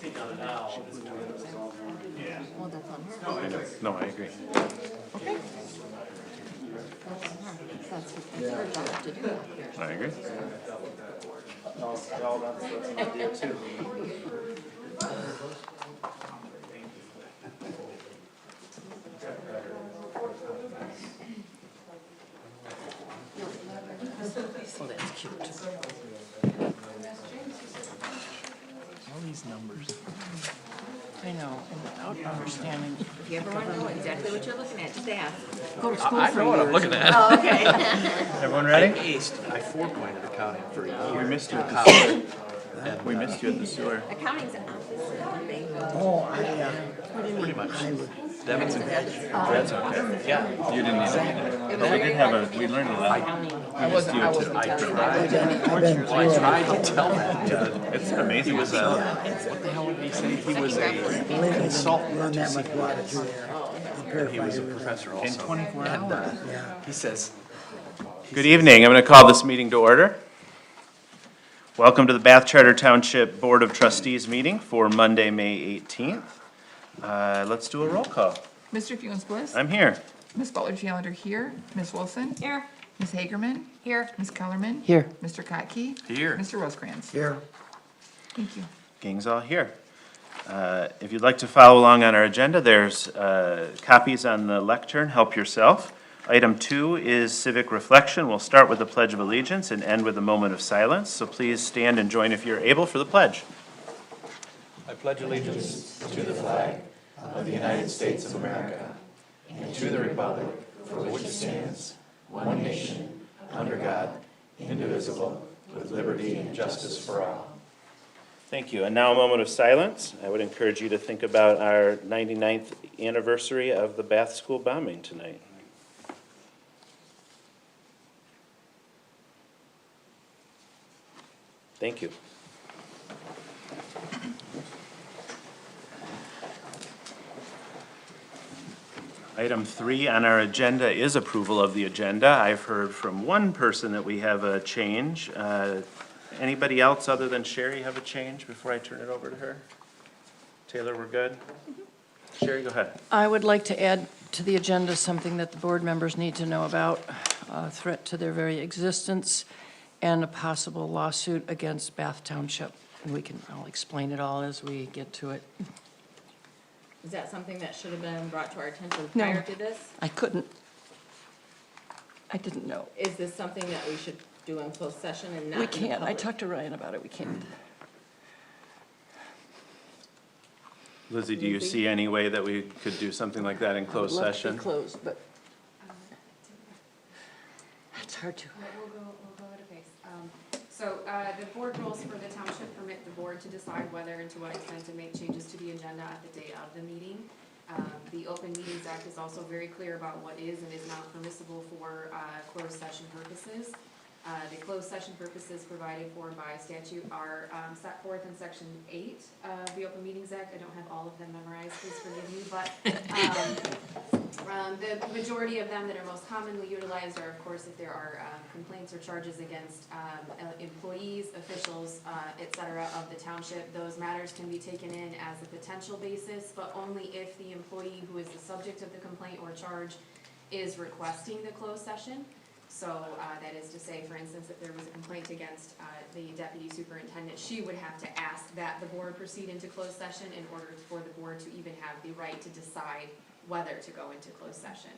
take on it now. Yeah. Well, that's on her. I know. No, I agree. Okay. That's on her. That's her job to do that. I agree. No, that's my deal too. Oh, that's cute. All these numbers. I know, and without understanding. If you ever want to know exactly what you're looking at, just ask. Go to school I for know what I'm years. looking at. Oh, okay. Everyone I ready? aced, I 4-pointed accounting for a year. We missed you at the sewer. We missed you at the sewer. Accounting's an opposite thing. Pretty much. Debits and credits. That's okay. Yeah. You didn't need it. But we did have a, we learned a lot. I wasn't, I tried to tell him. It's amazing. He was what the hell did he say? He was a consultant. Run that much water through there. He was a professor also. In 24 hours. He says, Good evening. I'm going to call this meeting to order. Welcome to the Bath Charter Township Board of Trustees meeting for Monday, May 18th. Let's do a roll call. Mr. Fewins-Bliss? I'm here. Ms. Butler-Challender here. Ms. Wilson? Here. Ms. Hagerman? Here. Ms. Kellerman? Here. Mr. Kotke? here. Mr. Rosekrans? Here. Thank you. Gang's all here. If you'd like to follow along on our agenda, there's copies on the lectern. Help yourself. Item 2 is civic reflection. We'll start with the Pledge of Allegiance and end with a moment of silence. So please stand and join if you're able for the pledge. I pledge allegiance to the flag of the United States of America and to the republic for which it stands, one nation, under God, indivisible, with liberty and justice for all. Thank you. And now a moment of silence. I would encourage you to think about our 99th anniversary of the Bath School bombing tonight. Thank you. Item 3 on our agenda is approval of the agenda. I've heard from one person that we have a change. Anybody else other than Sherry have a change before I turn it over to her? Taylor, we're good? Sherry, go ahead. I would like to add to the agenda something that the board members need to know about, a threat to their very existence, and a possible lawsuit against Bath Township. And I'll explain it all as we get to it. Is that something that should have been brought to our attention No. prior to this? I didn't know. Is this something that we should do in closed session and not We in the can't. I public? talked to Ryan about it. We can't. Lizzie, do you see any way that we could do something like that in closed Left to session? be closed, but it's hard to. We'll go at a pace. So the board rules for the township permit the board to decide whether and to what extent to make changes to the agenda at the day of the meeting. The Open Meetings Act is also very clear about what is and is not permissible for closed session purposes. The closed session purposes provided for by statute are set forth in Section 8 of the Open Meetings Act. I don't have all of them memorized, please forgive me, but the majority of them that are most commonly utilized are, of course, if there are complaints or charges against employees, officials, et cetera, of the township. Those matters can be taken in as a potential basis, but only if the employee who is the subject of the complaint or charge is requesting the closed session. So that is to say, for instance, if there was a complaint against the deputy superintendent, she would have to ask that the board proceed into closed session in order for the board to even have the right to decide whether to go into closed session.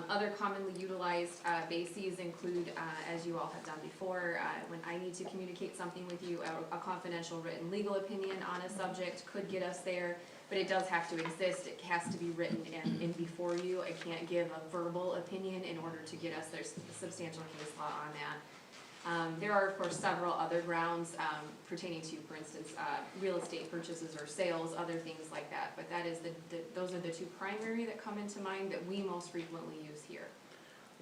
Other commonly utilized bases include, as you all have done before, when I need to communicate something with you, a confidential written legal opinion on a subject could get us there. But it does have to exist. It has to be written in before you. I can't give a verbal opinion in order to get us. There's substantial case law on that. There are, of course, several other grounds pertaining to, for instance, real estate purchases or sales, other things like that. But that is those are the two primary that come into mind that we most frequently use here.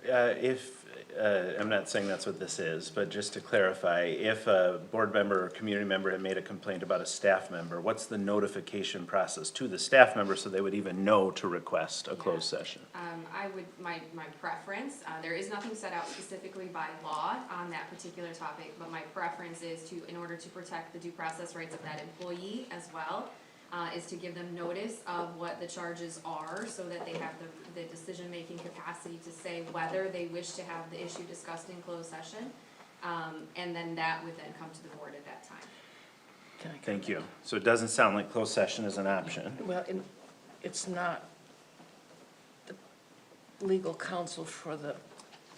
I'm not saying that's what this is, but just to clarify, if a board member or community member had made a complaint about a staff member, what's the notification process to the staff member so they would even know to request a closed session? My preference, there is nothing set out specifically by law on that particular topic, but my preference is to, in order to protect the due process rights of that employee as well, is to give them notice of what the charges are so that they have the decision-making capacity to say whether they wish to have the issue discussed in closed session. And then that would then come to the board at that time. Can I Thank you. So it doesn't sound like closed session is an option. Well, it's not, the legal counsel for the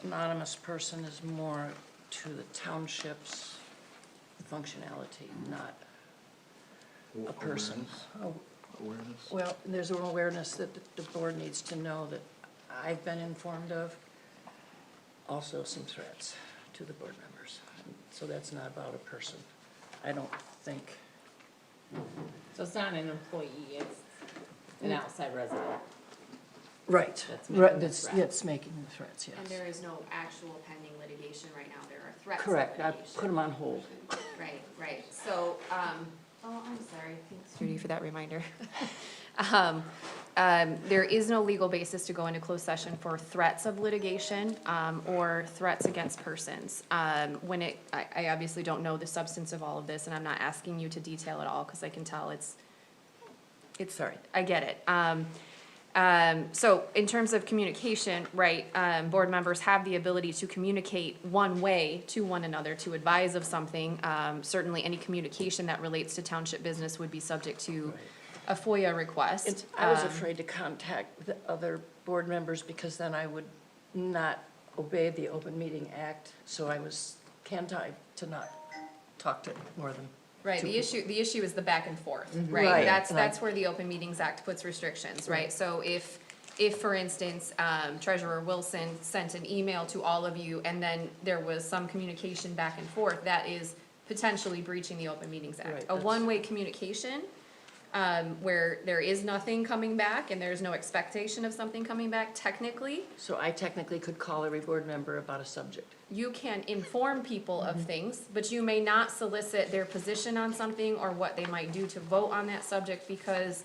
anonymous person is more to the township's functionality, not a person. Awareness? Well, there's an awareness that the board needs to know that I've been informed of, also some threats to the board members. So that's not about a person, I don't think. So it's not an employee, it's an outside resident. Right, That's making right, the that's, threat. that's making the threats, yes. And there is no actual pending litigation right now, there are threats of Correct, I litigation. put them on hold. Right, so, oh, I'm sorry, thanks Judy for that reminder. There is no legal basis to go into closed session for threats of litigation, or threats against persons. I obviously don't know the substance of all of this, and I'm not asking you to detail it all, because I can tell it's, sorry, I get it. So in terms of communication, right, board members have the ability to communicate one way to one another to advise of something. Certainly any communication that relates to township business would be subject to a FOIA request. I was afraid to contact the other board members because then I would not obey the Open Meeting Act, so I was can't-I to not talk to more than Right, two the issue is the back and forth, Right. right? And That's where the Open Meetings Act puts restrictions, right? So if, for instance, Treasurer Wilson sent an email to all of you and then there was some communication back and forth, that is potentially breaching the Open Meetings Right, Act. A that's- one-way communication, where there is nothing coming back and there's no expectation of something coming back, technically, So I technically could call every board member about a subject. you can inform people of things, but you may not solicit their position on something or what they might do to vote on that subject because,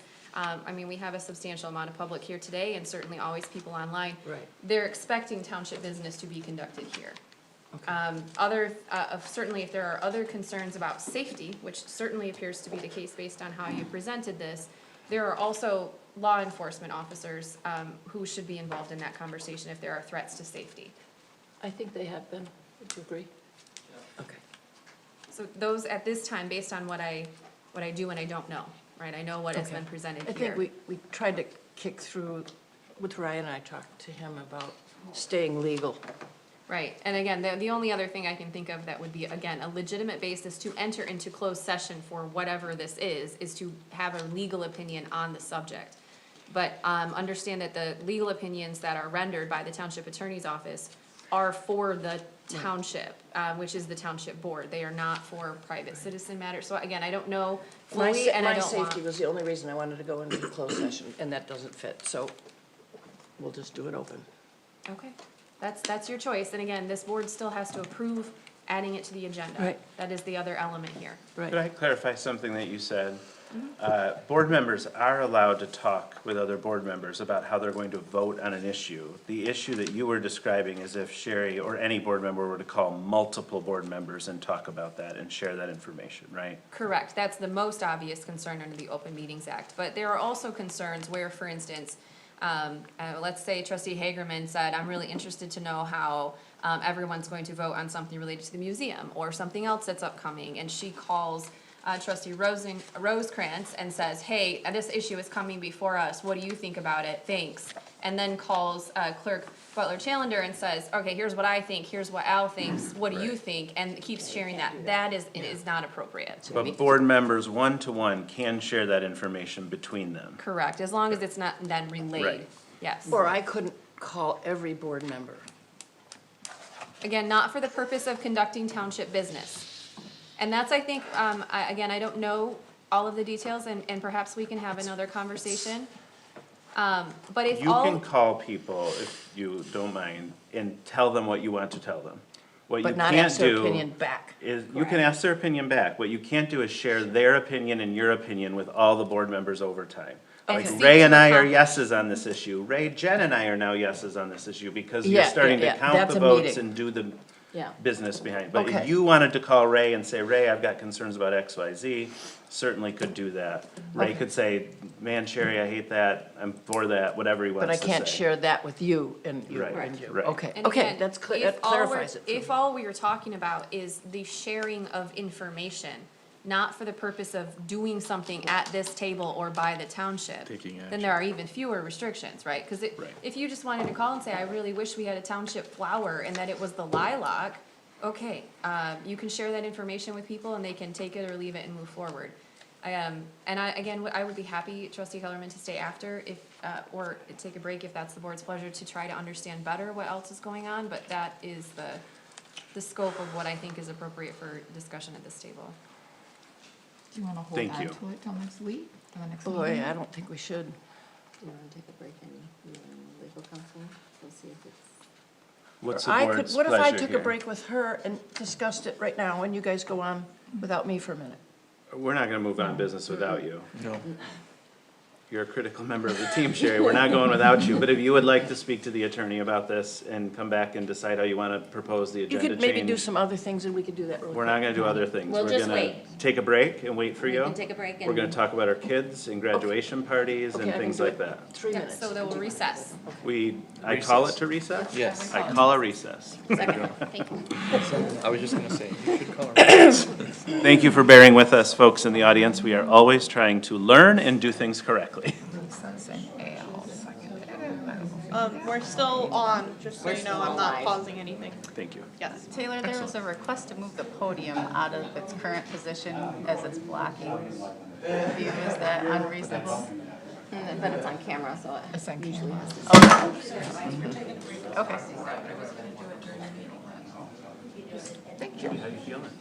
we have a substantial amount of public here today and certainly always people online. Right. They're expecting township business to be conducted here. Okay. Certainly if there are other concerns about safety, which certainly appears to be the case based on how you presented this, there are also law enforcement officers, who should be involved in that conversation if there are threats to safety. I think they have been, would you agree? Okay. So those, at this time, based on what I do and I don't know, right, I know what has Okay. been presented I here. think we tried to kick through, with Ryan and I talked to him about staying legal. Right, and again, the only other thing I can think of that would be, again, a legitimate basis to enter into closed session for whatever this is to have a legal opinion on the subject. But, understand that the legal opinions that are rendered by the township attorney's office are for the township, which is the township board. They are not for private citizen matters. So again, I don't know fully, and I don't My want. safety was the only reason I wanted to go into the closed session, and that doesn't fit, so we'll just do it open. Okay, that's your choice, and again, this board still has to approve adding it to the agenda. Right. That is the other element here. Right. Could I clarify something that you said? Board members are allowed to talk with other board members about how they're going to vote on an issue. The issue that you were describing is if Sherry or any board member were to call multiple board members and talk about that and share that information, right? Correct, that's the most obvious concern under the Open Meetings Act, but there are also concerns where, for instance, let's say Trustee Hagerman said, I'm really interested to know how everyone's going to vote on something related to the museum or something else that's upcoming, and she calls Trustee Rosekrans and says, hey, this issue is coming before us, what do you think about it, thanks. And then calls Clerk Butler-Challender and says, okay, here's what I think, here's what Al thinks, what do you think, and keeps sharing that. That is not appropriate. But board members, one-to-one, can share that information between them. Correct, as long as it's not then relayed, Right. yes. Or I couldn't call every board member. Again, not for the purpose of conducting township business. And that's, I think, I don't know all of the details, and perhaps we can have another conversation. But if You all. can call people, if you don't mind, and tell them what you want to tell them. What you But not can't ask their do opinion back. is, you can ask their opinion back. What you can't do is share their opinion and your opinion with all the board members over time. Like Okay. Ray and I are Okay. yeses on this issue. Ray, Jen and I are now yeses on this issue because you're Yeah, starting yeah, to yeah. count That's the a votes meeting. and do the Yeah. business behind. But Okay. if you wanted to call Ray and say, Ray, I've got concerns about X, Y, Z, certainly could do that. Ray could say, man, Sherry, I hate that, I'm for that, whatever he But wants I to say. can't share that with you and you Right, and you. right. Okay, And okay, again, that's if that all we're- clarifies it. for If me. all we were talking about is the sharing of information, not for the purpose of doing something at this table or by the township, Taking then there are even fewer restrictions, right? Cause Right. if you just wanted to call and say, I really wish we had a township flower and that it was the lilac, okay, you can share that information with people and they can take it or leave it and move forward. And I would be happy, Trustee Kellerman, to stay after if, or take a break if that's the board's pleasure, to try to understand better what else is going on, but that is the scope of what I think is appropriate for discussion at this table. Do you wanna hold Thank on you. to it till next week, till the next Boy, meeting? I don't think we should. Do you wanna take a break and legal counsel? We'll see if it's. What's the I could, board's what if I pleasure took a here? break with her and discussed it right now and you guys go on without me for a minute? We're not gonna move on business without you. No. You're a critical member of the team, Sherry, we're not going without you, but if you would like to speak to the attorney about this and come back and decide how you wanna propose the You agenda could maybe do change, some other things and we could do that really we're quick. not gonna do other things. We'll We're just gonna wait. take a break and wait for We you. can take a break We're gonna and, talk about our kids and graduation parties and Okay, I can things do like it. that. 3 Yeah, minutes. so then we'll recess. I call it to recess? Yes. I call a recess. second, thank you. I was just gonna say, you should call her. Thank you for bearing with us, folks in the audience. We are always trying to learn and do things correctly. Recess and Al seconded. We're still on, just so you know, I'm not pausing anything. Thank you. Yes. Taylor, there was a request to move the podium out of its current position as it's blocking view. Is that unreasonable? But it's on camera, so it It's on usually camera. is. Okay. Thank you. How you feeling?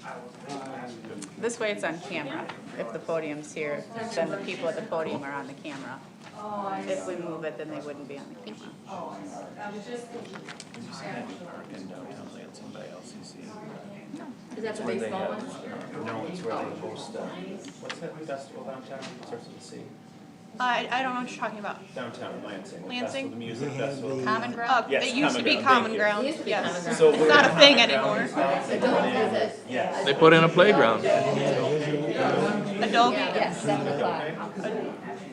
This way it's on camera. If the podium's here, then the people at the podium are on the camera. If we move it, then they wouldn't be on the camera. Is that the baseball one? No, it's where they host, what's that festival downtown? Starts with a C. I don't know what you're talking about. Downtown, Lansing. Lansing? The music festival. Common ground? Yes, It used to be Common Common Ground, Ground, It used to be yes. Common Ground. So It's not a thing anymore. Yes. They put in a playground. Adobe, Yes, 7 o'clock.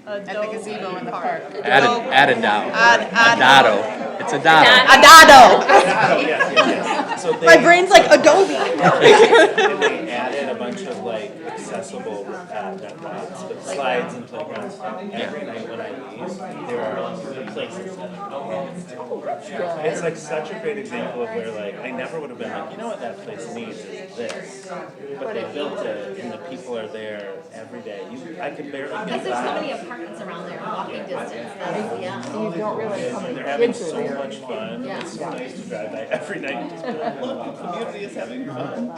At the gazebo in the park. Added down. Ad- Adado. It's Adado. Adado. So My brain's like Adobe. they added a bunch of like accessible, not rides, but slides and playgrounds. Every night when I leave, there are places that are. It's like such a great example of where like, I never would have been like, you know what that place needs is this. But they built it and the people are there every day. I could barely Because get there's so by. many apartments around there, walking distance, that's, yeah. You don't realize how many They're having kids are so there. much fun. Yeah. It's so nice to drive by every night and just be like, look, the community is having fun.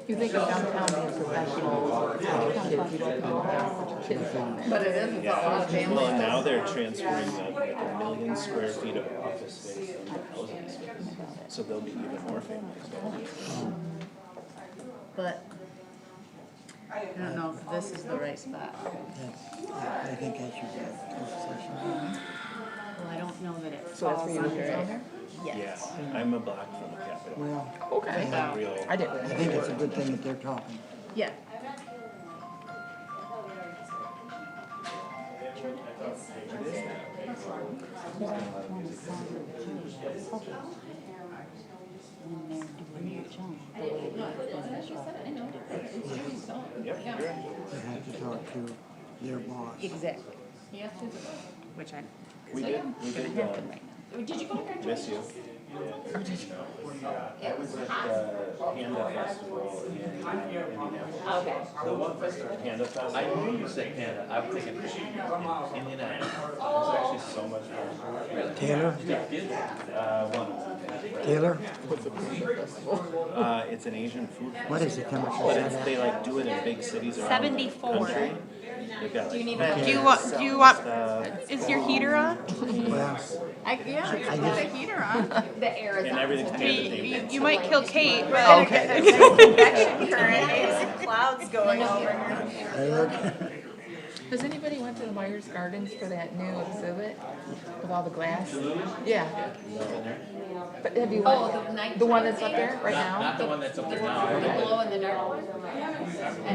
You think of downtown being professional, kids, you don't know how much kids are there. But it is, it's a lot of Well, families. and now they're transferring like 1 million square feet of office space into housing space. So there'll be even more families. But I don't know if this is the right spot. I think I should get closed session. Well, I don't know that it So that's falls where under you're it. there? Yeah, I'm a block from the Capitol. Well, Okay. I'm real. I did. I think it's a good thing that they're talking. Yeah. Yep, you're right. They have to talk to their boss. Exactly. Which I, We did, happen right now. Did you go to graduation? miss you. I was at the Panda Festival in Indianapolis. Okay. The Panda Festival. I knew you said Panda. I was thinking Indianapolis. It was actually so much fun. Taylor? One. Taylor? It's an Asian food festival. What is the temperature? But it's, they like do it in big cities around the 74. country. Do you want, is your heater on? Well, Yeah, I can put the heater on. The air is And everything's You might kill Kate, but. Convection current, there's clouds going over. I look, Has anybody went to the Myers Gardens for that new exhibit with all the glass? Yeah. But have you went, the one that's up there right now? Not the one that's up there now. glow in the dark.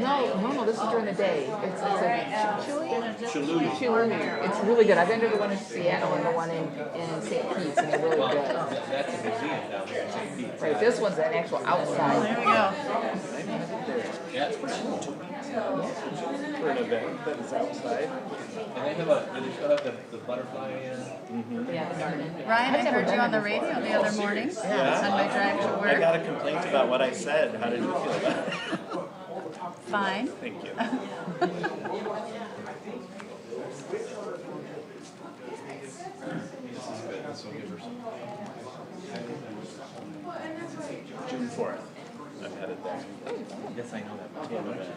No, this is during the day. It's a Chalui. It's really good. I've been to the one in Seattle and the one in St. Pete's, and they're really good. That's a museum down there in St. Pete. Right, this one's an actual outside. There we go. Yeah, it's pretty cool. For an event that is outside. And they have do they still have the butterfly Ryan, I heard you on the radio the other morning on my drive to I work. got a complaint about what I said. How did you feel about it? Fine. Thank you. June 4th. I'm headed there. Yes, I know that. Team event.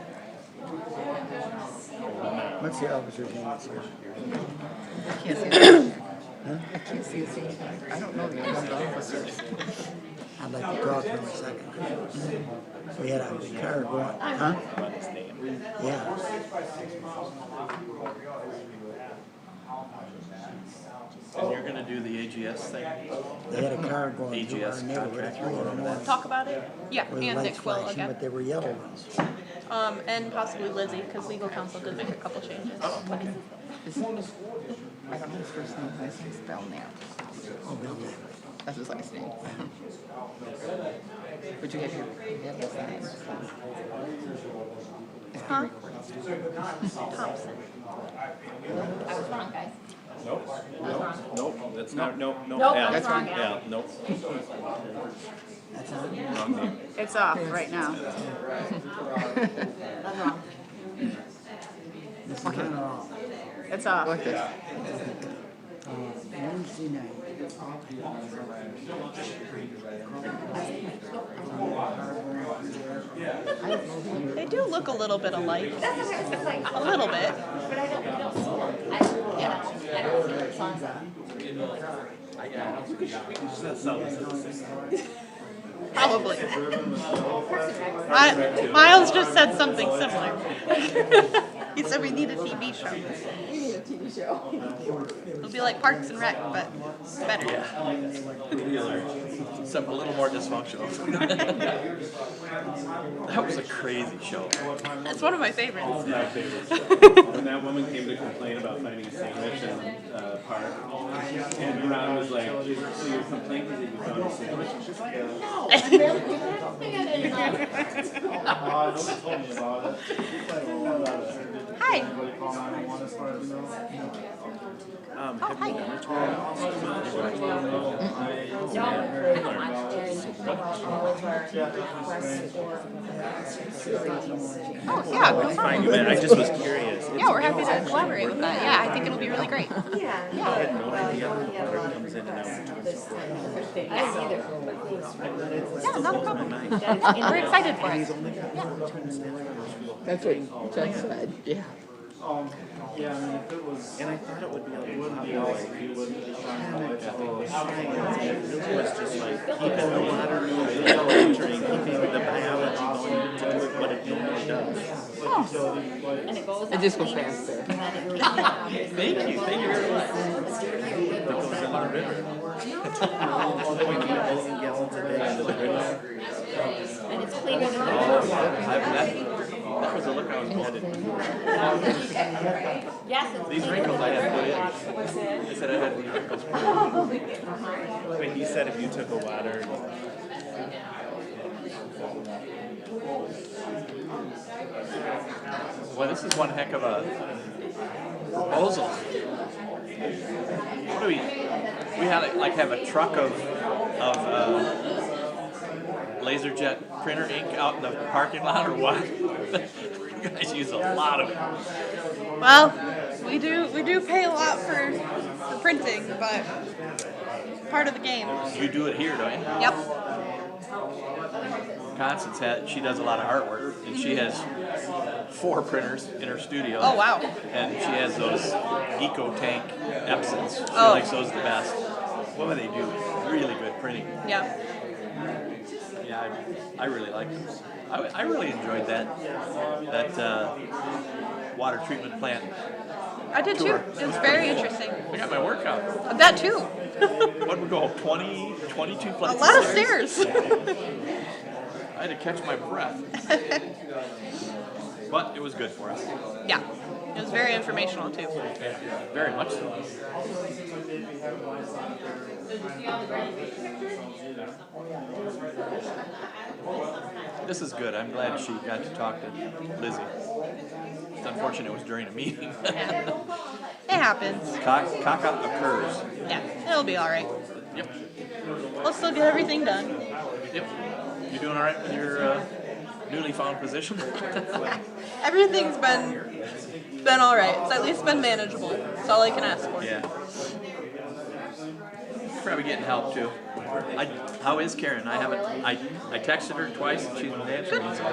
what's the officer's name? That's here? I can't see it. I can't see it. I don't know the officers. I'd like to talk to him a second. We had a car going, huh? On his name. Yeah. And you're gonna do the AGS thing? They had a car going through our AGS neighborhood at 3 in the morning. Talk about it? Yeah, With and lights Nick will flashing, again. but they were yellow ones. And possibly Lizzie, because legal counsel did make a couple changes. I don't know his first name, last name's Belknap. Oh, Bill Knapp. That's his last name. Would you have his name? Huh? Thompson. I was wrong, guys. Nope. Nope. That's not. Nope. Nope. Nope, Al. that's wrong, Al. Nope. That's on. Wrong name. It's off right now. That's wrong. This is on or off? It's off. Like this. Wednesday night. They do look a little bit alike. A little bit. Probably. Miles just said something similar. He said we need a TV show. It'll be like Parks and Rec, but better. Some a little more dysfunctional. That was a crazy show. It's one of my favorites. My favorite. When that woman came to complain about finding a sandwich in park, and Ron was like, "So your complaint is that you found a sandwich?" And she's like, Hi. Oh, yeah, no "Fine, problem. you man. I just was curious." Yeah, we're happy to collaborate with that. Yeah, I think it'll be really great. I had no idea water comes in and out. Yeah, not a problem. We're excited for it. That's what Chuck said, yeah. And I thought it would be like popular, like you would it was just like keeping the water moving, keeping the biology going to do what it normally does. It just goes faster. Thank you very much. It goes into the river. We keep a million gallons a day into the river. And it's cleaner than That was the look I was headed. Yes, it's These wrinkles I had put in. They said I had these wrinkles put in. But he said if you took a water, Well, this is one heck of a proposal. What do we had like have a truck of laser jet printer ink out in the parking lot or what? You guys use a lot of it. Well, we do pay a lot for printing, but it's part of the game. You do it here, don't you? Yep. Constance she does a lot of artwork, and she has 4 printers in her studio. Oh, wow. And she has those Eco Tank Epsons. She Oh. likes those the best. What do they do? Really good printing. Yeah. Yeah, I really like those. I really enjoyed that water treatment plant. I did too. Tour. It was very interesting. I got my workout. That too. What we go, 22 A flights lot of stairs. I had to catch my breath. But it was good for us. Yeah. It was very informational too. Yeah, very much so. This is good. I'm glad she got to talk to Lizzie. It's unfortunate it was during a meeting. It happens. Caca occurs. Yeah. It'll be all right. Yep. We'll still get everything done. Yep. You doing all right with your newly found position? Everything's been all right. It's at least been manageable. That's all I can ask for. Yeah. You're probably getting help too. How is Karen? I texted her twice and she's been answering. So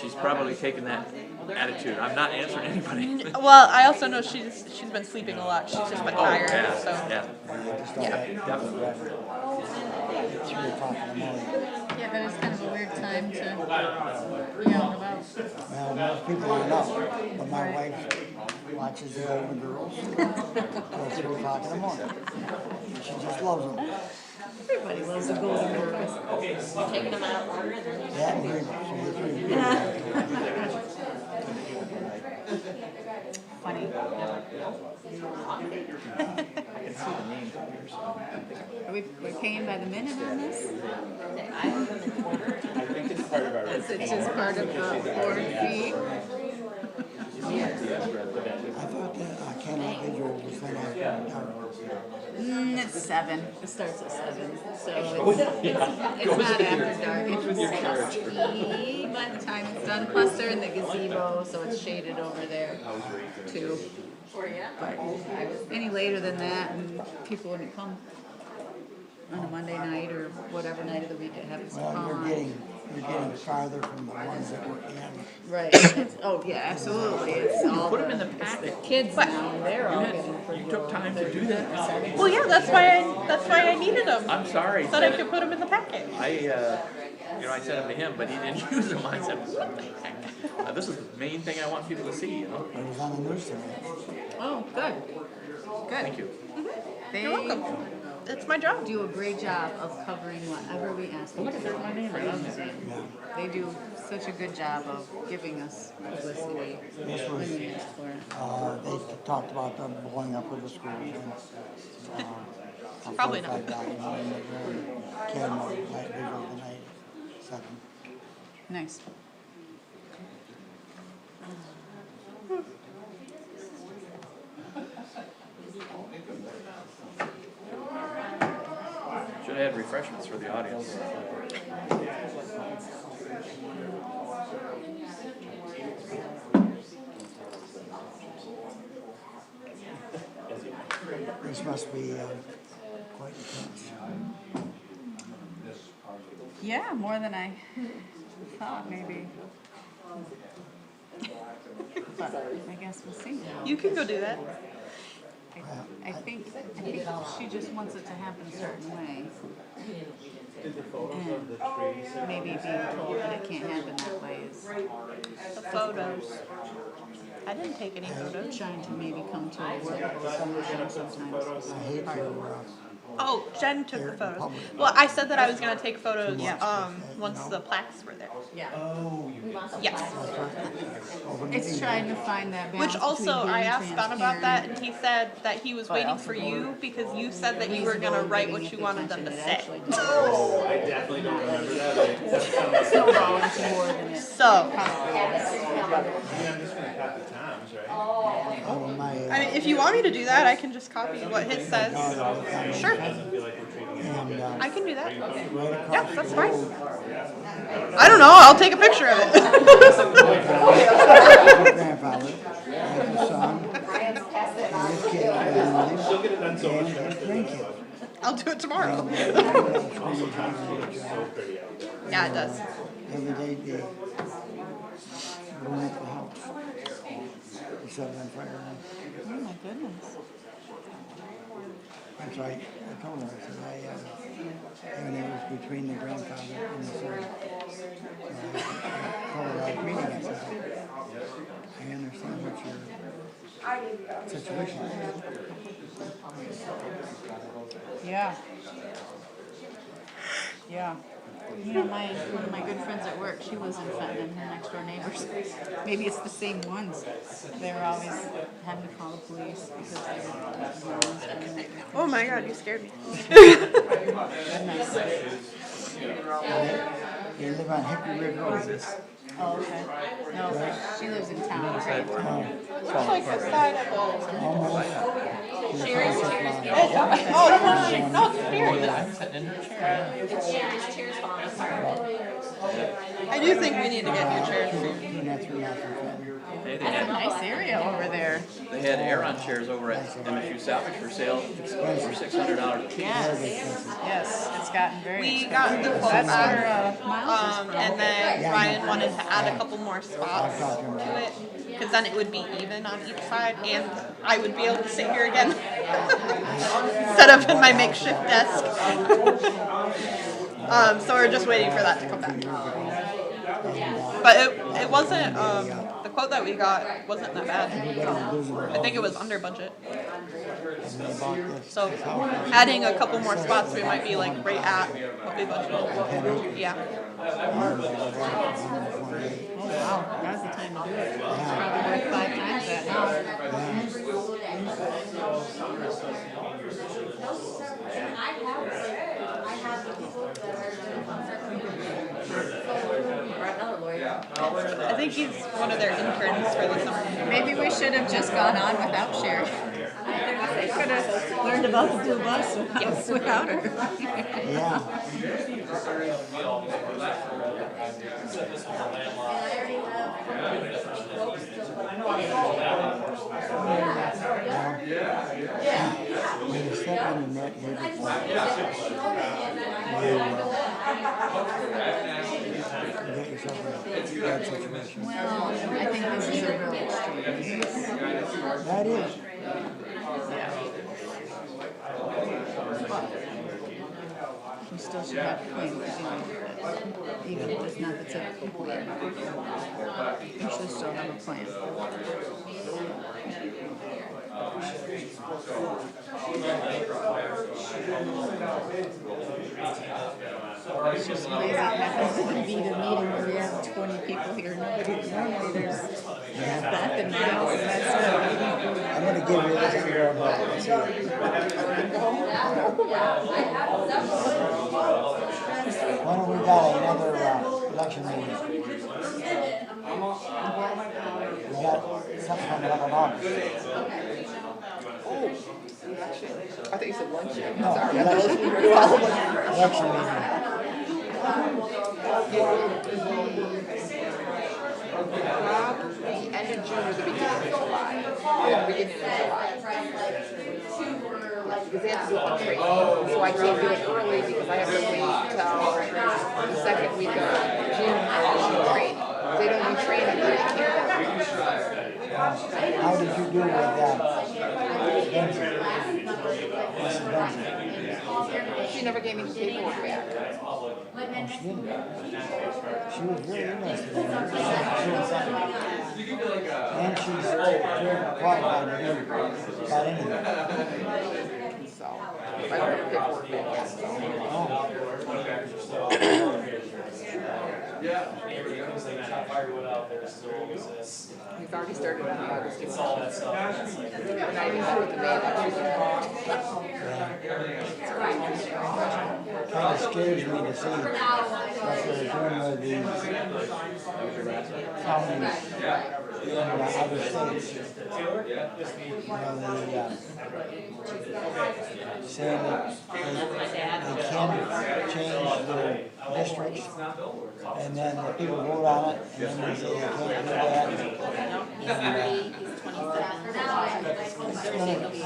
she's probably taking that attitude. I'm not answering anybody. Well, I also know she's been sleeping a lot. She's just been tired. Yeah, So yeah. Definitely. 3 o'clock in the morning. Yeah, that was kind of a weird time to be out and about. Well, most people are not, but my wife watches the Golden Girls till 3 o'clock in the morning. She just loves them. Everybody loves the Golden Girls. Taking them out of order. That and Green. She gets Green. Funny. Are we paying by the minute on this? Is it just part of the board fee? I thought that Canada Visual was going to have It's 7. It starts at 7, so it's not after dark. It's 6 by the time it's done. Plus they're in the gazebo, so it's shaded over there too. But any later than that, and people wouldn't come on a Monday night or whatever night of the week it happens to Well, come you're on. getting farther from the ones that were in. Right. Oh, yeah, absolutely. It's all Put them in the the packet. kids now, they're all getting You took time to do that? well, yeah, that's why I needed them. I'm sorry. Thought I could put them in the packet. I sent them to him, but he didn't use them. I said, what the heck? This is the main thing I want people to see, you know? It was on the news today. Oh, good. Good. Thank you. They You're welcome. It's my job. do a great job of covering whatever we ask them to do. My name right on there. Yeah. They do such a good job of giving us publicity This when was, we ask for it. they talked about them blowing up with the schools. And, Probably not. $45 camera light visual tonight. 7. Nice. Should have had refreshments for the audience. This must be quite intense. Yeah, more than I thought, maybe. But I guess we'll see. You can go do that. I think she just wants it to happen a certain way. And maybe being told that it can't happen that way is The photos. I didn't take any photos. trying to maybe come to a workable solution sometimes. I hate to, Oh, Jen took the photos. Well, I said that I was gonna take photos. Once the plaques were there. Yeah. Yes. It's trying to find that balance. Which also, between I being asked Don about that, transparent. and he said that he was waiting for you because you said that you were gonna write what you wanted them to say. Oh, I definitely don't remember that. So wrong, it's more than it So, I mean, if you want me to do that, I can just copy what his says. Sure. and I can do that. right across Yeah, that's the fine. road, I don't know, I'll take a picture of it. my grandfather has a son, and his kid, and his grandkid. I'll do it tomorrow. Yeah, it does. Every day they burn up the house. They set it on fire. Oh, my goodness. That's right. I told her, I said, and it was between the grandfather and the son. So I told her I was reading it. So I understand what your situation is. Yeah. Yeah. You know, one of my good friends at work, she was in Fenton, her next door neighbors. Maybe it's the same ones. They were always having to call the police because they were. Oh my God, you scared me. They live on Hickory Ridge Road. Oh, okay. No, she lives in town, right? It's like the side of a... Almost. Cheers. Oh, no, it's here. His chair's falling apart. I do think we need to get new chairs soon. And that's where that's from. Hey, they That's a had, nice area over there. they had air-on chairs over at MSU Salvage for sale for $600. Yes, yes, it's gotten very We expensive. got the quote That's where back, Miles is from. and then Ryan wanted to add a couple more spots to it, because then it would be even on each side, and I would be able to sit here again instead of in my makeshift desk. So we're just waiting for that to come back. But it wasn't, the quote that we got wasn't that bad. I think it was under budget. So adding a couple more spots, we might be like right at what we budgeted. Yeah. Oh, wow, now's the time to do it. It's probably worth 5 times that now. I think he's one of their interns for the summer. Maybe we should have just gone on without Sherry. Could have learned about the blue bus without her. Yeah. When you step in the net, you get yourself in a bad situation. Well, I think this is a real extreme case. That is. We still should have a plan for dealing with it, even if it's not the typical plan. We should still have a plan. It's just amazing. It happens to be the meeting where we have 20 people here. Nobody, normally there's Beth and Miles and that's it. I'm going to give you this to go Why don't we got another election meeting? We got something coming up in August. I think you said lunch. No, election meeting. The end of June or the beginning of July? The beginning of July. Because they have to do it on training. So I can't do it early because I have to wait till the second week of June for training. If they don't do training, then I can't. How did you do with Benson? Mrs. Benson? She never gave me the paperwork back. Oh, she didn't. She was really interested in it. And she's very qualified to do about anything. So I don't have the paperwork back yet. We've already started on the August. It's all that stuff. And I didn't do it the May election. Kind of scares me to see what they're doing with these counties in other states. Saying that they can change their districts, and then the people vote on it, and then they say they can't do that. He's 30, he's 27. Thursday he'll be.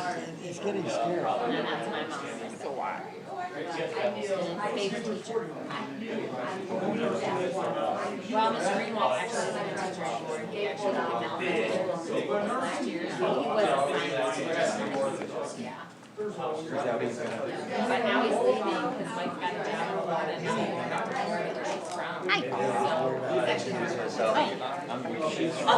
It's getting scary. And that's my mom. So why? Favorite teacher. Well, Mr. Greenwald actually isn't a teacher anymore. He actually came out last year. He was a science teacher. Yeah. But now he's leaving. His wife got a job and he's where she's from. Hi. So he's actually She's from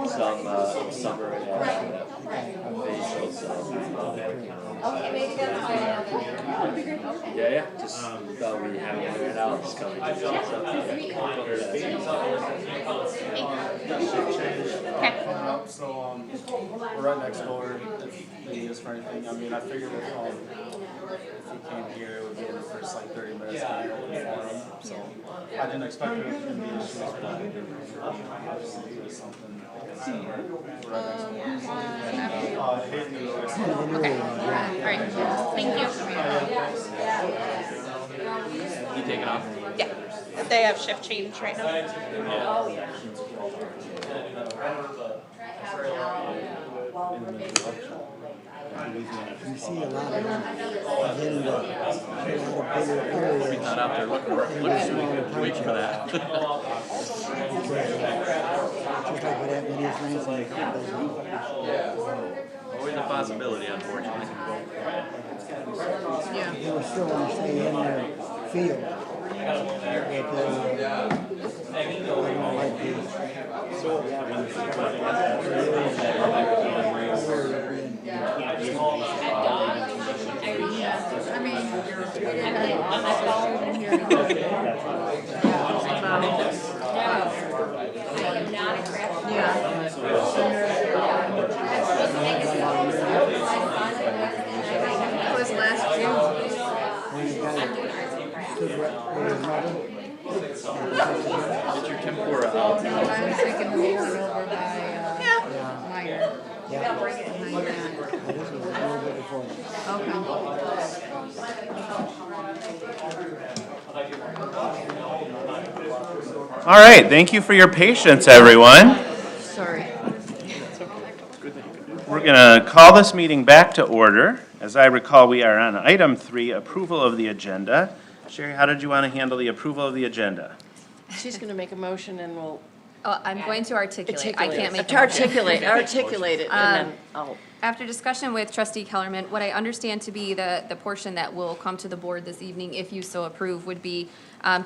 some summer Okay, maybe that's why I have it. yeah, just thought we have it right now. It's coming. So we're right next door. If they need us for anything, I mean, I figured if he came here, it would be in the first like 30 minutes to be open for him. So I didn't expect there to be issues, but obviously there's something. We're right next door. Okay. All right. Thank you. You take it off? Yeah. They have shift change right now. You see a lot of them get into a lot of bigger areas. Not out there looking waiting for that. Just like what happened in East Lansing. Always a possibility, unfortunately. They were still want to stay in their field. But I don't like It was last June. Get your tempura I out. was thinking of the one over by, Meyer. Yeah. Behind that. This was a little bit before. All right, thank you for your patience, everyone. Sorry. We're going to call this meeting back to order. As I recall, we are on item 3, approval of the agenda. Sherry, how did you want to handle the approval of the agenda? She's going to make a motion and we'll I'm going to articulate. I can't make a motion. Articulate it, and then I'll. After discussion with Trustee Kellerman, what I understand to be the portion that will come to the board this evening, if you so approve, would be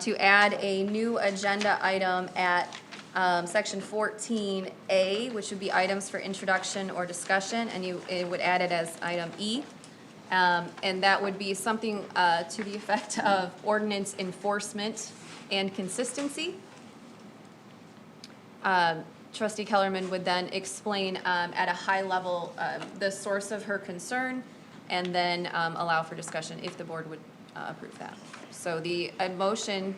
to add a new agenda item at section 14A, which would be items for introduction or discussion, and it would add it as item E. And that would be something to the effect of ordinance enforcement and consistency. Trustee Kellerman would then explain at a high level the source of her concern, and then allow for discussion if the board would approve that. So the motion,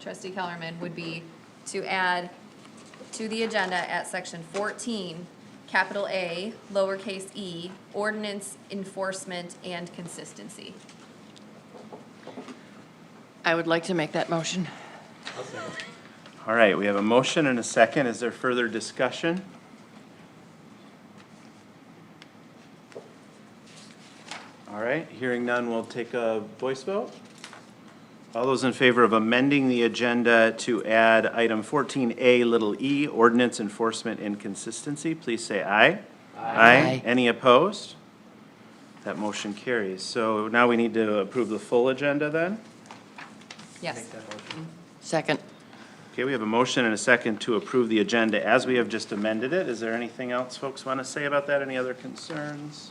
Trustee Kellerman, would be to add to the agenda at section 14, capital A, lowercase e, ordinance enforcement and consistency. I would like to make that motion. All right, we have a motion and a second. Is there further discussion? All right, hearing none, we'll take a voice vote. All those in favor of amending the agenda to add item 14A little e, ordinance enforcement and consistency, please say aye. Aye. Any opposed? That motion carries. So now we need to approve the full agenda then? Yes. Second. Okay, we have a motion and a second to approve the agenda as we have just amended it. Is there anything else folks want to say about that? Any other concerns?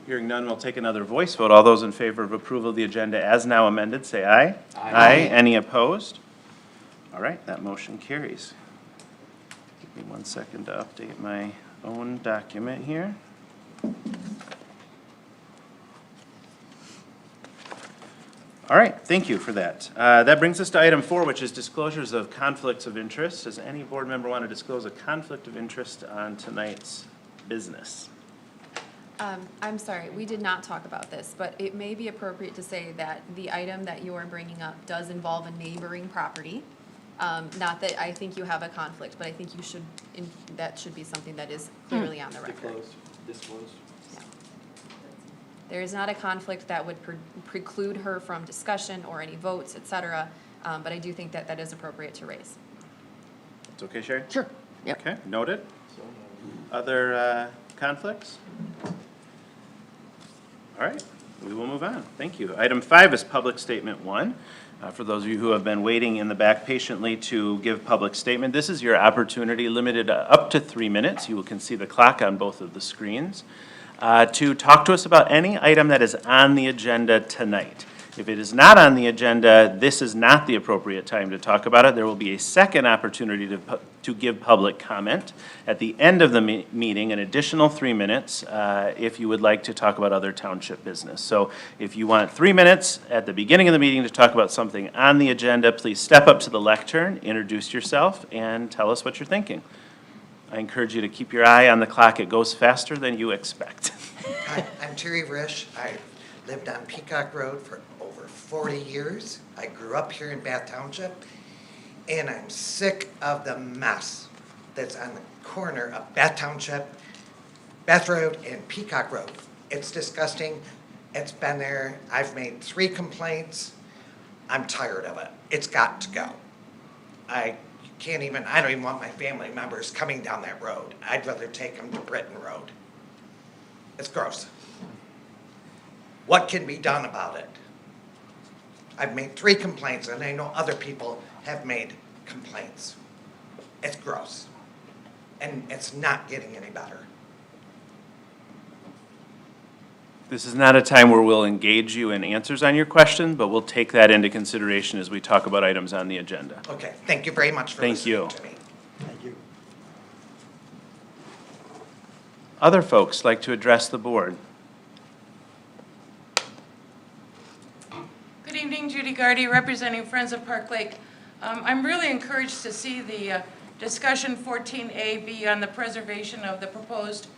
Hearing none, we'll take another voice vote. All those in favor of approval of the agenda as now amended, say aye. Aye. Any opposed? All right, that motion carries. Give me 1 second to update my own document here. All right, thank you for that. That brings us to item 4, which is disclosures of conflicts of interest. Does any board member want to disclose a conflict of interest on tonight's business? I'm sorry, we did not talk about this, but it may be appropriate to say that the item that you are bringing up does involve a neighboring property. Not that I think you have a conflict, but I think you should, that should be something that is clearly on the record. Disclosed. Yeah. There is not a conflict that would preclude her from discussion or any votes, et cetera, but I do think that that is appropriate to raise. It's okay, Sherry? Sure, yep. Okay, noted. Other conflicts? All right, we will move on. Thank you. Item 5 is public statement 1. For those of you who have been waiting in the back patiently to give public statement, this is your opportunity, limited up to 3 minutes. You can see the clock on both of the screens, to talk to us about any item that is on the agenda tonight. If it is not on the agenda, this is not the appropriate time to talk about it. There will be a second opportunity to give public comment at the end of the meeting, an additional 3 minutes, if you would like to talk about other township business. So if you want 3 minutes at the beginning of the meeting to talk about something on the agenda, please step up to the lectern, introduce yourself, and tell us what you're thinking. I encourage you to keep your eye on the clock. It goes faster than you expect. Hi, I'm Terry Risch. I lived on Peacock Road for over 40 years. I grew up here in Bath Township, and I'm sick of the mess that's on the corner of Bath Township, Bath Road, and Peacock Road. It's disgusting. It's been there. I've made 3 complaints. I'm tired of it. It's got to go. I don't even want my family members coming down that road. I'd rather take them to Britton Road. It's gross. What can be done about it? I've made 3 complaints, and I know other people have made complaints. It's gross, and it's not getting any better. This is not a time where we'll engage you in answers on your question, but we'll take that into consideration as we talk about items on the agenda. Okay, thank you very much for listening to me. Thank you. Other folks like to address the board? Good evening, Judy Gardy, representing Friends of Park Lake. I'm really encouraged to see the discussion 14A be on the preservation of the proposed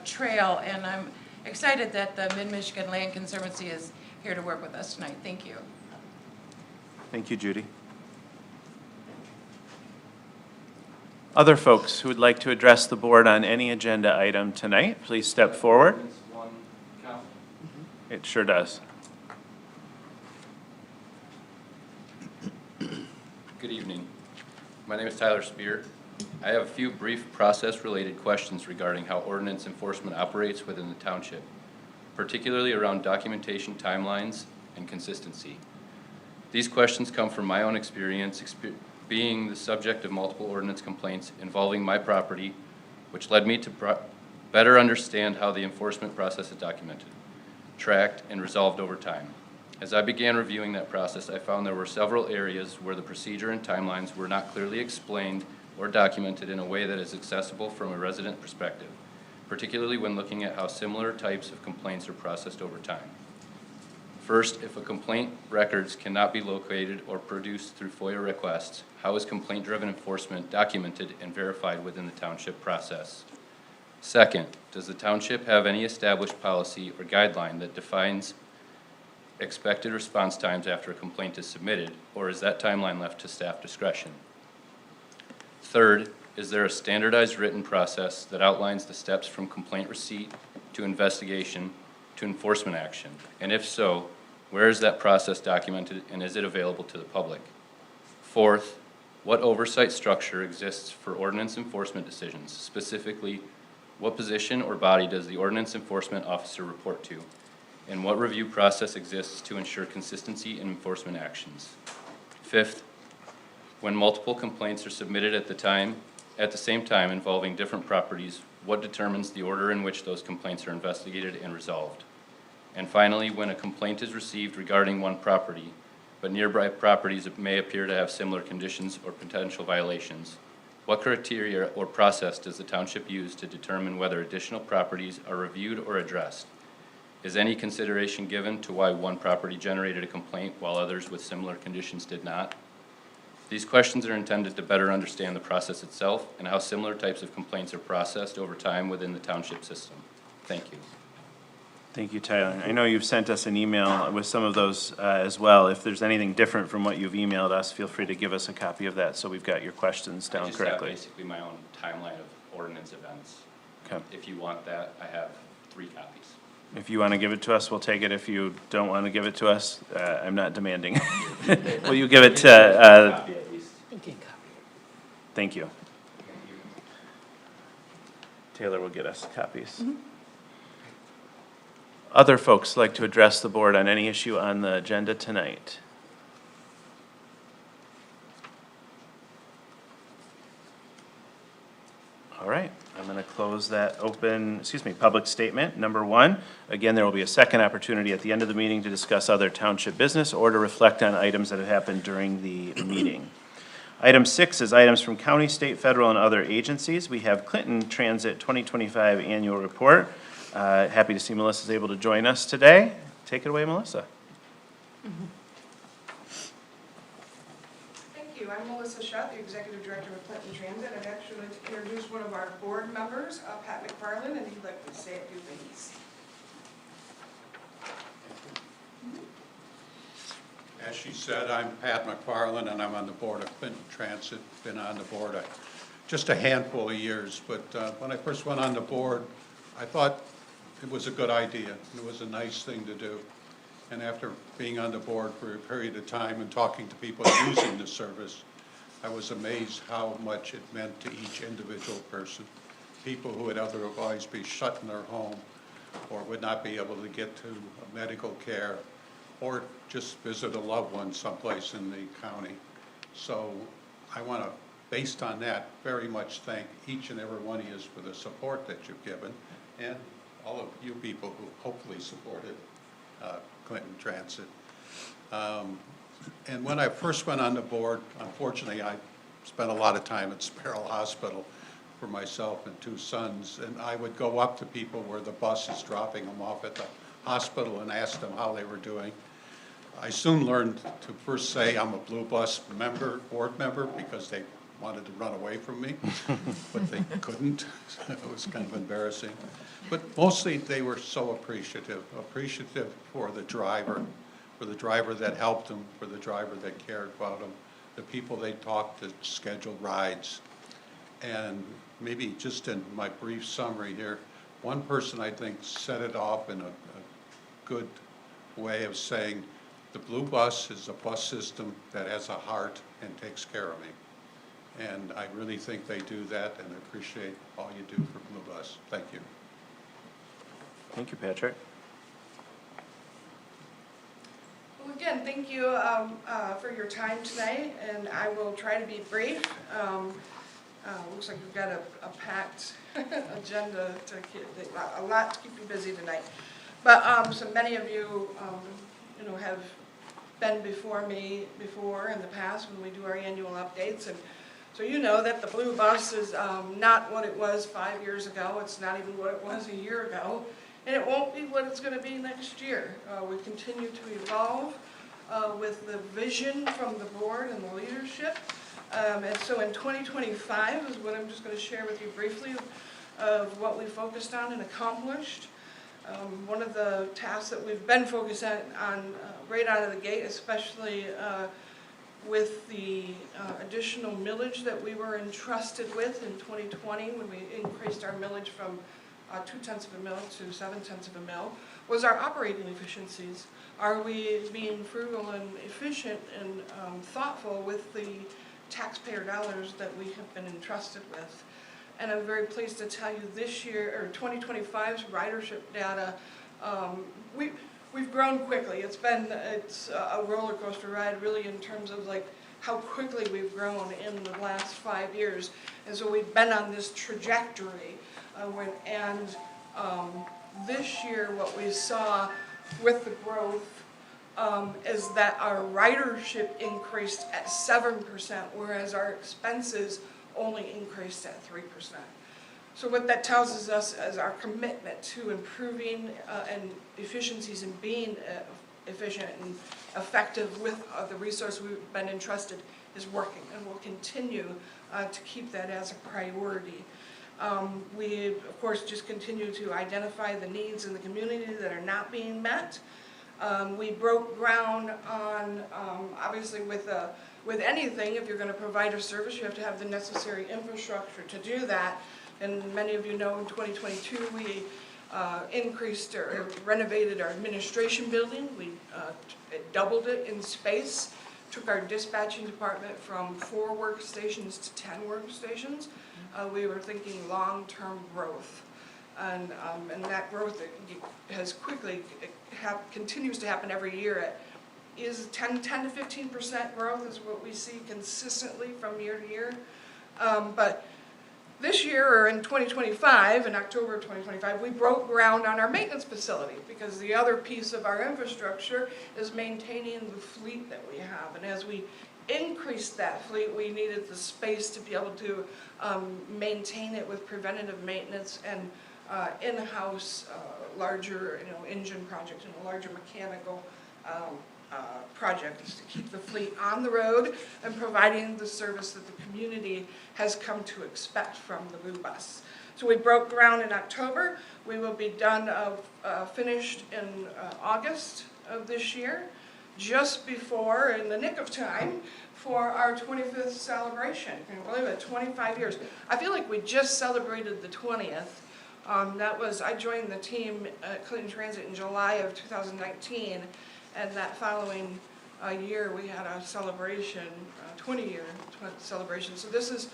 trail, and I'm excited that the Mid-Michigan Land Conservancy is here to work with us tonight. Thank you. Thank you, Judy. Other folks who would like to address the board on any agenda item tonight, please step forward. It sure does. Good evening. My name is Tyler Spear. I have a few brief process-related questions regarding how ordinance enforcement operates within the township, particularly around documentation timelines and consistency. These questions come from my own experience being the subject of multiple ordinance complaints involving my property, which led me to better understand how the enforcement process is documented, tracked, and resolved over time. As I began reviewing that process, I found there were several areas where the procedure and timelines were not clearly explained or documented in a way that is accessible from a resident perspective, particularly when looking at how similar types of complaints are processed over time. First, if a complaint records cannot be located or produced through FOIA requests, how is complaint-driven enforcement documented and verified within the township process? Second, does the township have any established policy or guideline that defines expected response times after a complaint is submitted, or is that timeline left to staff discretion? Third, is there a standardized written process that outlines the steps from complaint receipt to investigation to enforcement action? And if so, where is that process documented and is it available to the public? Fourth, what oversight structure exists for ordinance enforcement decisions? Specifically, what position or body does the ordinance enforcement officer report to? And what review process exists to ensure consistency in enforcement actions? Fifth, when multiple complaints are submitted at the same time involving different properties, what determines the order in which those complaints are investigated and resolved? And finally, when a complaint is received regarding one property, but nearby properties may appear to have similar conditions or potential violations, what criteria or process does the township use to determine whether additional properties are reviewed or addressed? Is any consideration given to why one property generated a complaint while others with similar conditions did not? These questions are intended to better understand the process itself and how similar types of complaints are processed over time within the township system. Thank you. Thank you, Tyler. I know you've sent us an email with some of those as well. If there's anything different from what you've emailed us, feel free to give us a copy of that so we've got your questions I down just have correctly. basically my own timeline of ordinance events. Okay. If you want that, I have 3 copies. If you want to give it to us, we'll take it. If you don't want to give it to us, I'm not demanding. Will you give it to, thank you. Taylor will get us copies. Other folks like to address the board on any issue on the agenda tonight? All right, I'm going to close that public statement. Number 1, again, there will be a second opportunity at the end of the meeting to discuss other township business or to reflect on items that have happened during the meeting. Item 6 is items from county, state, federal, and other agencies. We have Clinton Transit 2025 Annual Report. Happy to see Melissa is able to join us today. Take it away, Melissa. Thank you. I'm Melissa Shutt, the Executive Director of Clinton Transit. I'd actually like to introduce one of our board members, Pat McFarland, and he'd like to say a few things. As she said, I'm Pat McFarland, and I'm on the board of Clinton Transit. Been on the board just a handful of years, but when I first went on the board, I thought it was a good idea. It was a nice thing to do. And after being on the board for a period of time and talking to people using the service, I was amazed how much it meant to each individual person. People who would otherwise be shut in their home or would not be able to get to medical care or just visit a loved one someplace in the county. So I want to, based on that, very much thank each and every one of you for the support that you've given, and all of you people who hopefully supported Clinton Transit. And when I first went on the board, unfortunately, I spent a lot of time at Sparrow Hospital for myself and 2 sons, and I would go up to people where the bus is dropping them off at the hospital and ask them how they were doing. I soon learned to first say I'm a Blue Bus board member, because they wanted to run away from me, but they couldn't. It was kind of embarrassing. But mostly they were so appreciative for the driver that helped them, for the driver that cared about them, the people they talked to schedule rides. And maybe just in my brief summary here, one person I think set it off in a good way of saying, the Blue Bus is a bus system that has a heart and takes care of me. And I really think they do that, and I appreciate all you do for Blue Bus. Thank you. Thank you, Patrick. Well, again, thank you for your time tonight, and I will try to be brief. Looks like we've got a packed agenda, a lot to keep you busy tonight. But so many of you, have been before me in the past when we do our annual updates, and so you know that the Blue Bus is not what it was 5 years ago. It's not even what it was a year ago, and it won't be what it's going to be next year. We continue to evolve with the vision from the board and the leadership, and so in 2025 is what I'm just going to share with you briefly of what we focused on and accomplished. One of the tasks that we've been focused on right out of the gate, especially with the additional millage that we were entrusted with in 2020 when we increased our millage from 0.2 of a mil to 0.7 of a mil, was our operating efficiencies. Are we being frugal and efficient and thoughtful with the taxpayer dollars that we have been entrusted with? And I'm very pleased to tell you this year, or 2025's ridership data, we've grown quickly. It's a roller coaster ride, really, in terms of like how quickly we've grown in the last 5 years. And so we've been on this trajectory. This year, what we saw with the growth is that our ridership increased at 7%, whereas our expenses only increased at 3%. So what that tells us is our commitment to improving and efficiencies and being efficient and effective with the resource we've been entrusted is working, and we'll continue to keep that as a priority. We, of course, just continue to identify the needs in the community that are not being met. We broke ground on, obviously with anything, if you're going to provide a service, you have to have the necessary infrastructure to do that. And many of you know in 2022 we increased or renovated our administration building. We doubled it in space, took our dispatching department from 4 workstations to 10 workstations. We were thinking long-term growth. And that growth has quickly, continues to happen every year. Is 10 to 15% growth is what we see consistently from year to year. But this year, or in 2025, in October of 2025, we broke ground on our maintenance facility because the other piece of our infrastructure is maintaining the fleet that we have. And as we increased that fleet, we needed the space to be able to maintain it with preventative maintenance and in-house larger, engine projects and larger mechanical projects to keep the fleet on the road and providing the service that the community has come to expect from the Blue Bus. So we broke ground in October. We will be done, finished in August of this year, just before, in the nick of time, for our 25th celebration. Can you believe it? 25 years. I feel like we just celebrated the 20th. I joined the team at Clinton Transit in July of 2019, and that following year we had a celebration, 20-year celebration. So this is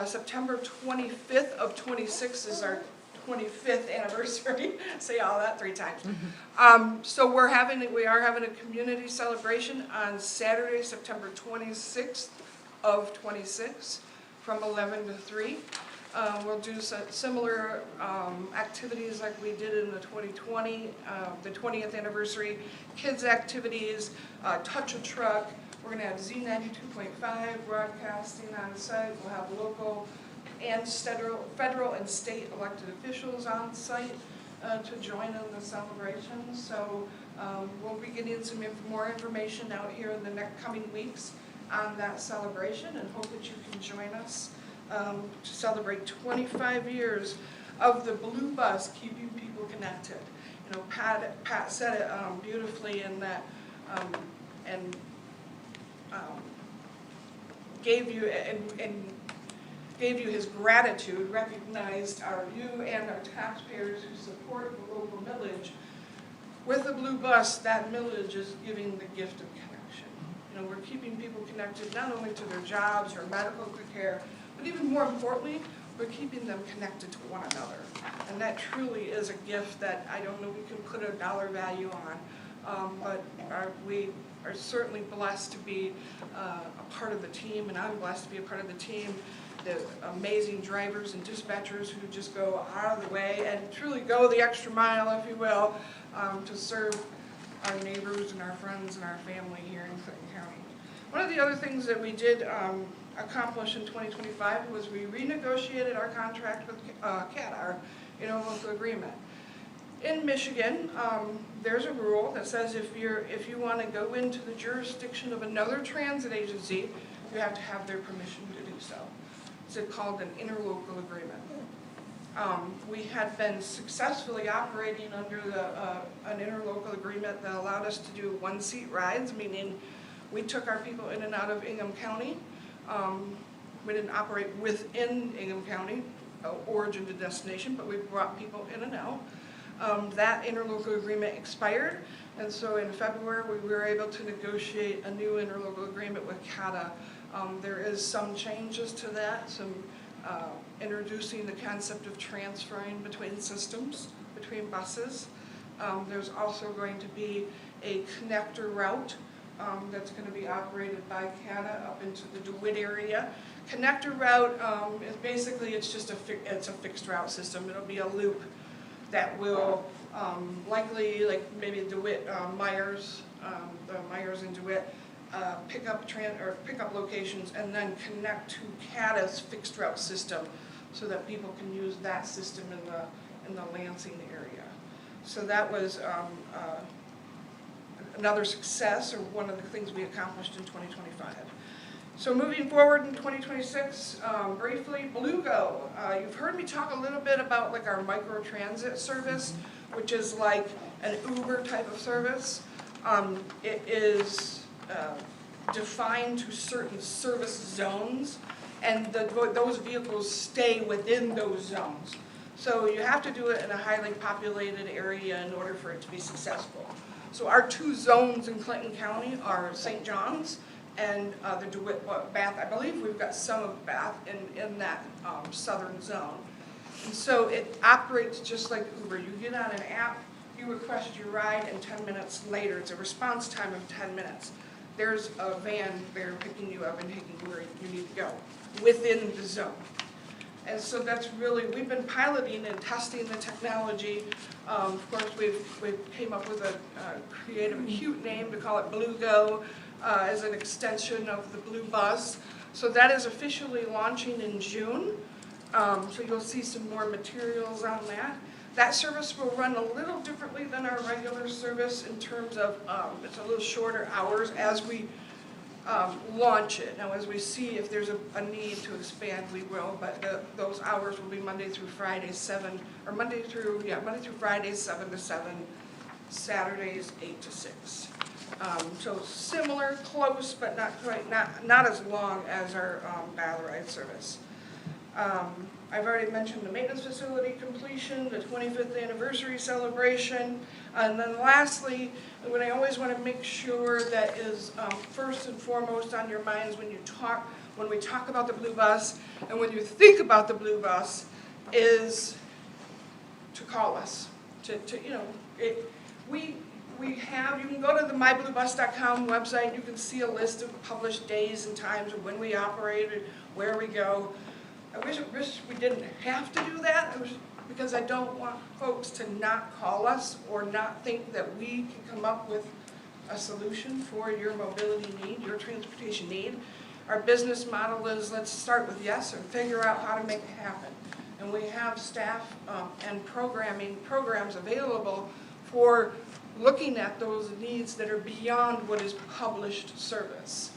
September 25th of 26 is our 25th anniversary. Say all that 3 times. So we are having a community celebration on Saturday, September 26th of 26 from 11 to 3. We'll do similar activities like we did in the 2020, the 20th anniversary, kids activities, touch a truck. We're going to have Z92.5 broadcasting on site. We'll have local and federal and state elected officials on site to join in the celebration. So we'll be getting some more information out here in the next coming weeks on that celebration, and hope that you can join us to celebrate 25 years of the Blue Bus keeping people connected. Pat said it beautifully in that, gave you his gratitude, recognized you and our taxpayers who support the local millage. With the Blue Bus, that millage is giving the gift of connection. We're keeping people connected not only to their jobs or medical care, but even more importantly, we're keeping them connected to one another. And that truly is a gift that I don't know we can put a dollar value on, but we are certainly blessed to be a part of the team, and I'm blessed to be a part of the team. The amazing drivers and dispatchers who just go out of the way and truly go the extra mile, if you will, to serve our neighbors and our friends and our family here in Clinton County. One of the other things that we did accomplish in 2025 was we renegotiated our contract with CAT, our interlocal agreement. In Michigan, there's a rule that says if you want to go into the jurisdiction of another transit agency, you have to have their permission to do so. It's called an interlocal agreement. We had been successfully operating under an interlocal agreement that allowed us to do one-seat rides, meaning we took our people in and out of Ingham County. We didn't operate within Ingham County, origin to destination, but we brought people in and out. That interlocal agreement expired, and so in February we were able to negotiate a new interlocal agreement with CATA. There is some changes to that, some introducing the concept of transferring between systems, between buses. There's also going to be a connector route that's going to be operated by CATA up into the DeWitt area. Connector route is basically, it's a fixed route system. It'll be a loop that will likely, like maybe DeWitt, Myers, the Myers and DeWitt, pick up locations and then connect to CATA's fixed route system so that people can use that system in the Lansing area. So that was another success, or one of the things we accomplished in 2025. So moving forward in 2026, briefly, Bluego. You've heard me talk a little bit about like our micro transit service, which is like an Uber type of service. It is defined to certain service zones, and those vehicles stay within those zones. So you have to do it in a highly populated area in order for it to be successful. So our 2 zones in Clinton County are St. John's and the DeWitt, Bath. I believe we've got some of Bath in that southern zone. And so it operates just like Uber. You get on an app, you request your ride, and 10 minutes later, it's a response time of 10 minutes. There's a van there picking you up and taking you where you need to go within the zone. And so that's really, we've been piloting and testing the technology. Of course, we've came up with a creative, cute name to call it Bluego as an extension of the Blue Bus. So that is officially launching in June. So you'll see some more materials on that. That service will run a little differently than our regular service in terms of it's a little shorter hours as we launch it. Now, as we see if there's a need to expand, we will, but those hours will be Monday through Friday, Monday through Friday, 7 to 7, Saturdays, 8 to 6. So similar, close, but not quite, not as long as our battle ride service. I've already mentioned the maintenance facility completion, the 25th anniversary celebration, and then lastly, what I always want to make sure that is first and foremost on your minds when we talk about the Blue Bus, and when you think about the Blue Bus, is to call us. You can go to the mybluebus.com website. You can see a list of published days and times of when we operated, where we go. I wish we didn't have to do that, because I don't want folks to not call us or not think that we can come up with a solution for your mobility need, your transportation need. Our business model is, let's start with yes and figure out how to make it happen. And we have staff and programs available for looking at those needs that are beyond what is published service.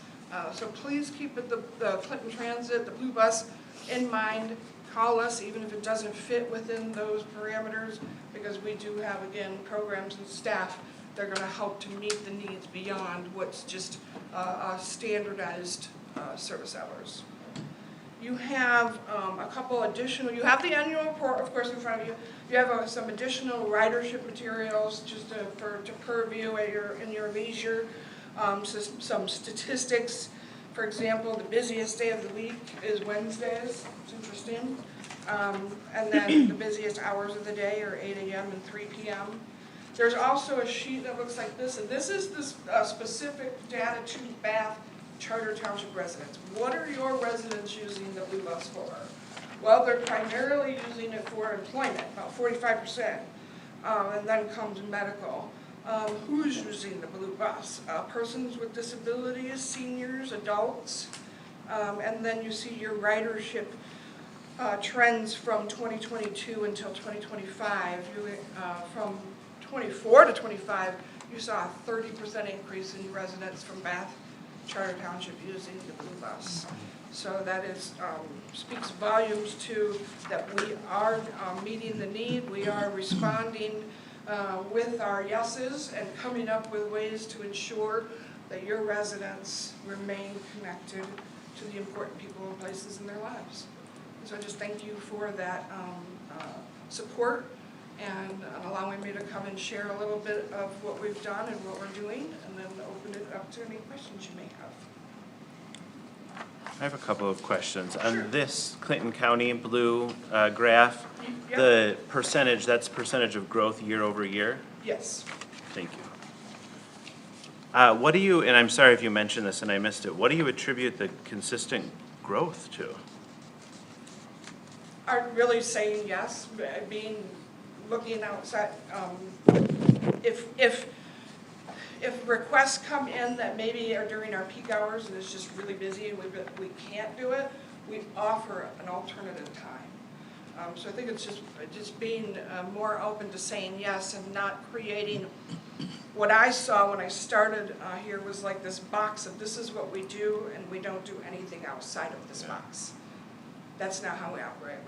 So please keep the Clinton Transit, the Blue Bus in mind. Call us even if it doesn't fit within those parameters, because we do have, again, programs and staff that are going to help to meet the needs beyond what's just standardized service hours. You have a couple additional, you have the annual report, of course, in front of you. You have some additional ridership materials just to purview in your leisure. Some statistics. For example, the busiest day of the week is Wednesdays. It's interesting. And then the busiest hours of the day are 8 a.m. and 3 p.m. There's also a sheet that looks like this, and this is the specific data to Bath Charter Township residents. What are your residents using the Blue Bus for? Well, they're primarily using it for employment, about 45%, and then comes medical. Who's using the Blue Bus? Persons with disabilities, seniors, adults, and then you see your ridership trends from 2022 until 2025. From 24 to 25, you saw a 30% increase in residents from Bath Charter Township using the Blue Bus. So that speaks volumes to that we are meeting the need, we are responding with our yeses and coming up with ways to ensure that your residents remain connected to the important people and places in their lives. So I just thank you for that support and allowing me to come and share a little bit of what we've done and what we're doing, and then open it up to any questions you may have. I have a couple of questions. On this Clinton County blue graph, the percentage, that's percentage of growth year over year? Yes. Thank you. What do you, and I'm sorry if you mentioned this and I missed it, what do you attribute the consistent growth to? Are really saying yes, looking outside. If requests come in that maybe are during our peak hours and it's just really busy and we can't do it, we offer an alternative time. So I think it's just being more open to saying yes and not creating what I saw when I started here was like this box of this is what we do and we don't do anything outside of this box. That's not how we operate.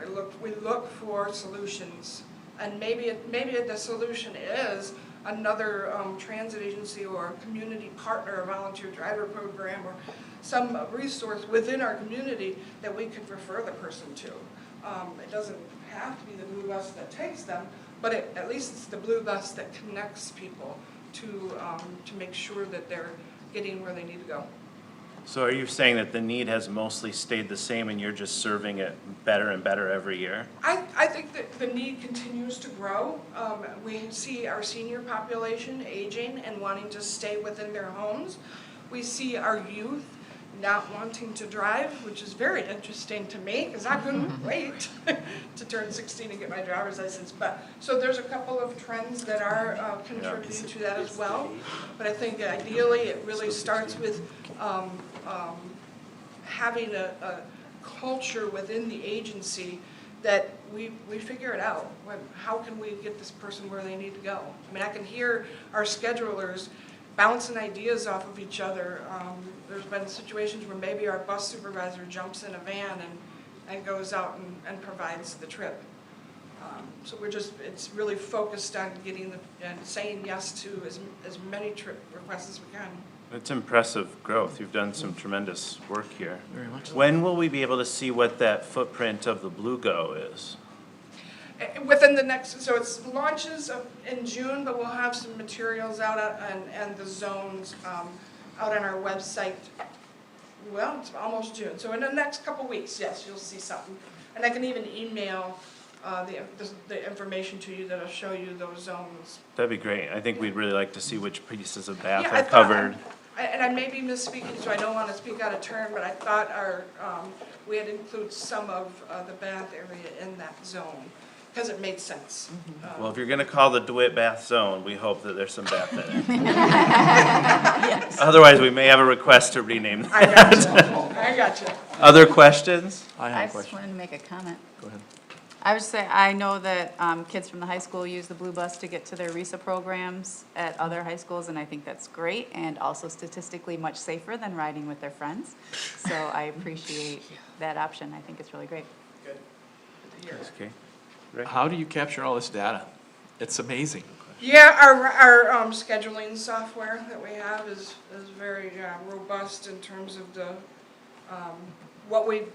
We look for solutions, and maybe the solution is another transit agency or community partner, a volunteer driver program, or some resource within our community that we could refer the person to. It doesn't have to be the blue bus that takes them, but at least it's the blue bus that connects people to make sure that they're getting where they need to go. So are you saying that the need has mostly stayed the same and you're just serving it better and better every year? I think that the need continues to grow. We see our senior population aging and wanting to stay within their homes. We see our youth not wanting to drive, which is very interesting to me because I couldn't wait to turn 16 and get my driver's license. So there's a couple of trends that are contributing to that as well. But I think ideally it really starts with having a culture within the agency that we figure it out. How can we get this person where they need to go? I mean, I can hear our schedulers bouncing ideas off of each other. There's been situations where maybe our bus supervisor jumps in a van and goes out and provides the trip. So it's really focused on getting and saying yes to as many trip requests as we can. It's impressive growth. You've done some tremendous work here. Very much so. When will we be able to see what that footprint of the Blue Go is? Within the next, so it's launches in June, but we'll have some materials out and the zones out on our website. Well, it's almost June, so in the next couple weeks, yes, you'll see something. And I can even email the information to you that'll show you those zones. That'd be great. I think we'd really like to see which pieces of Bath Yeah, are covered. And I may be misspeaking, so I don't want to speak out of turn, but I thought we had included some of the Bath area in that zone, because it made sense. Well, if you're gonna call the DeWitt Bath Zone, we hope that there's some Bath in it. Yes. Otherwise, we may have a request to rename that. I got you. Other questions? I just wanted to make a comment. Go ahead. I would say, I know that kids from the high school use the Blue Bus to get to their RISA programs at other high schools, and I think that's great, and also statistically much safer than riding with their friends. So I appreciate that option. I think it's really great. Good. Good to hear. Okay. Rick? How do you capture all this data? It's amazing. Yeah, our scheduling software that we have is very robust in terms of the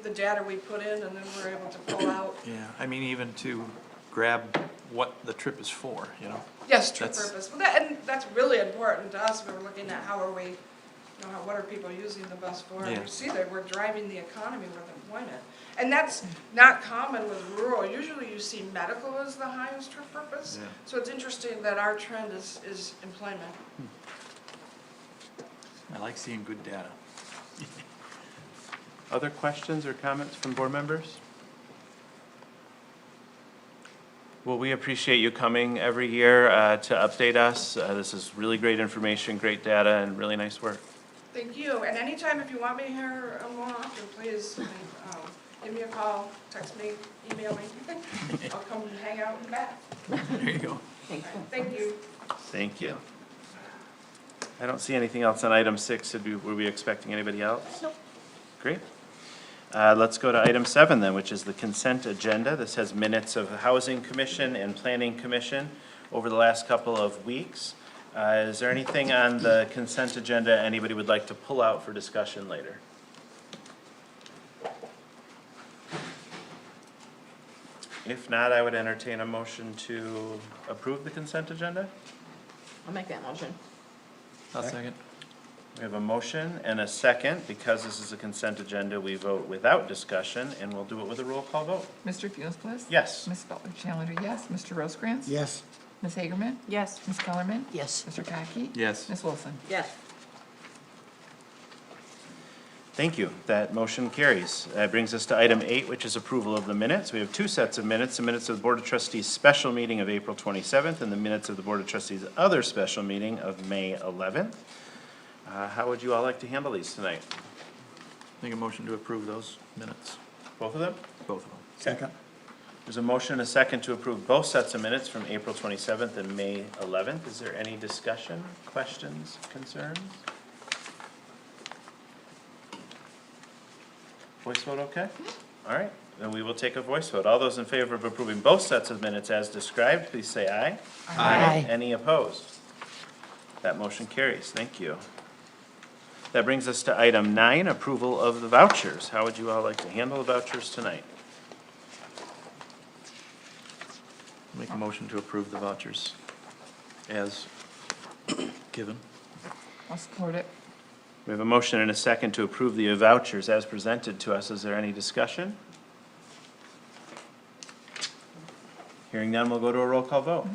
the data we put in, and then we're able to pull out. Yeah, I mean, even to grab what the trip is for, you know? Yes, true purpose. Well, and that's really important to us. We're looking at how are we, what are people using the bus for? And Yeah. we see that we're driving the economy with employment. And that's not common with rural. Usually you see medical as the highest trip purpose. Yeah. So it's interesting that our trend is employment. I like seeing good data. Other questions or comments from board members? Well, we appreciate you coming every year to update us. This is really great information, great data, and really nice work. Thank you. And anytime if you want me here more often, please give me a call, text me, email me. I'll come and hang out in the back. There you go. Thank you. Thank you. I don't see anything else on item 6. Were we expecting anybody else? Nope. Great. Let's go to item 7 then, which is the consent agenda. This has minutes of the Housing Commission and Planning Commission over the last couple of weeks. Is there anything on the consent agenda anybody would like to pull out for discussion later? If not, I would entertain a motion to approve the consent agenda. I'll make that motion. I'll second. We have a motion and a second. Because this is a consent agenda, we vote without discussion, and we'll do it with a roll call vote. Mr. Fewins-Bliss? Yes. Ms. Butler-Chalender, yes. Mr. Rosekrans? Yes. Ms. Hagerman? Yes. Ms. Kellerman? Yes. Mr. Kotke? Yes. Ms. Wilson? Yes. Thank you. That motion carries. That brings us to item 8, which is approval of the minutes. We have 2 sets of minutes, the minutes of the Board of Trustees special meeting of April 27th and the minutes of the Board of Trustees other special meeting of May 11th. How would you all like to handle these tonight? Make a motion to approve those minutes. Both of them? Both of them. Second. There's a motion and a second to approve both sets of minutes from April 27th and May 11th. Is there any discussion, questions, concerns? Voice vote okay? All right, then we will take a voice vote. All those in favor of approving both sets of minutes as described, please say aye. Aye. Any opposed? That motion carries. Thank you. That brings us to item 9, approval of the vouchers. How would you all like to handle the vouchers tonight? Make a motion to approve the vouchers as given. I'll support it. We have a motion and a second to approve the vouchers as presented to us. Is there any discussion? Hearing none, we'll go to a roll call vote.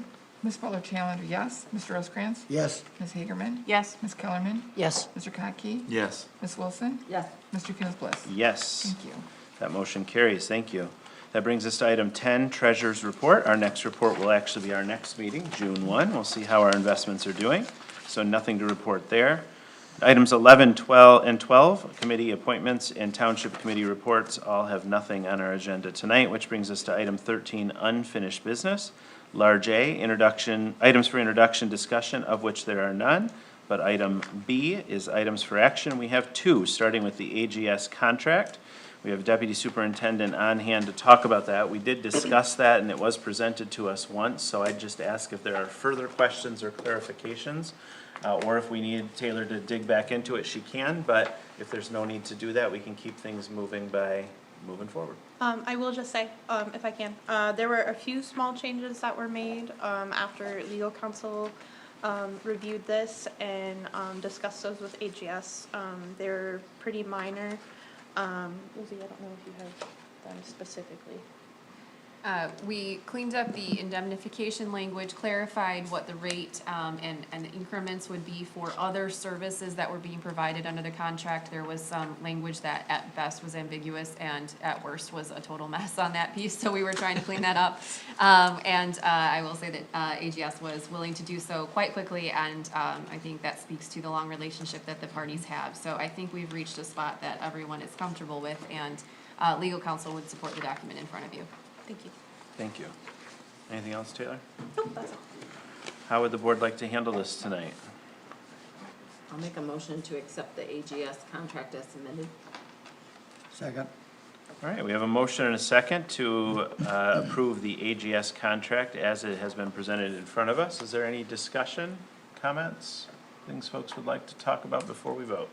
Ms. Butler-Challenger, yes. Mr. Rosekrans? Yes. Ms. Hagerman? Yes. Ms. Kellerman? Yes. Mr. Kotke? Yes. Ms. Wilson? Yes. Mr. Fewins-Bliss? Yes. Thank you. That motion carries. Thank you. That brings us to item 10, Treasurer's Report. Our next report will actually be our next meeting, June 1. We'll see how our investments are doing. So nothing to report there. Items 11, 12, and 12, committee appointments and township committee reports, all have nothing on our agenda tonight, which brings us to item 13, unfinished business. Large A, introduction, items for introduction discussion, of which there are none. But item B is items for action. We have 2, starting with the AGS contract. We have Deputy Superintendent on hand to talk about that. We did discuss that, and it was presented to us once, so I'd just ask if there are further questions or clarifications, or if we need Taylor to dig back into it, she can, but if there's no need to do that, we can keep things moving by moving forward. I will just say, if I can, there were a few small changes that were made after legal counsel reviewed this and discussed those with AGS. They're pretty minor. Lizzie, I don't know if you have them specifically. We cleaned up the indemnification language, clarified what the rate and the increments would be for other services that were being provided under the contract. There was some language that at best was ambiguous and at worst was a total mess on that piece, so we were trying to clean that up. I will say that AGS was willing to do so quite quickly, and I think that speaks to the long relationship that the parties have. So I think we've reached a spot that everyone is comfortable with, and legal counsel would support the document in front of you. Thank you. Thank you. Anything else, Taylor? Nope, that's all. How would the board like to handle this tonight? I'll make a motion to accept the AGS contract as submitted. Second. All right, we have a motion and a second to approve the AGS contract as it has been presented in front of us. Is there any discussion, comments, things folks would like to talk about before we vote?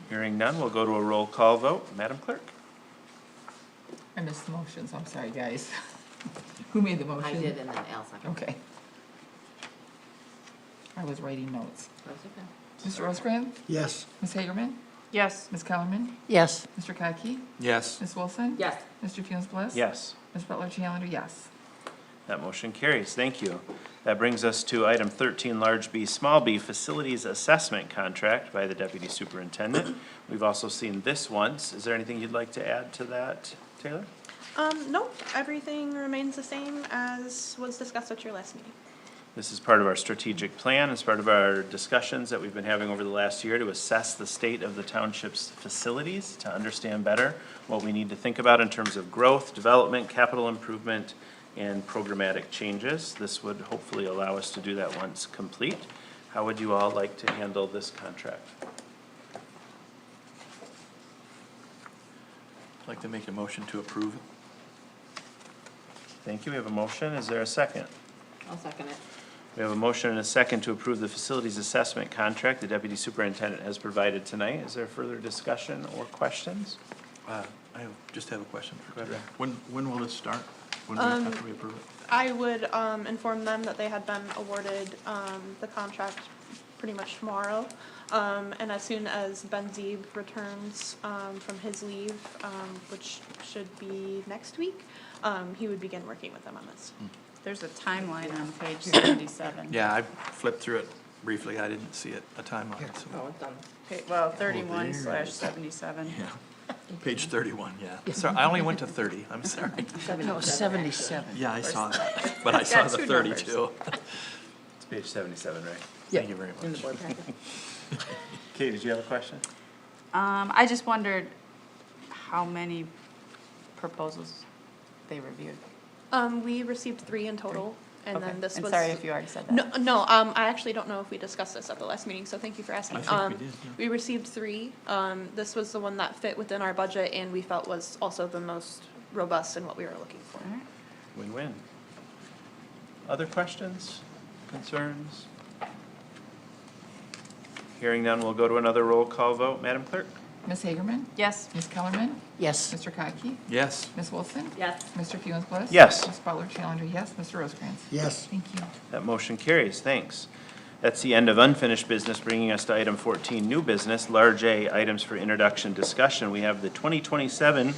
Hearing none, we'll go to a roll call vote. Madam Clerk? I missed the motions, I'm sorry, guys. Who made the motion? I did, and then Al seconded. Okay. I was writing notes. That's okay. Mr. Rosekrans? Yes. Ms. Hagerman? Yes. Ms. Kellerman? Yes. Mr. Kotke? Yes. Ms. Wilson? Yes. Mr. Fewins-Bliss? Yes. Ms. Butler-Challenger, yes. That motion carries. Thank you. That brings us to item 13, large B, small b, facilities assessment contract by the Deputy Superintendent. We've also seen this once. Is there anything you'd like to add to that, Taylor? Nope, everything remains the same as was discussed at your last meeting. This is part of our strategic plan, as part of our discussions that we've been having over the last year to assess the state of the township's facilities, to understand better what we need to think about in terms of growth, development, capital improvement, and programmatic changes. This would hopefully allow us to do that once complete. How would you all like to handle this contract? I'd like to make a motion to approve. Thank you. We have a motion. Is there a second? I'll second it. We have a motion and a second to approve the facilities assessment contract the Deputy Superintendent has provided tonight. Is there further discussion or questions? Just have a question for Go ahead. When will this start? When after we approve it? I would inform them that they had been awarded the contract pretty much tomorrow. And as soon as Ben Zeeb returns from his leave, which should be next week, he would begin working with them on this. There's a timeline on page 77. Yeah, I flipped through it briefly. I didn't see it, a timeline. So. Oh, it's done. Okay, well, 31/77. Yeah. Page 31, yeah. Sorry, I only went to 30. I'm sorry. No, 77. Yeah, I saw that, but I saw the 32. It's page 77, right? Thank you very In the much. board packet. Kate, did you have a question? I just wondered how many proposals they reviewed? We received 3 in total, and Okay. then this And was. sorry if you already said that. No, I actually don't know if we discussed this at the last meeting, so thank you for asking. We received 3. This was the one that fit within our budget and we felt was also the most robust in what we were looking for. All right. Win-win. Other questions, concerns? Hearing none, we'll go to another roll call vote. Madam Clerk? Ms. Hagerman? Yes. Ms. Kellerman? Yes. Mr. Kotke? Yes. Ms. Wilson? Yes. Mr. Fewins-Bliss? Yes. Ms. Butler-Challenger, yes. Mr. Rosekrans? Yes. Thank you. That motion carries. Thanks. That's the end of unfinished business, bringing us to item 14, new business, large A, items for introduction discussion. We have the 2027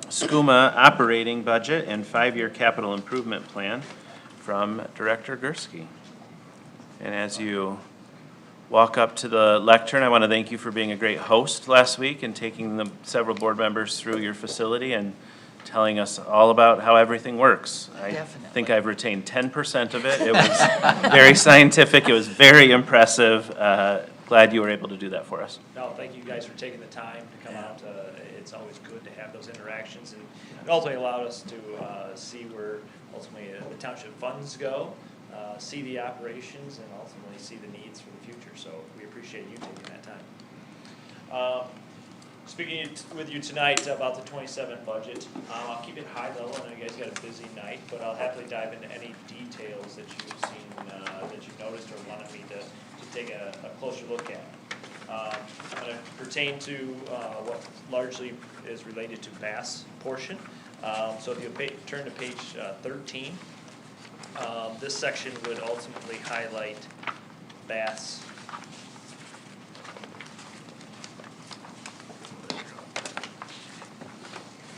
SCUMA operating budget and 5-year capital improvement plan from Director Gursky. And as you walk up to the lectern, I want to thank you for being a great host last week and taking the several board members through your facility and telling us all about how everything works. I think I've retained 10% of it. It was very scientific. It was very impressive. Glad you were able to do that for us. No, thank you guys for taking the time to come out. It's always good to have those interactions, and it ultimately allowed us to see where ultimately the township funds go, see the operations, and ultimately see the needs for the future. So we appreciate you taking that time. Speaking with you tonight about the 27 budget, I'll keep it high level. I know you guys got a busy night, but I'll happily dive into any details that you've seen, that you've noticed or wanted me to take a closer look at. I'm going to pertain to what largely is related to BAS portion. So if you turn to page 13, this section would ultimately highlight BAS.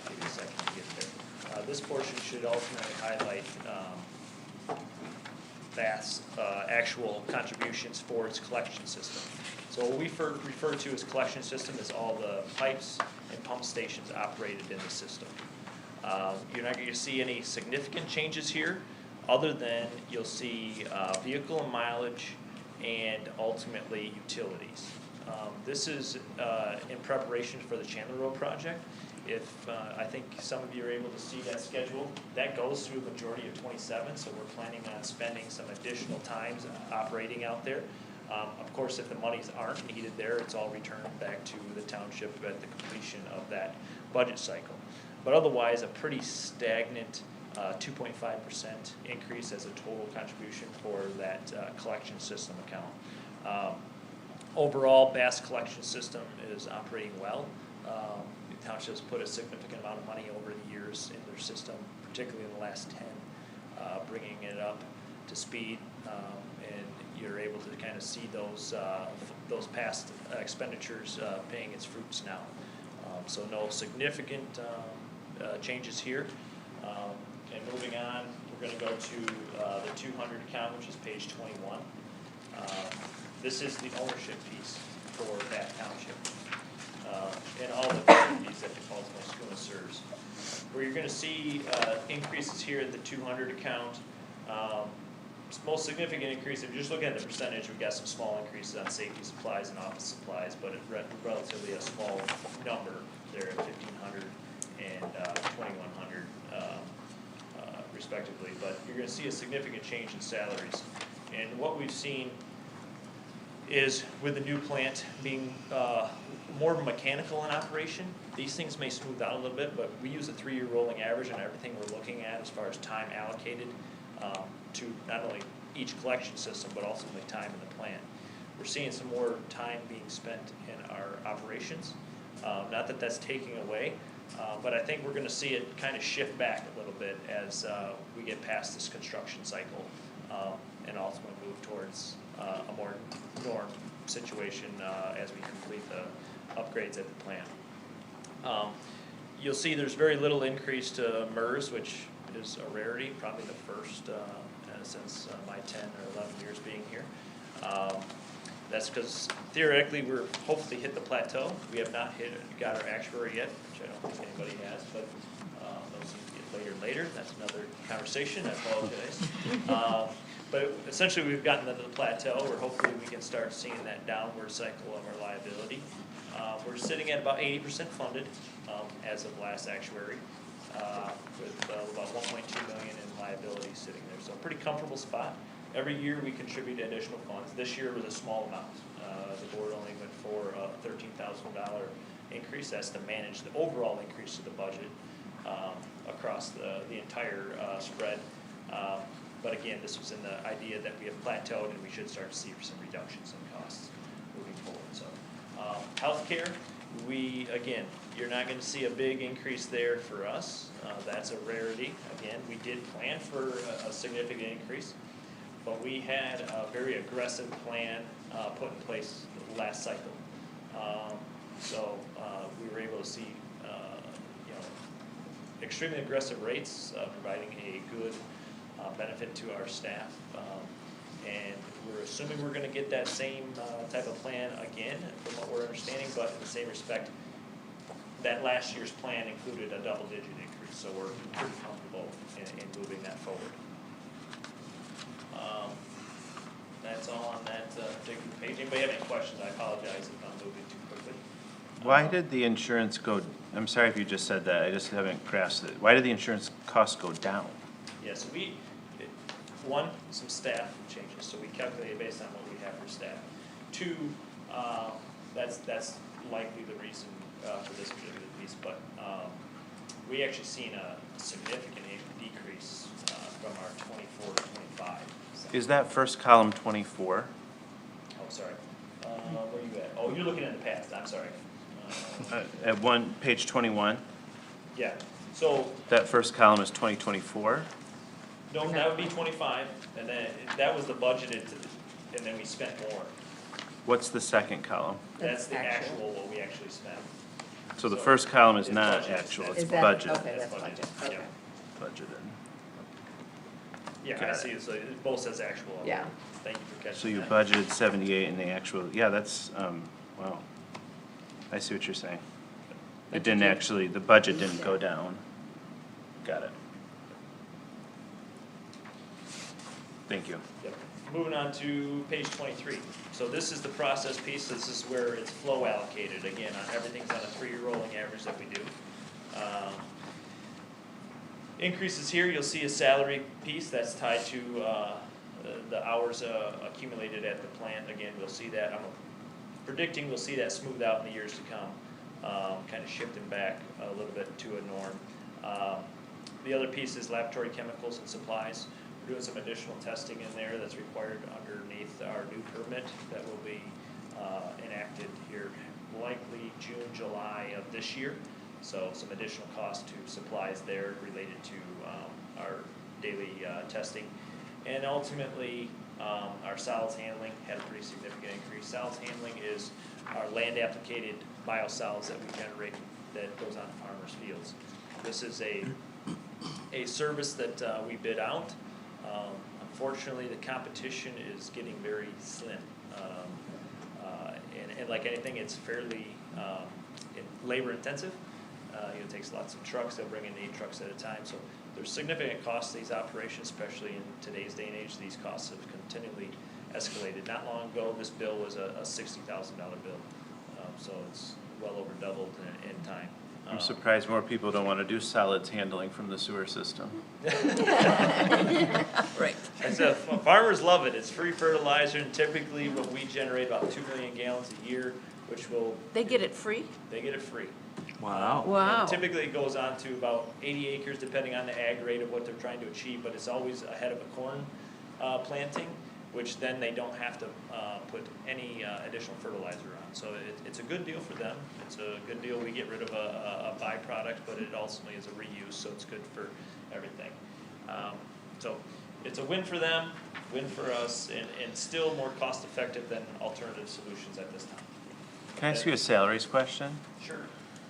Give me a second to get there. This portion should ultimately highlight BAS actual contributions for its collection system. So what we refer to as collection system is all the pipes and pump stations operated in the system. You're not going to see any significant changes here, other than you'll see vehicle and mileage and ultimately utilities. This is in preparation for the Chandler Road project. If I think some of you are able to see that schedule, that goes through the majority of 27, so we're planning on spending some additional times operating out there. Of course, if the monies aren't needed there, it's all returned back to the township at the completion of that budget cycle. But otherwise, a pretty stagnant 2.5% increase as a total contribution for that collection system account. Overall, BAS collection system is operating well. The township's put a significant amount of money over the years in their system, particularly in the last 10, bringing it up to speed, and you're able to kind of see those past expenditures paying its fruits now. So no significant changes here. And moving on, we're going to go to the 200 account, which is page 21. This is the ownership piece for that township and all the communities that ultimately SCUMA serves. Where you're going to see increases here at the 200 account. Most significant increase, if you're just looking at the percentage, we've got some small increases on safety supplies and office supplies, but it's relatively a small number there at 1,500 and 2,100 respectively. But you're going to see a significant change in salaries. And what we've seen is with the new plant being more mechanical in operation, these things may smooth out a little bit, but we use a 3-year rolling average on everything we're looking at as far as time allocated to not only each collection system, but ultimately time in the plant. We're seeing some more time being spent in our operations. Not that that's taking away, but I think we're going to see it kind of shift back a little bit as we get past this construction cycle and ultimately move towards a more norm situation as we complete the upgrades at the plant. You'll see there's very little increase to MERS, which is a rarity, probably the first since my 10 or 11 years being here. That's because theoretically we're hopefully hit the plateau. We have not got our actuary yet, which I don't think anybody has, but those seem to get later and later. That's another conversation. I apologize. But essentially, we've gotten to the plateau, where hopefully we can start seeing that downward cycle of our liability. We're sitting at about 80% funded as of last actuary, with about 1.2 million in liability sitting there. So a pretty comfortable spot. Every year we contribute additional funds. This year was a small amount. The board only went for a $13,000 increase. That's to manage the overall increase to the budget across the entire spread. But again, this was in the idea that we have plateaued and we should start to see some reductions in costs moving forward. So, healthcare, again, you're not going to see a big increase there for us. That's a rarity. Again, we did plan for a significant increase, but we had a very aggressive plan put in place last cycle. So we were able to see extremely aggressive rates, providing a good benefit to our staff. And we're assuming we're going to get that same type of plan again, from what we're understanding, but in the same respect, that last year's plan included a double-digit increase, so we're pretty comfortable in moving that forward. That's all on that particular page. Anybody have any questions? I apologize if I'm moving too quickly. Why did the insurance go, I'm sorry if you just said that, I just haven't grasped it. Why did the insurance costs go down? Yeah, so some staff changes, so we calculated based on what we have for staff. Two, that's likely the reason for this particular piece, but we actually seen a significant decrease from our 24 to 25. Is that first column 24? Oh, sorry. Where are you at? Oh, you're looking at the past, I'm sorry. At page 21? Yeah, so. That first column is 2024? No, that would be 25, and then that was the budgeted, and then we spent more. What's the second column? That's the actual, what we actually spent. So the first column is It's not budgeted. actual, it's Is that- budgeted. okay, that's budget, okay. Budgeted. Yeah, I Got see, it. so it both says actual. Yeah. Thank you for catching that. So you budgeted 78 and the actual, yeah, that's, wow. I see what you're saying. It didn't actually, the budget didn't go down. Got it. Thank you. Yep. Moving on to page 23. So this is the process piece. This is where it's flow allocated. Again, everything's on a 3-year rolling average that we do. Increases here, you'll see a salary piece that's tied to the hours accumulated at the plant. Again, we'll see that. I'm predicting we'll see that smooth out in the years to come, kind of shifting back a little bit to a norm. The other piece is laboratory chemicals and supplies. We're doing some additional testing in there that's required underneath our new permit that will be enacted here likely June, July of this year. So some additional cost to supplies there related to our daily testing. And ultimately, our solids handling had a pretty significant increase. Solids handling is our land applicated biosolids that we generate that goes on farmers' fields. This is a service that we bid out. Unfortunately, the competition is getting very slim. And like anything, it's fairly labor intensive. It takes lots of trucks. They'll bring in 8 trucks at a time. So there's significant costs to these operations, especially in today's day and age. These costs have continually escalated. Not long ago, this bill was a $60,000 bill. So it's well over doubled in time. I'm surprised more people don't want to do solids handling from the sewer system. Right. And so farmers love it. It's free fertilizer, and typically when we generate about 2 million gallons a year, which will. They get it free? They get it free. Wow. Wow. And typically it goes on to about 80 acres, depending on the ag rate of what they're trying to achieve, but it's always ahead of a corn planting, which then they don't have to put any additional fertilizer on. So it's a good deal for them. It's a good deal. We get rid of a byproduct, but it ultimately is a reuse, so it's good for everything. So it's a win for them, win for us, and still more cost effective than alternative solutions at this time. Can I ask you a salaries question? Sure.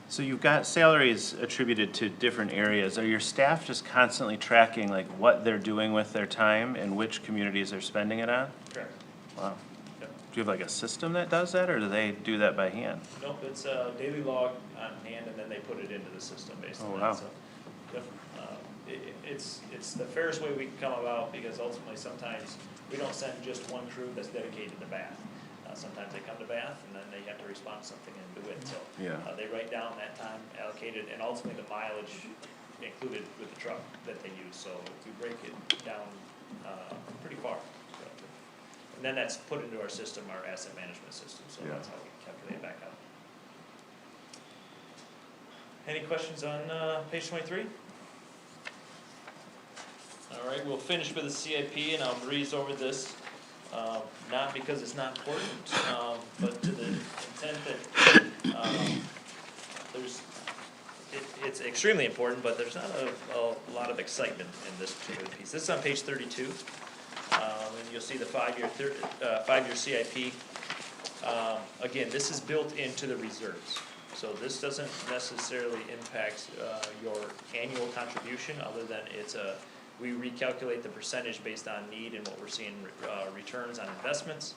So you've got salaries attributed to different areas. Are your staff just constantly tracking like what they're doing with their time and which communities they're spending it on? Correct. Wow. Yep. Do you have like a system that does that, or do they do that by hand? Nope, it's a daily log on hand, and then they put it into the system based on Oh, that. wow. So, yep. it's the fairest way we can come about, because ultimately sometimes we don't send just one crew that's dedicated to Bath. Sometimes they come to Bath and then they have to respond to something in DeWitt, so. Yeah. They write down that time allocated and ultimately the mileage included with the truck that they use, so we break it down, pretty far. And then that's put into our system, our asset management system, so that's how we calculate it back out. Any questions on, page 23? All right, we'll finish with the CIP, and I'll breeze over this, not because it's not important, but to the intent that it's extremely important, but there's not a lot of excitement in this particular piece. This is on page 32, and you'll see the five-year CIP. Again, this is built into the reserves. So this doesn't necessarily impact your annual contribution, other than we recalculate the percentage based on need and what we're seeing returns on investments,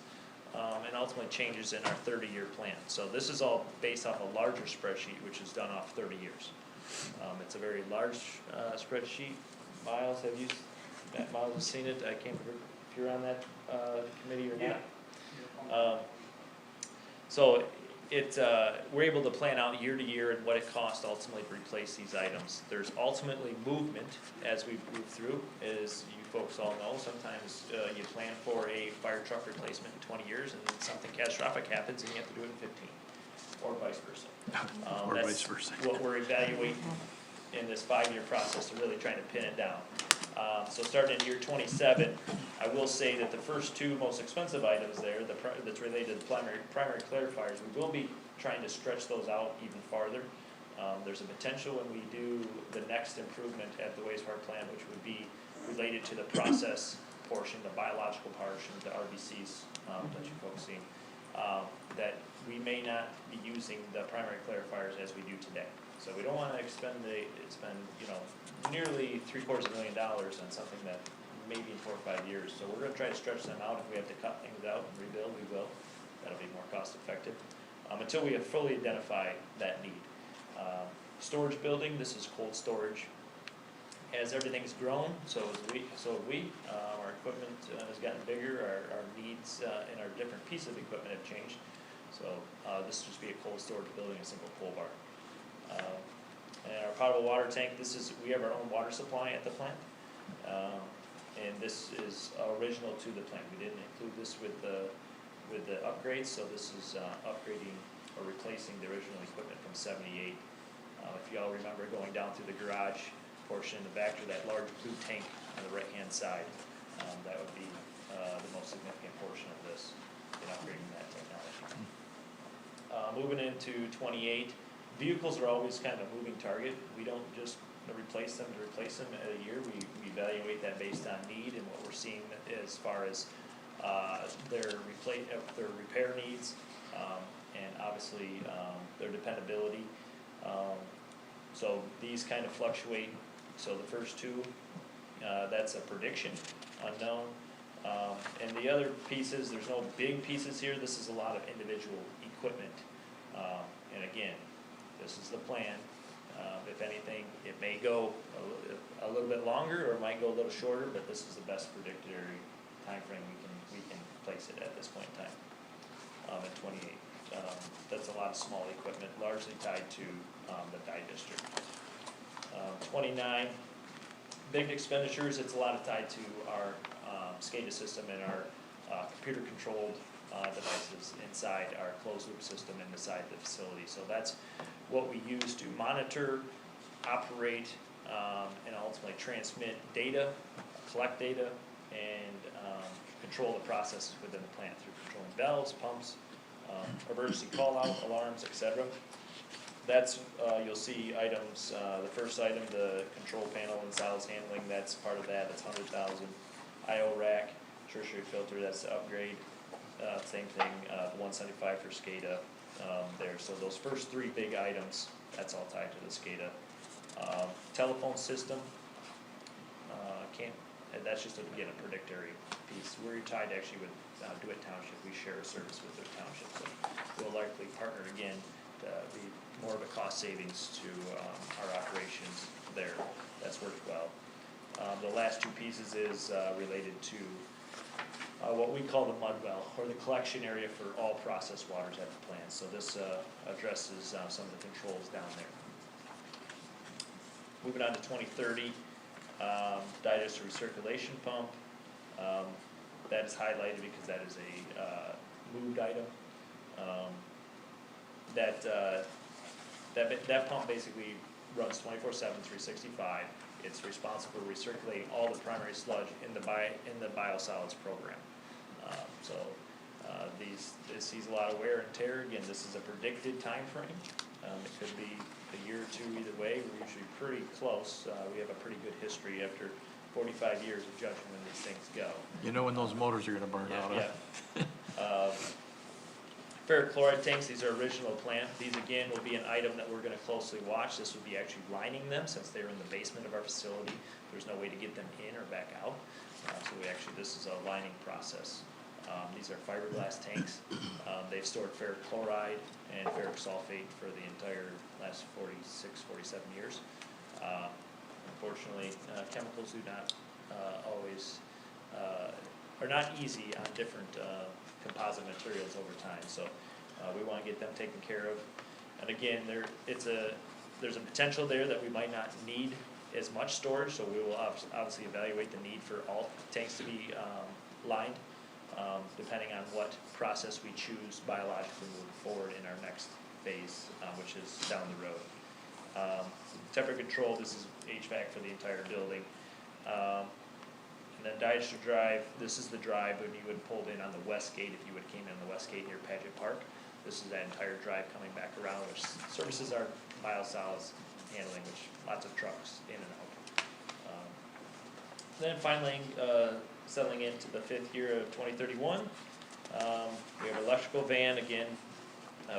and ultimately changes in our 30-year plan. So this is all based off a larger spreadsheet, which is done off 30 years. It's a very large spreadsheet. Miles, Miles has seen it. I can't remember if you're on that committee or not. So we're able to plan out year to year and what it costs ultimately to replace these items. There's ultimately movement as we move through, as you folks all know. Sometimes you plan for a fire truck replacement in 20 years and then something catastrophic happens and you have to do it in 15, or vice versa. That's what we're evaluating in this 5-year process, to really trying to pin it down. So starting in year 27, I will say that the first two most expensive items there, that's related to the primary clarifiers, we will be trying to stretch those out even farther. There's a potential when we do the next improvement at the wastewater plant, which would be related to the process portion, the biological portion, the RBCs that you're focusing, that we may not be using the primary clarifiers as we do today. So we don't want to spend nearly $750,000 on something that maybe in 4 or 5 years. So we're going to try to stretch them out. If we have to cut things out and rebuild, we will. That'll be more cost effective. Until we have fully identified that need. Storage building, this is cold storage. As everything's grown, so have we. Our equipment has gotten bigger. Our needs and our different pieces of equipment have changed. So this will just be a cold storage building, a simple coal bar. And our potable water tank, we have our own water supply at the plant. And this is original to the plant. We didn't include this with the upgrades, so this is upgrading or replacing the original equipment from '78. If you all remember going down through the garage portion in the back to that large blue tank on the right-hand side, that would be the most significant portion of this in upgrading that technology. Moving into 28, vehicles are always kind of a moving target. We don't just replace them to replace them at a year. We evaluate that based on need and what we're seeing as far as their repair needs, and obviously their dependability. So these kind of fluctuate. So the first two, that's a prediction, unknown. And the other pieces, there's no big pieces here. This is a lot of individual equipment. And again, this is the plan. If anything, it may go a little bit longer or it might go a little shorter, but this is the best predictory time frame we can place it at this point in time. At 28. That's a lot of small equipment, largely tied to the dye district. 29, big expenditures, it's a lot of tied to our SCADA system and our computer-controlled devices inside our closed-loop system inside the facility. So that's what we use to monitor, operate, and ultimately transmit data, collect data, and control the process within the plant through controlling valves, pumps, emergency call-out, alarms, etc. That's, you'll see items, the first item, the control panel and solids handling, that's part of that, that's $100,000. IO rack, tertiary filter, that's the upgrade. Same thing, the 175 for SCADA there. So those first 3 big items, that's all tied to the SCADA. Telephone system, that's just, again, a predictory piece. We're tied actually with DeWitt Township. We share a service with their township. So we'll likely partner again to be more of a cost savings to our operations there. That's worked well. The last two pieces is related to what we call the mud well, or the collection area for all processed waters at the plant. So this addresses some of the controls down there. Moving on to 2030, digester recirculation pump. That is highlighted because that is a moved item. That pump basically runs 24/7, 365. It's responsible for recirculating all the primary sludge in the biosolids program. This sees a lot of wear and tear. Again, this is a predicted time frame. It could be a year or two either way. We're usually pretty close. We have a pretty good history after 45 years of judging when these things go. You know when those motors are gonna burn out, huh? Yeah. Ferric chloride tanks, these are original plant. These again will be an item that we're gonna closely watch. This would be actually lining them since they're in the basement of our facility. There's no way to get them in or back out. This is a lining process. These are fiberglass tanks. They've stored ferric chloride and ferric sulfate for the entire last 46, 47 years. Unfortunately, chemicals do not always, are not easy on different composite materials over time. So we want to get them taken care of. And again, there's a potential there that we might not need as much storage, so we will obviously evaluate the need for all tanks to be lined, depending on what process we choose biologically moving forward in our next phase, which is down the road. Temperature control, this is HVAC for the entire building. And then digester drive, this is the drive when you would pulled in on the west gate, if you would came in on the west gate near Paget Park. This is that entire drive coming back around, which services our biosolids handling, which lots of trucks in and out. Then finally, settling into the 5th year of 2031, we have electrical van, again,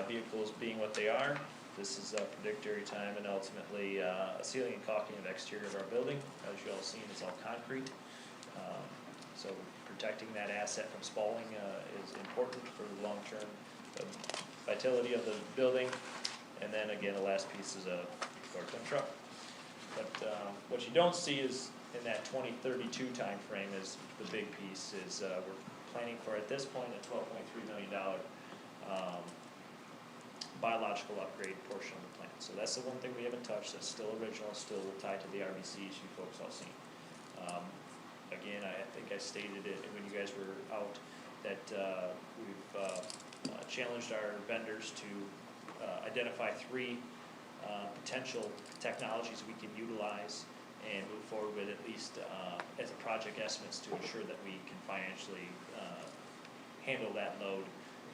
vehicles being what they are. This is predictory time and ultimately sealing and caulking of the exterior of our building. As you all seen, it's all concrete. So protecting that asset from spalling is important for the long-term vitality of the building. And then again, the last piece is a 4-ton truck. But what you don't see is in that 2032 time frame is the big piece is we're planning for at this point a $12.3 million biological upgrade portion of the plant. So that's the one thing we haven't touched. That's still original, still tied to the RBCs you folks all seen. Again, I think I stated it when you guys were out that we've challenged our vendors to identify 3 potential technologies we can utilize and move forward with at least as a project estimates to ensure that we can financially handle that load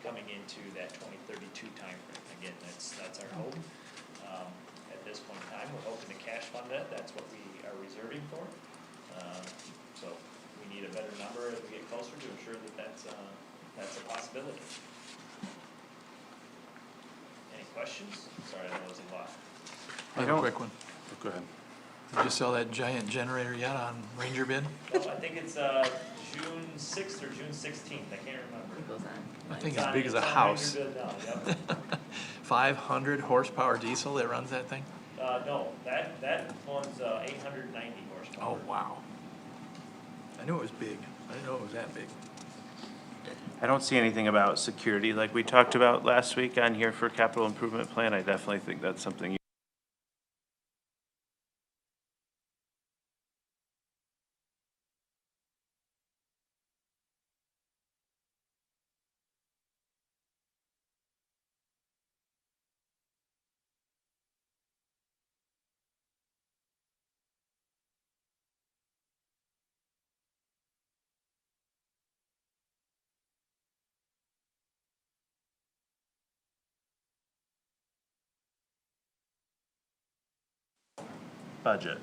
coming into that 2032 time frame. Again, that's our hope. At this point in time, we're hoping to cash fund that. That's what we are reserving for. So we need a better number as we get closer to ensure that that's a possibility. Any questions? Sorry, I know it was a lot. I have a quick one. Go ahead. Did you sell that giant generator yet on Ranger bid? Well, I think it's June 6th or June 16th. I can't remember. I think it's big as a house. Yep. 500 horsepower diesel that runs that thing? No, that one's 890 horsepower. Oh, wow. I knew it was big. I didn't know it was that big. I don't see anything about security like we talked about last week on here for capital improvement plan. I definitely think that's something budget.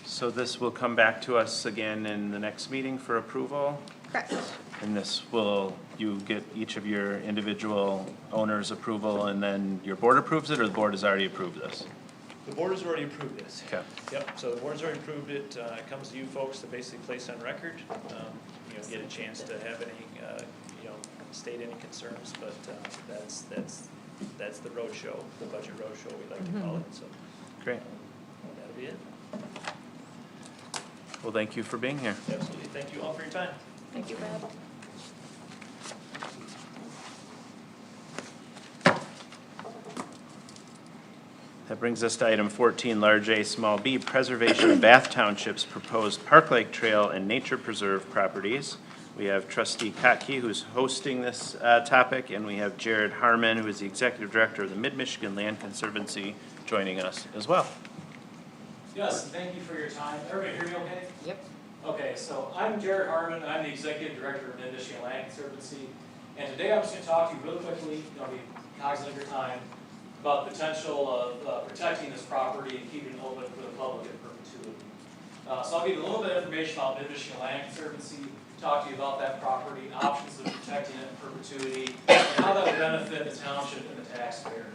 So this will come back to us again in the next meeting for approval? Correct. And this will, you get each of your individual owners' approval and then your board approves it, or the board has already approved this? The board has already approved this. Okay. Yep, so the board's already approved it. It comes to you folks to basically place on record. Get a chance to have any, state any concerns, but that's that's the road show, the budget road show, we like to call it, so. Great. That'll be it. Well, thank you for being here. Absolutely. Thank you all for your time. Thank you, Brad. That brings us to item 14, large A, small b, preservation of Bath Township's proposed Park Lake Trail and Nature Preserve properties. We have Trustee Kotke, who's hosting this topic, and we have Jared Harmon, who is the Executive Director of the Mid-Michigan Land Conservancy, joining us as well. Yes, and thank you for your time. Everybody hear me okay? Yep. Okay, so I'm Jared Harmon. I'm the Executive Director of Mid-Michigan Land Conservancy. And today I'm just going to talk to you really quickly, be cognizant of your time, about the potential of protecting this property and keeping it open for the public in perpetuity. So I'll give you a little bit of information about Mid-Michigan Land Conservancy, talk to you about that property, options of protecting it in perpetuity, and how that would benefit the township and the taxpayer.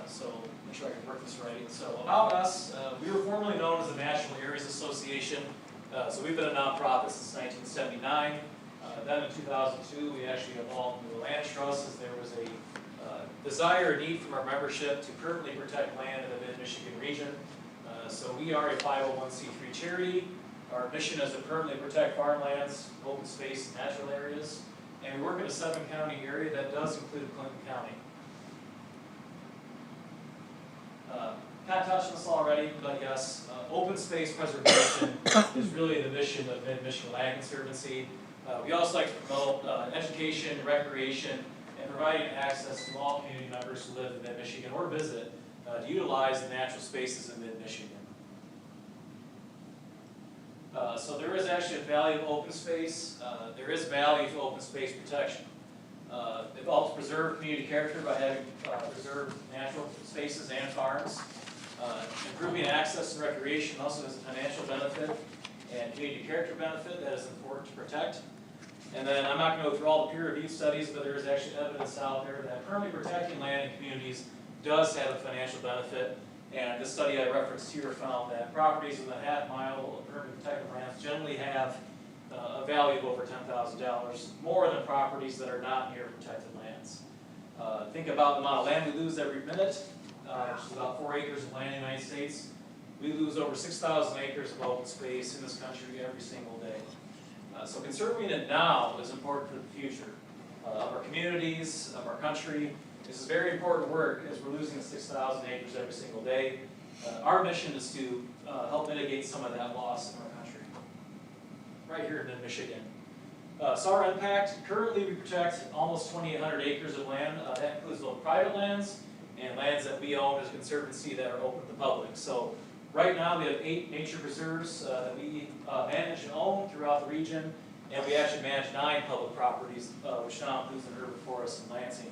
So make sure I can work this right. So about us, we were formerly known as the National Areas Association. So we've been a nonprofit since 1979. Then in 2002, we actually evolved into a land trust as there was a desire or need from our membership to permanently protect land in the Mid-Michigan region. So we are a 501c3 charity. Our mission is to permanently protect farmlands, open space, and natural areas. And we work in a 7-county area that does include Clinton County. Kind of touched on this already, but yes, open space preservation is really the mission of Mid-Michigan Land Conservancy. We also like to promote education, recreation, and providing access to all community members who live in Mid-Michigan or visit to utilize the natural spaces in Mid-Michigan. So there is actually a value of open space. There is value to open space protection. It helps preserve community character by having preserved natural spaces and farms. Improving access to recreation also has a financial benefit and community character benefit that is important to protect. And then I'm not going to go through all the peer-reviewed studies, but there is actually evidence out there that permanently protecting land in communities does have a financial benefit. And this study I referenced here found that properties within a half mile of permanently protected lands generally have a value of over $10,000, more than properties that are not near protected lands. Think about the amount of land we lose every minute, which is about 4 acres of land in the United States. We lose over 6,000 acres of open space in this country every single day. So conserving it now is important for the future of our communities, of our country. This is very important work as we're losing 6,000 acres every single day. Our mission is to help mitigate some of that loss in our country, right here in Mid-Michigan. So our impact, currently we protect almost 2,800 acres of land. That includes both private lands and lands that we own as a conservancy that are open to the public. So right now we have 8 nature preserves that we manage and own throughout the region, and we actually manage 9 public properties, which now includes an urban forest in Lansing.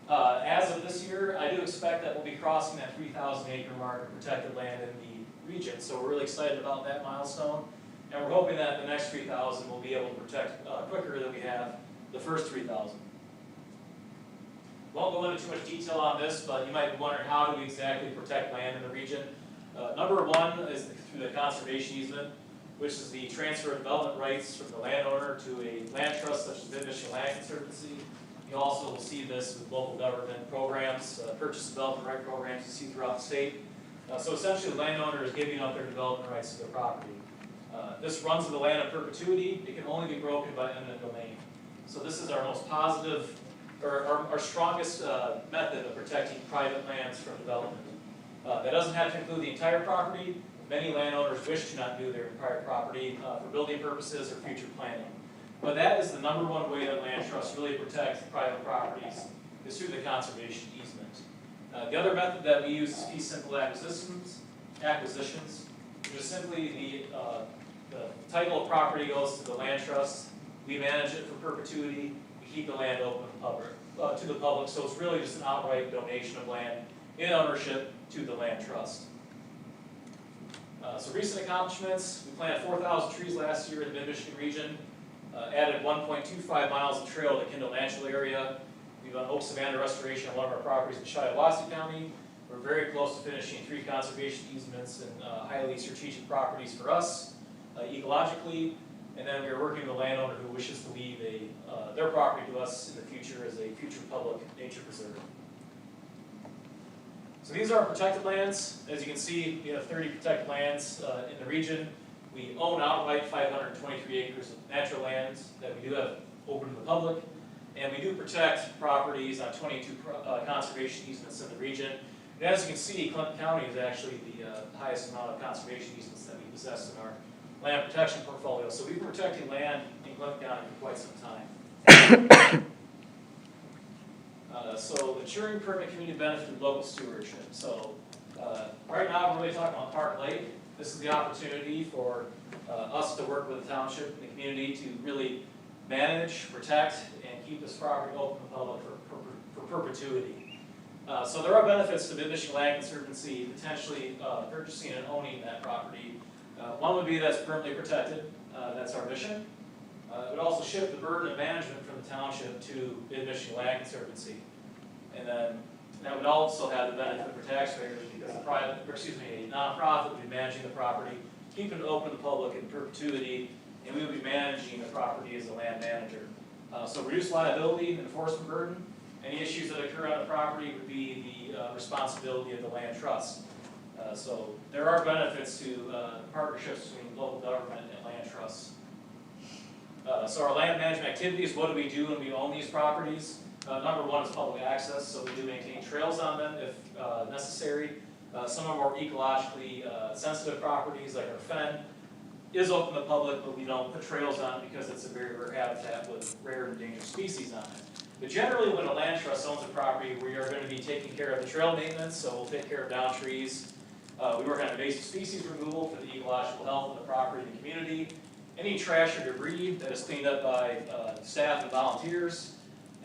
As of this year, I do expect that we'll be crossing that 3,000 acre mark of protected land in the region, so we're really excited about that milestone, and we're hoping that the next 3,000 we'll be able to protect quicker than we have the first 3,000. Won't go into too much detail on this, but you might be wondering how do we exactly protect land in the region. Number one is through the conservation easement, which is the transfer of development rights from the landowner to a land trust such as Mid-Michigan Land Conservancy. You also will see this with local government programs, purchase development right programs you see throughout the state. So essentially the landowner is giving up their development rights to their property. This runs in the land of perpetuity. It can only be broken by eminent domain. So this is our most positive, or our strongest method of protecting private lands from development. That doesn't have to include the entire property. Many landowners wish to not do their entire property for building purposes or future planning. But that is the #1 way that land trusts really protect private properties, is through the conservation easement. The other method that we use is fee simple acquisitions, which is simply the title of property goes to the land trust. We manage it for perpetuity. We keep the land open to the public, so it's really just an outright donation of land in ownership to the land trust. So recent accomplishments, we planted 4,000 trees last year in the Mid-Michigan region, added 1.25 miles of trail to the Kendall Natural Area. We've done oak savanna restoration on one of our properties in Shiawassee County. We're very close to finishing 3 conservation easements and highly strategic properties for us, ecologically. And then we are working with a landowner who wishes to leave their property to us in the future as a future public nature preserve. So these are our protected lands. As you can see, we have 30 protected lands in the region. We own outright 523 acres of natural lands that we do have open to the public. And we do protect properties on 22 conservation easements in the region. And as you can see, Clinton County is actually the highest amount of conservation easements that we possess in our land protection portfolio. So we've been protecting land in Clinton County for quite some time. So ensuring permanent community benefit and local stewardship. So right now we're really talking about Park Lake. This is the opportunity for us to work with the township and the community to really manage, protect, and keep this property open to the public for perpetuity. So there are benefits to Mid-Michigan Land Conservancy potentially purchasing and owning that property. One would be that's permanently protected. That's our mission. It would also shift the burden of management from the township to Mid-Michigan Land Conservancy. And then that would also have the benefit for taxpayers because a nonprofit would be managing the property, keeping it open to the public in perpetuity, and we would be managing the property as a land manager. So reduce liability and enforcement burden. Any issues that occur on the property would be the responsibility of the land trust. So there are benefits to partnerships between local government and land trusts. So our land management activities, what do we do when we own these properties? Number one is public access, so we do maintain trails on them if necessary. Some of our ecologically sensitive properties, like our fen, is open to the public, but we don't put trails on it because it's a very rare habitat with rare and endangered species on it. But generally, when a land trust owns a property, we are going to be taking care of the trail maintenance, so we'll take care of down trees. We work on invasive species removal for the ecological health of the property and the community. Any trash or debris that is cleaned up by staff and volunteers.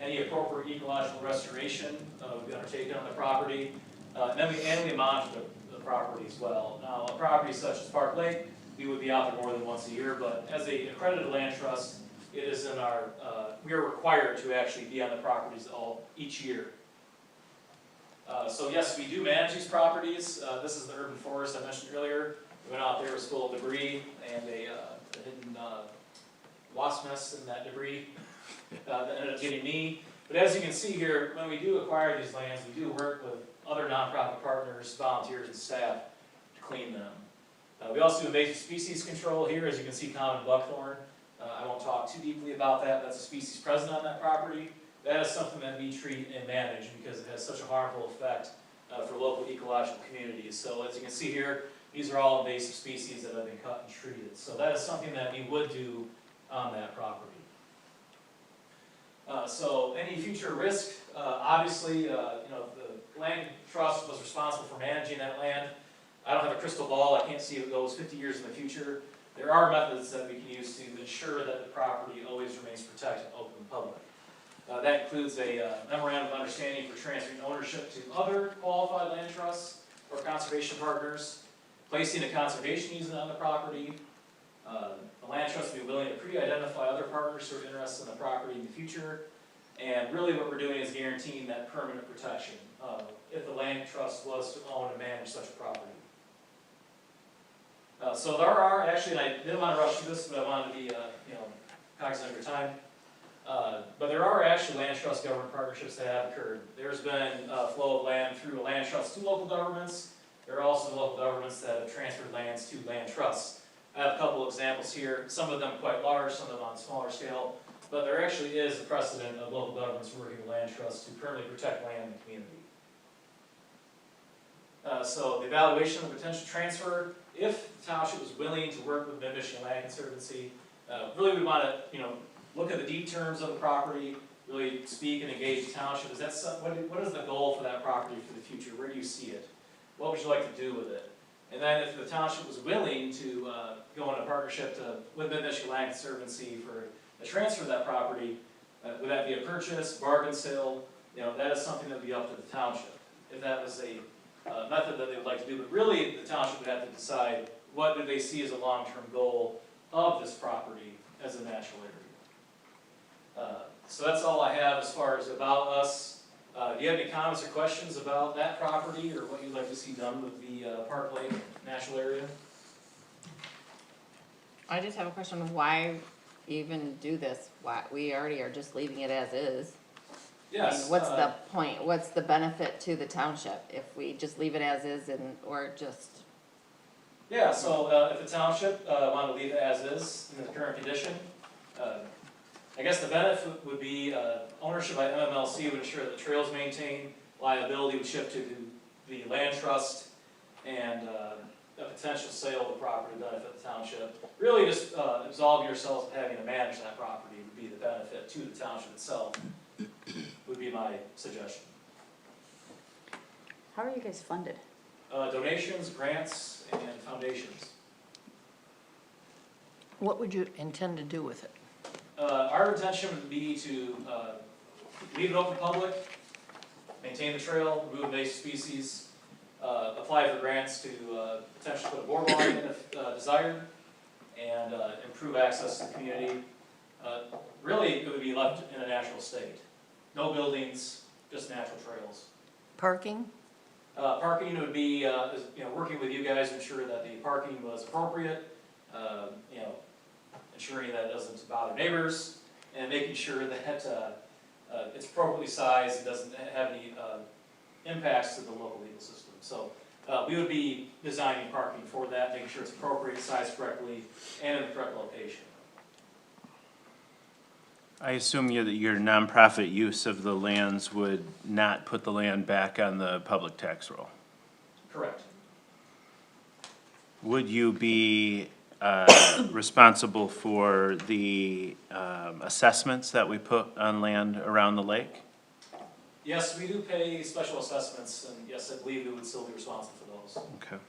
Any appropriate ecological restoration would be undertaken on the property. And then we annually monitor the property as well. Now, on properties such as Park Lake, we would be out there more than once a year, but as a accredited land trust, it is in our, we are required to actually be on the properties each year. So yes, we do manage these properties. This is the urban forest I mentioned earlier. We went out there, it was full of debris and a hidden wasp nest in that debris that ended up getting me. But as you can see here, when we do acquire these lands, we do work with other nonprofit partners, volunteers, and staff to clean them. We also do invasive species control here, as you can see, common buckthorn. I won't talk too deeply about that. That's a species present on that property. That is something that we treat and manage because it has such a harmful effect for local ecological communities. So as you can see here, these are all invasive species that have been cut and treated. So that is something that we would do on that property. So any future risk, obviously, the land trust was responsible for managing that land. I don't have a crystal ball. I can't see if it goes 50 years in the future. There are methods that we can use to ensure that the property always remains protected and open to the public. That includes a memorandum of understanding for transferring ownership to other qualified land trusts or conservation partners, placing a conservation easement on the property. The land trust will be willing to pre-identify other partners who are interested in the property in the future. And really what we're doing is guaranteeing that permanent protection if the land trust was to own and manage such a property. So there are actually, and I didn't want to rush through this, but I wanted to be cognizant of your time. But there are actually land trust government partnerships that have occurred. There's been a flow of land through a land trust to local governments. There are also local governments that have transferred lands to land trusts. I have a couple of examples here, some of them quite large, some of them on a smaller scale, but there actually is a precedent of local governments working with land trusts to permanently protect land in the community. So the evaluation of potential transfer, if the township was willing to work with Mid-Michigan Land Conservancy, really we want to look at the deed terms of the property, really speak and engage the township. Is that what is the goal for that property for the future? Where do you see it? What would you like to do with it? And then if the township was willing to go in a partnership with Mid-Michigan Land Conservancy for the transfer of that property, would that be a purchase, bargain sale? That is something that would be up to the township. If that was a method that they would like to do, but really the township would have to decide what do they see as a long-term goal of this property as a natural area. So that's all I have as far as about us. Do you have any comments or questions about that property or what you'd like to see done with the Park Lake Natural Area? I just have a question of why even do this, why, we already are just leaving it as is. I Yes. mean, what's the point, what's the benefit to the township if we just leave it as is and, or just, Yeah, so if the township wanted to leave it as is in the current condition, I guess the benefit would be ownership by MMLC would ensure that the trails maintained, liability would shift to the land trust, and a potential sale of the property would benefit the township. Really just absolving yourselves of having to manage that property would be the benefit to the township itself, would be my suggestion. How are you guys funded? Donations, grants, and foundations. What would you intend to do with it? Our intention would be to leave it open public, maintain the trail, remove invasive species, apply for grants to potentially put a boardwalk in if desired, and improve access to the community. Really, it would be left in a natural state. No buildings, just natural trails. Parking? Parking would be, working with you guys to ensure that the parking was appropriate, ensuring that it doesn't bother neighbors, and making sure that it's appropriately sized and doesn't have any impacts to the local legal system. So we would be designing parking for that, making sure it's appropriate, sized correctly, and in the correct location. I assume your nonprofit use of the lands would not put the land back on the public tax roll. Correct. Would you be responsible for the assessments that we put on land around the lake? Yes, we do pay special assessments, and yes, I believe we would still be responsible for those. Okay.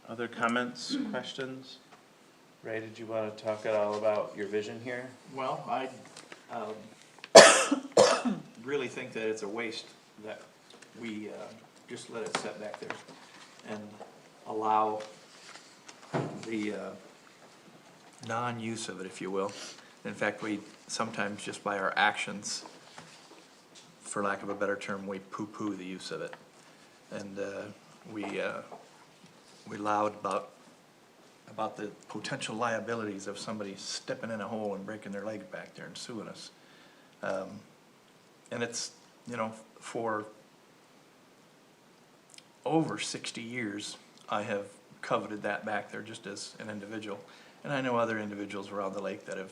Other comments, questions? Ray, did you want to talk at all about your vision here? Well, I really think that it's a waste that we just let it sit back there and allow the non-use of it, if you will. In fact, we sometimes just by our actions, for lack of a better term, we poo-poo the use of it. And we allowed about the potential liabilities of somebody stepping in a hole and breaking their leg back there and suing us. And it's, for over 60 years, I have coveted that back there just as an individual. And I know other individuals around the lake that have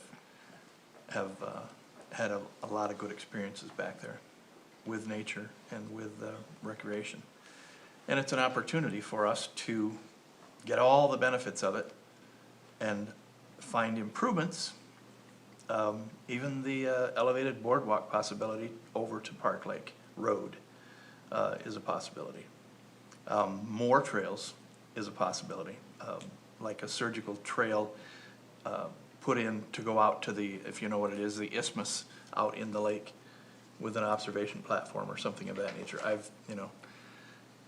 had a lot of good experiences back there with nature and with recreation. And it's an opportunity for us to get all the benefits of it and find improvements. Even the elevated boardwalk possibility over to Park Lake Road is a possibility. More trails is a possibility, like a surgical trail put in to go out to the, if you know what it is, the isthmus out in the lake with an observation platform or something of that nature.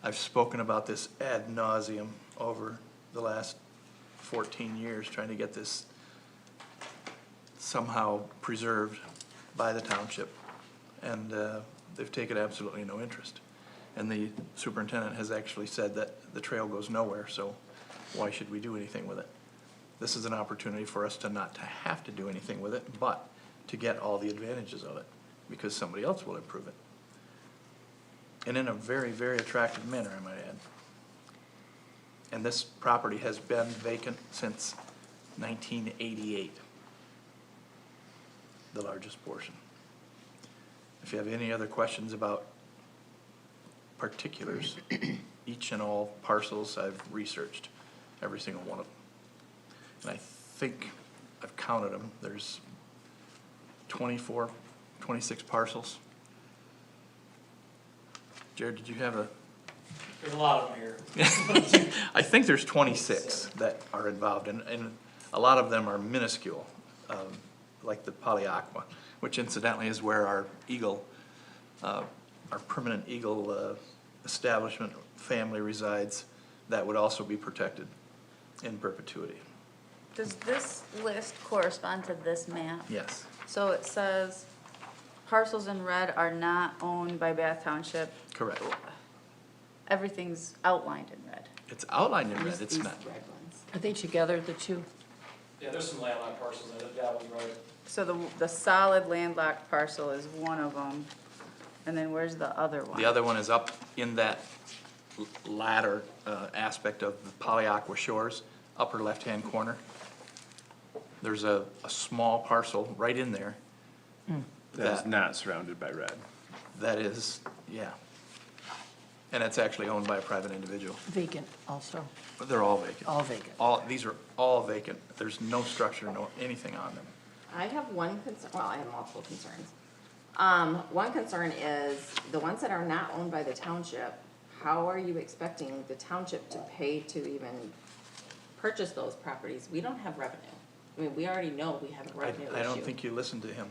I've spoken about this ad nauseum over the last 14 years, trying to get this somehow preserved by the township, and they've taken absolutely no interest. And the superintendent has actually said that the trail goes nowhere, so why should we do anything with it? This is an opportunity for us to not to have to do anything with it, but to get all the advantages of it, because somebody else will improve it. And in a very, very attractive manner, I might add. And this property has been vacant since 1988, the largest portion. If you have any other questions about particulars, each and all parcels, I've researched every single one of them. And I think I've counted them. There's 26 parcels. Jared, did you have a? There's a lot of them here. I think there's 26 that are involved, and a lot of them are minuscule, like the Polyaqua, which incidentally is where our eagle, our permanent eagle establishment family resides. That would also be protected in perpetuity. Does this list correspond to this map? Yes. So it says parcels in red are not owned by Bath Township. Correct. Everything's outlined in red. It's outlined in red. It's These not. red ones. Are they together, the two? Yeah, there's some landlocked parcels, and that was right. So the solid landlocked parcel is one of them, and then where's the other one? The other one is up in that latter aspect of the Polyaqua Shores, upper left-hand corner. There's a small parcel right in there. That is not surrounded by red. That is, yeah. And it's actually owned by a private individual. Vacant also. But they're all vacant. All vacant. These are all vacant. There's no structure, no anything on them. I have one concern, well, I have multiple concerns. One concern is the ones that are not owned by the township, how are you expecting the township to pay to even purchase those properties? We don't have revenue. I mean, we already know we have a revenue issue. I don't think you listened to him.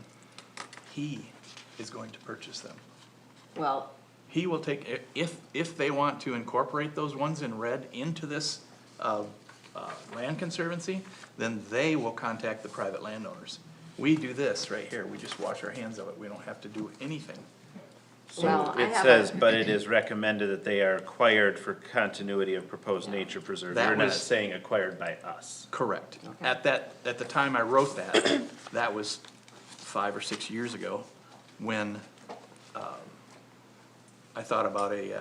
He is going to purchase them. Well, He will take, if they want to incorporate those ones in red into this land conservancy, then they will contact the private landowners. We do this right here, we just wash our hands of it, we don't have to do anything. Well, I It have says, a- but it is recommended that they are acquired for continuity of proposed nature preserve. That You're not was- saying acquired by us. Correct. At the time I wrote that, that was 5 or 6 years ago, when I thought about a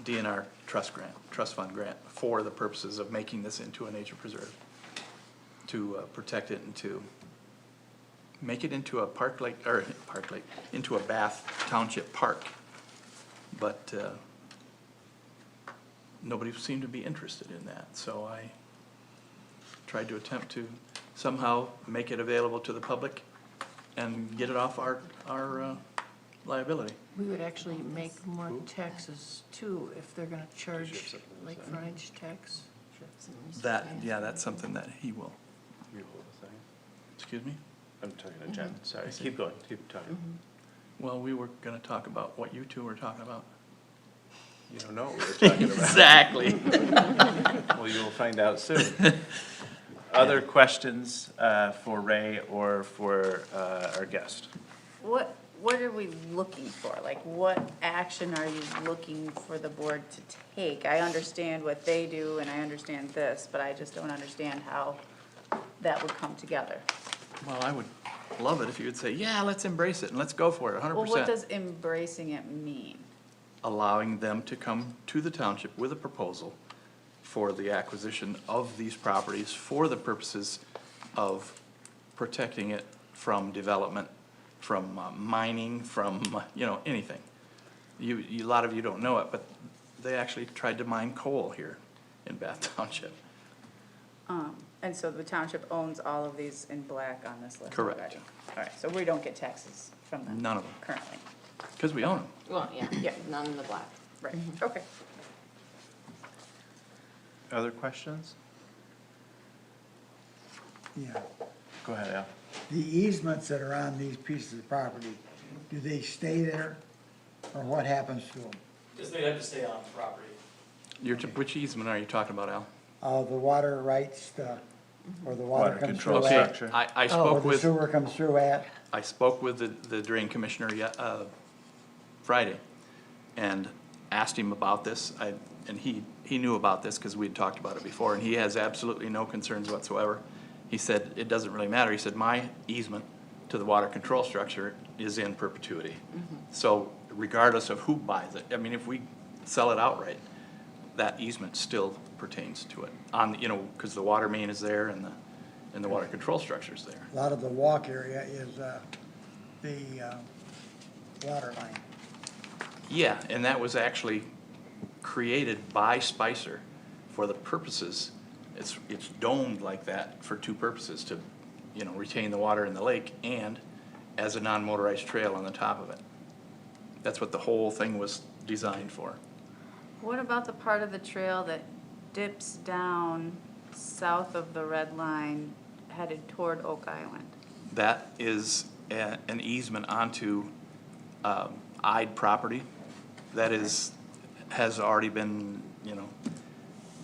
DNR trust fund grant for the purposes of making this into a nature preserve, to protect it and to make it into a into a Bath Township park. But nobody seemed to be interested in that, so I tried to attempt to somehow make it available to the public and get it off our liability. We would actually make more taxes too if they're gonna charge like frontage tax. That's something that he will. Excuse me? I'm talking to Jen, sorry. Keep going, keep talking. Well, we were gonna talk about what you two were talking about. You don't know what we're talking about. Exactly. Well, you'll find out soon. Other questions for Ray or for our guest? What are we looking for? Like, what action are you looking for the board to take? I understand what they do and I understand this, but I just don't understand how that would come together. Well, I would love it if you would say, yeah, let's embrace it and let's go for it, 100%. Well, what does embracing it mean? Allowing them to come to the township with a proposal for the acquisition of these properties for the purposes of protecting it from development, from mining, from, anything. A lot of you don't know it, but they actually tried to mine coal here in Bath Township. And so the township owns all of these in black on this list Correct. already? All right, so we don't get taxes from them? None of them. Currently? Because we own them. well, yeah, Yeah. none in the black. Right, okay. Other questions? Yeah. Go ahead, Al. The easements that are on these pieces of property, do they stay there, or what happens to them? Because they have to stay on the property. Which easement are you talking about, Al? The water rights, or the water comes control through at? structure. I Or spoke the with. sewer comes through at? I spoke with the drain commissioner Friday and asked him about this. And he knew about this because we'd talked about it before, and he has absolutely no concerns whatsoever. He said, it doesn't really matter. He said, my easement to the water control structure is in perpetuity. So regardless of who buys it, I mean, if we sell it outright, that easement still pertains to it. Because the water main is there and the water control structure's there. A lot of the walk area is the water line. Yeah, and that was actually created by Spicer for the purposes, it's domed like that for two purposes, to, retain the water in the lake and as a non-motorized trail on the top of it. That's what the whole thing was designed for. What about the part of the trail that dips down south of the red line headed toward Oak Island? That is an easement onto Ide property that has already been,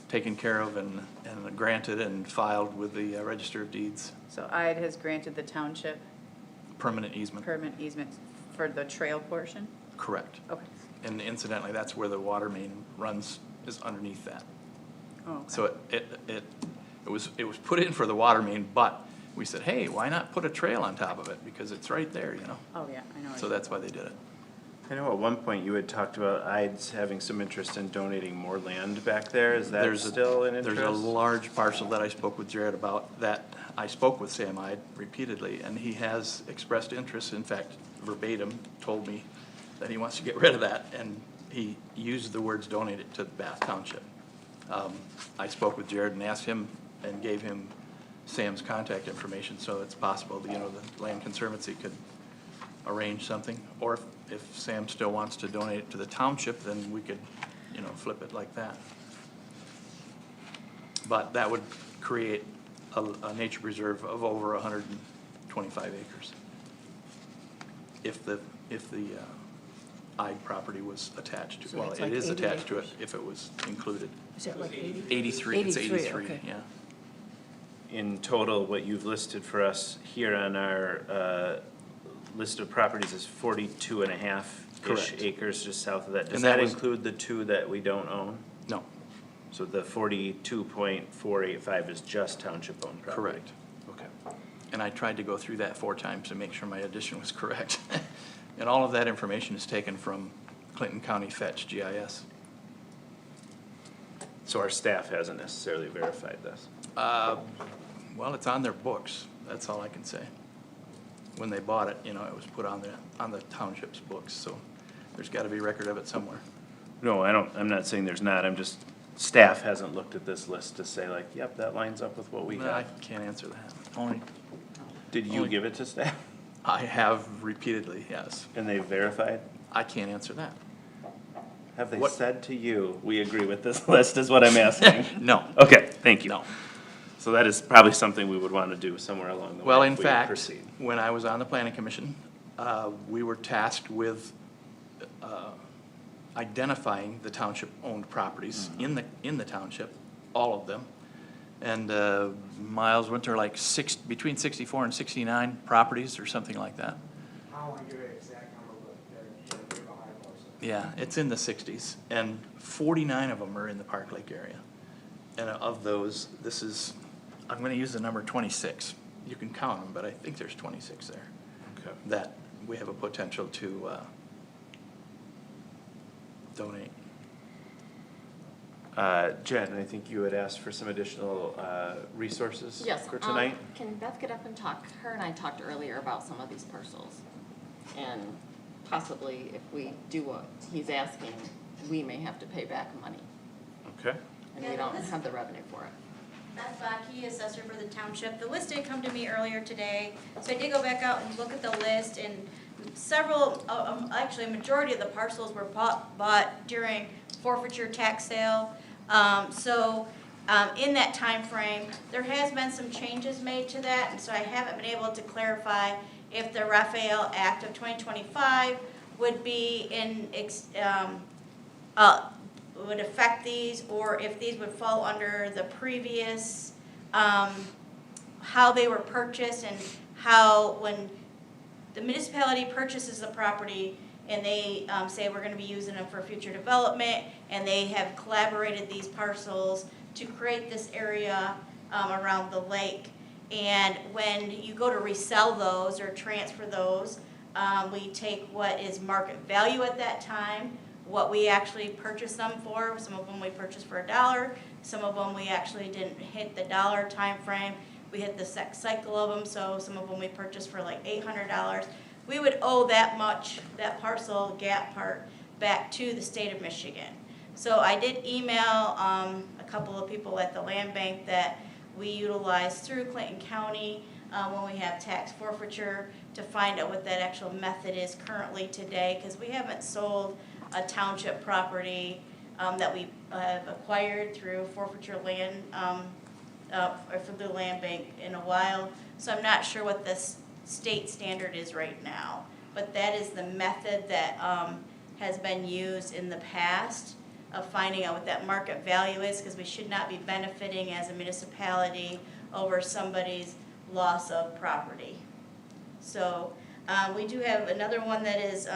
taken care of and granted and filed with the Register of Deeds. So IDE has granted the township Permanent easement. permanent easement for the trail portion? Correct. Okay, And incidentally, that's where the water main runs, is underneath that. okay. So it was put in for the water main, but we said, hey, why not put a trail on top of it? Because it's right there, you know? Oh, yeah, I know. So that's why they did it. I know at one point you had talked about IDES having some interest in donating more land back there. Is that still an interest? There's a large parcel that I spoke with Jared about that I spoke with Sam Ide repeatedly, and he has expressed interest. In fact, verbatim told me that he wants to get rid of that, and he used the words donate it to Bath Township. I spoke with Jared and asked him and gave him Sam's contact information, so it's possible that, you know, the Land Conservancy could arrange something, or if Sam still wants to donate it to the township, then we could, you know, flip it like that. But that would create a nature preserve of over 125 acres. If the Ide property was attached to, So well, it's it like is 80 attached to it acres. if it was included. Is that like 80? 83, it's 83, okay. yeah. In total, what you've listed for us here on our list of properties is 42 and a half-ish Correct. acres just south of that. Does And that that was- include the two that we don't own? No. So the 42.485 is just township-owned property? Correct. Okay. And I tried to go through that 4 times to make sure my addition was correct. And all of that information is taken from Clinton County Fetch GIS. So our staff hasn't necessarily verified this? Well, it's on their books, that's all I can say. When they bought it, you know, it was put on the township's books, so there's gotta be record of it somewhere. No, I'm not saying there's not, I'm just, staff hasn't looked at this list to say like, yep, that lines up with what we No, I have. can't answer that. Did you give it to staff? I have repeatedly, yes. And they verified? I can't answer that. Have they What- said to you, we agree with this list, is what I'm asking? No. Okay, thank you. No. So that is probably something we would want to do somewhere along the way. Well, in if we fact, proceed. when I was on the planning commission, we were tasked with identifying the township-owned properties in the township, all of them. And Miles, weren't there like between 64 and 69 properties or something like that? I don't want to give you an exact number, but they're behind most of it. Yeah, it's in the 60s, and 49 of them are in the Park Lake area. And of those, I'm gonna use the number 26. You can count them, but I think there's 26 there. Okay. That we have a potential to donate. Jen, I think you had asked for some additional resources Yes, for tonight? can Beth get up and talk? Her and I talked earlier about some of these parcels. And possibly if we do what he's asking, we may have to pay back money. Okay. And we don't have the revenue for it. Beth Baki, assessor for the township. The list did come to me earlier today, so I did go back out and look at the list, and several, actually a majority of the parcels were bought during forfeiture tax sale. In that time frame, there has been some changes made to that, and so I haven't been able to clarify if the Raphael Act of 2025 would be would affect these, or if these would fall under the previous, how they were purchased, and how when the municipality purchases the property and they say we're gonna be using them for future development, and they have collaborated these parcels to create this area around the lake. And when you go to resell those or transfer those, we take what is market value at that time, what we actually purchased them for. Some of them we purchased for $1, some of them we actually didn't hit the dollar time frame. We hit the cycle of them, so some of them we purchased for like $800. We would owe that much, that parcel gap part, back to the state of Michigan. So I did email a couple of people at the land bank that we utilize through Clinton County when we have tax forfeiture to find out what that actual method is currently today, because we haven't sold a township property that we have acquired through forfeiture land or for the land bank in a while. So I'm not sure what this state standard is right now, but that is the method that has been used in the past of finding out what that market value is, because we should not be benefiting as a municipality over somebody's loss of property. So we do have another one that is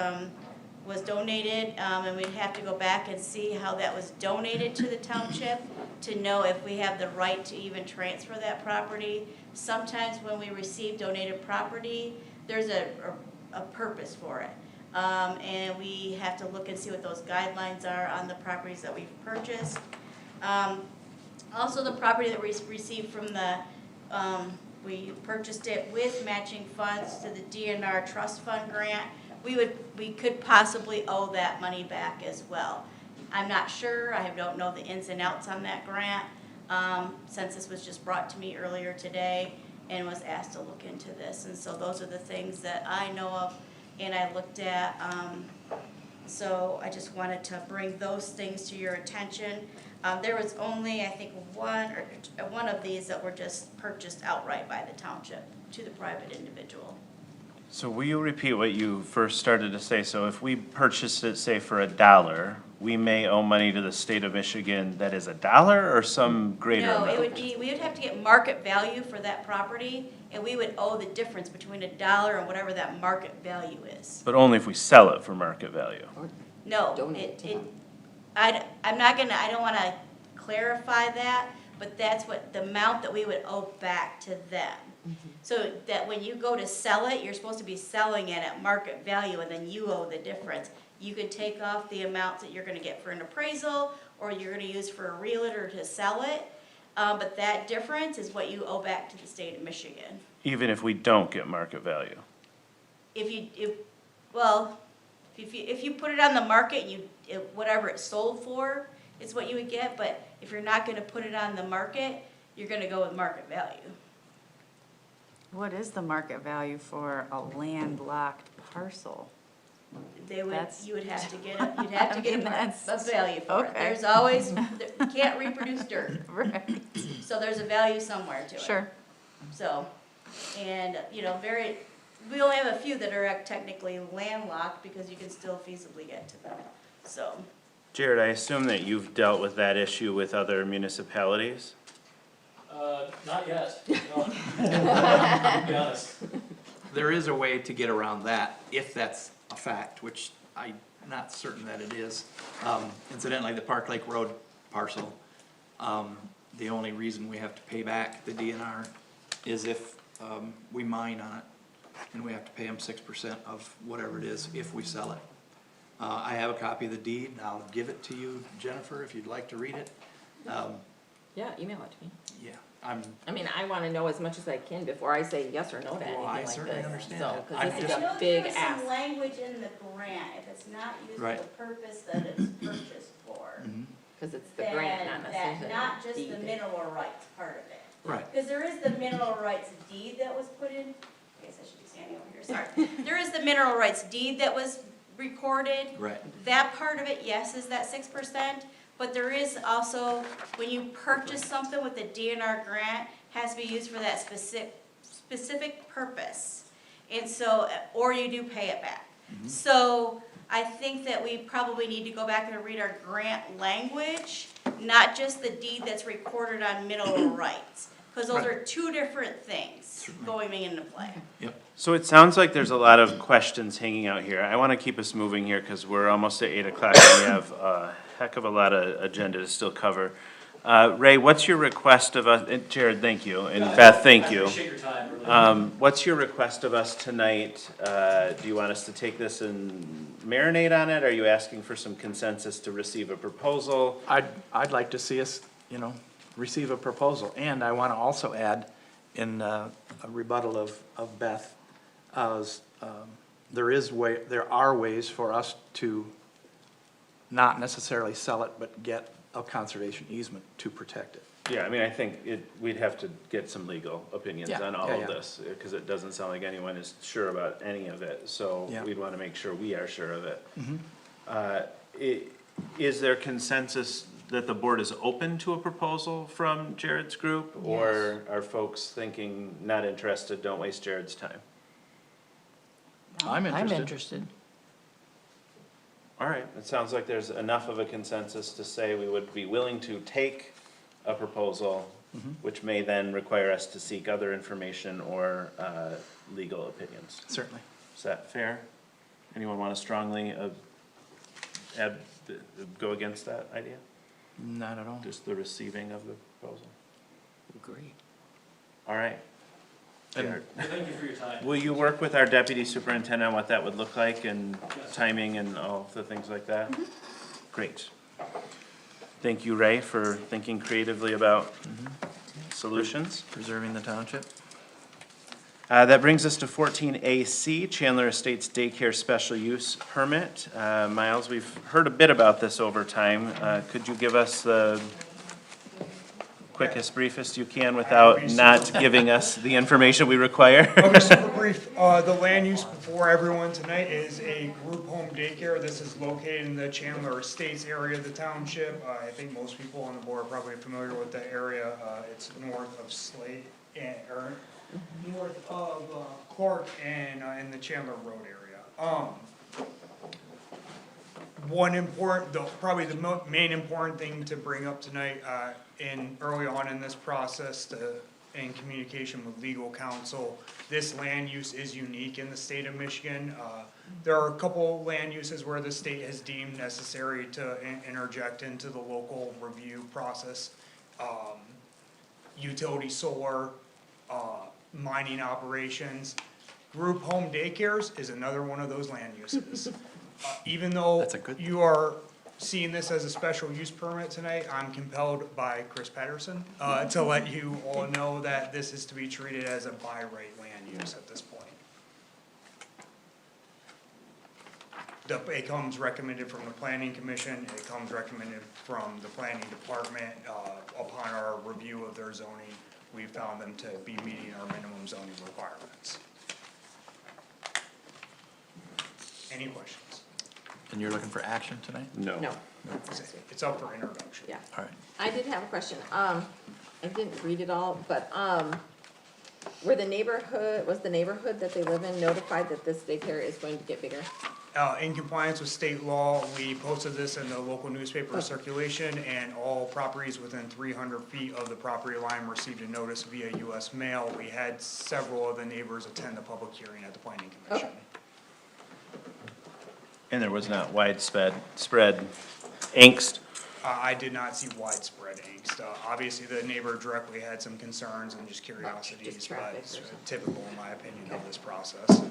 was donated, and we'd have to go back and see how that was donated to the township. to know if we have the right to even transfer that property. Sometimes when we receive donated property, there's a purpose for it. And we have to look and see what those guidelines are on the properties that we've purchased. Also, the property that we received from the, we purchased it with matching funds to the DNR trust fund grant. We could possibly owe that money back as well. I'm not sure, I don't know the ins and outs on that grant, since this was just brought to me earlier today and was asked to look into this. And so those are the things that I know of and I looked at. So I just wanted to bring those things to your attention. There was only, I think, one of these that were just purchased outright by the township to the private individual. So will you repeat what you first started to say? So if we purchased it, say, for $1, we may owe money to the state of Michigan that is $1 or some greater amount? No, it would be, we would have to get market value for that property, and we would owe the difference between $1 and whatever that market value is. But only if we sell it for market value? No, I don't wanna clarify that, but that's what, the amount that we would owe back to them. So that when you go to sell it, you're supposed to be selling it at market value, and then you owe the difference. You could take off the amounts that you're gonna get for an appraisal, or you're gonna use for a realtor to sell it, but that difference is what you owe back to the state of Michigan. Even if we don't get market value? If you put it on the market, whatever it's sold for is what you would get, but if you're not gonna put it on the market, you're gonna go with market value. What is the market value for a landlocked parcel? You would have to get a that's value for it. okay. There's always, you can't reproduce dirt. Right. So there's a value somewhere to it. Sure. So, and, we only have a few that are technically landlocked because you can still feasibly get to them, so. Jared, I assume that you've dealt with that issue with other municipalities? Not yet, no. To be honest. There is a way to get around that, if that's a fact, which I'm not certain that it is. Incidentally, the Park Lake Road parcel, the only reason we have to pay back the DNR is if we mine on it, and we have to pay them 6% of whatever it is if we sell it. I have a copy of the deed, and I'll give it to you, Jennifer, if you'd like to read it. Yeah, email it to me. Yeah, I mean, I wanna know as much as I can before I say yes or no to anything like this. I certainly understand So, that. cause this is I know a big there's ask. some language in the grant, if it's not used for Right. the purpose that it's purchased for. Cause it's the grant, not necessarily That not just the deed. mineral rights part of it. Right. Because there is the mineral rights deed that was put in, I guess I should be standing over here, sorry. There is the mineral rights deed that was recorded. Right. That part of it, yes, is that 6%, but there is also, when you purchase something with the DNR grant, has to be used for that specific purpose. And so, or you do pay it back. So I think that we probably need to go back and read our grant language, not just the deed that's recorded on mineral rights. Because those are two different things going into play. So it sounds like there's a lot of questions hanging out here. I want to keep us moving here because we're almost at 8 o'clock and we have a heck of a lot of agenda to still cover. Ray, what's your request of us, and Jared, thank you, and Beth, thank you. I appreciate your time, really. What's your request of us tonight? Do you want us to take this and marinate on it? Are you asking for some consensus to receive a proposal? I'd like to see us, receive a proposal, and I wanna also add in a rebuttal of Beth, there are ways for us to not necessarily sell it, but get a conservation easement to protect it. Yeah, I mean, I think we'd have to get some legal opinions Yeah, on all yeah, of yeah. this, because it doesn't sound like anyone is sure about any of it, so Yeah. we'd wanna make sure we are sure of it. Mhm. Is there consensus that the board is open to a proposal from Jared's group? Or are folks thinking, not interested, don't waste Jared's time? I'm interested. I'm interested. All right, it sounds like there's enough of a consensus to say we would be willing to take a proposal, which may then require us to seek other information or legal opinions. Certainly. Is that fair? Anyone want to strongly go against that idea? Not at all. Just the receiving of the proposal? Great. All right. And- Thank you for your time. Will you work with our deputy superintendent on what that would look like and timing and all the things like that? Great. Thank you, Ray, for thinking creatively about solutions. Preserving the township. That brings us to 14AC, Chandler Estates Daycare Special Use Permit. Miles, we've heard a bit about this over time. Could you give us the quickest, briefest you can without not giving us the information we require? I'll be super brief. The land use before everyone tonight is a group home daycare. This is located in the Chandler Estates area of the township. I think most people on the board are probably familiar with the area. It's north of Slate and, or north of Clerk and in the Chandler Road area. One important, probably the main important thing to bring up tonight, early on in this process, in communication with legal counsel, this land use is unique in the state of Michigan. There are a couple land uses where the state has deemed necessary to interject into the local review process. Utility solar, mining operations. Group home daycares is another one of those land uses. Even though you are seeing this as a special use permit tonight, I'm compelled by Chris Patterson to let you all know that this is to be treated as a by right land use at this point. It comes recommended from the planning commission, it comes recommended from the planning department. Upon our review of their zoning, we found them to be meeting our minimum zoning requirements. Any questions? And you're looking for action tonight? No. No. It's up for introduction. Yeah. All right. I did have a question. I didn't read it all, but, was the neighborhood that they live in notified that this daycare is going to get bigger? In compliance with state law, we posted this in the local newspaper circulation, and all properties within 300 feet of the property line received a notice via US mail. We had several of the neighbors attend the public hearing at the planning commission. And there was not widespread angst? I did not see widespread angst. Obviously, the neighbor directly had some concerns and just curiosities, but it's typical, in my opinion, of this process.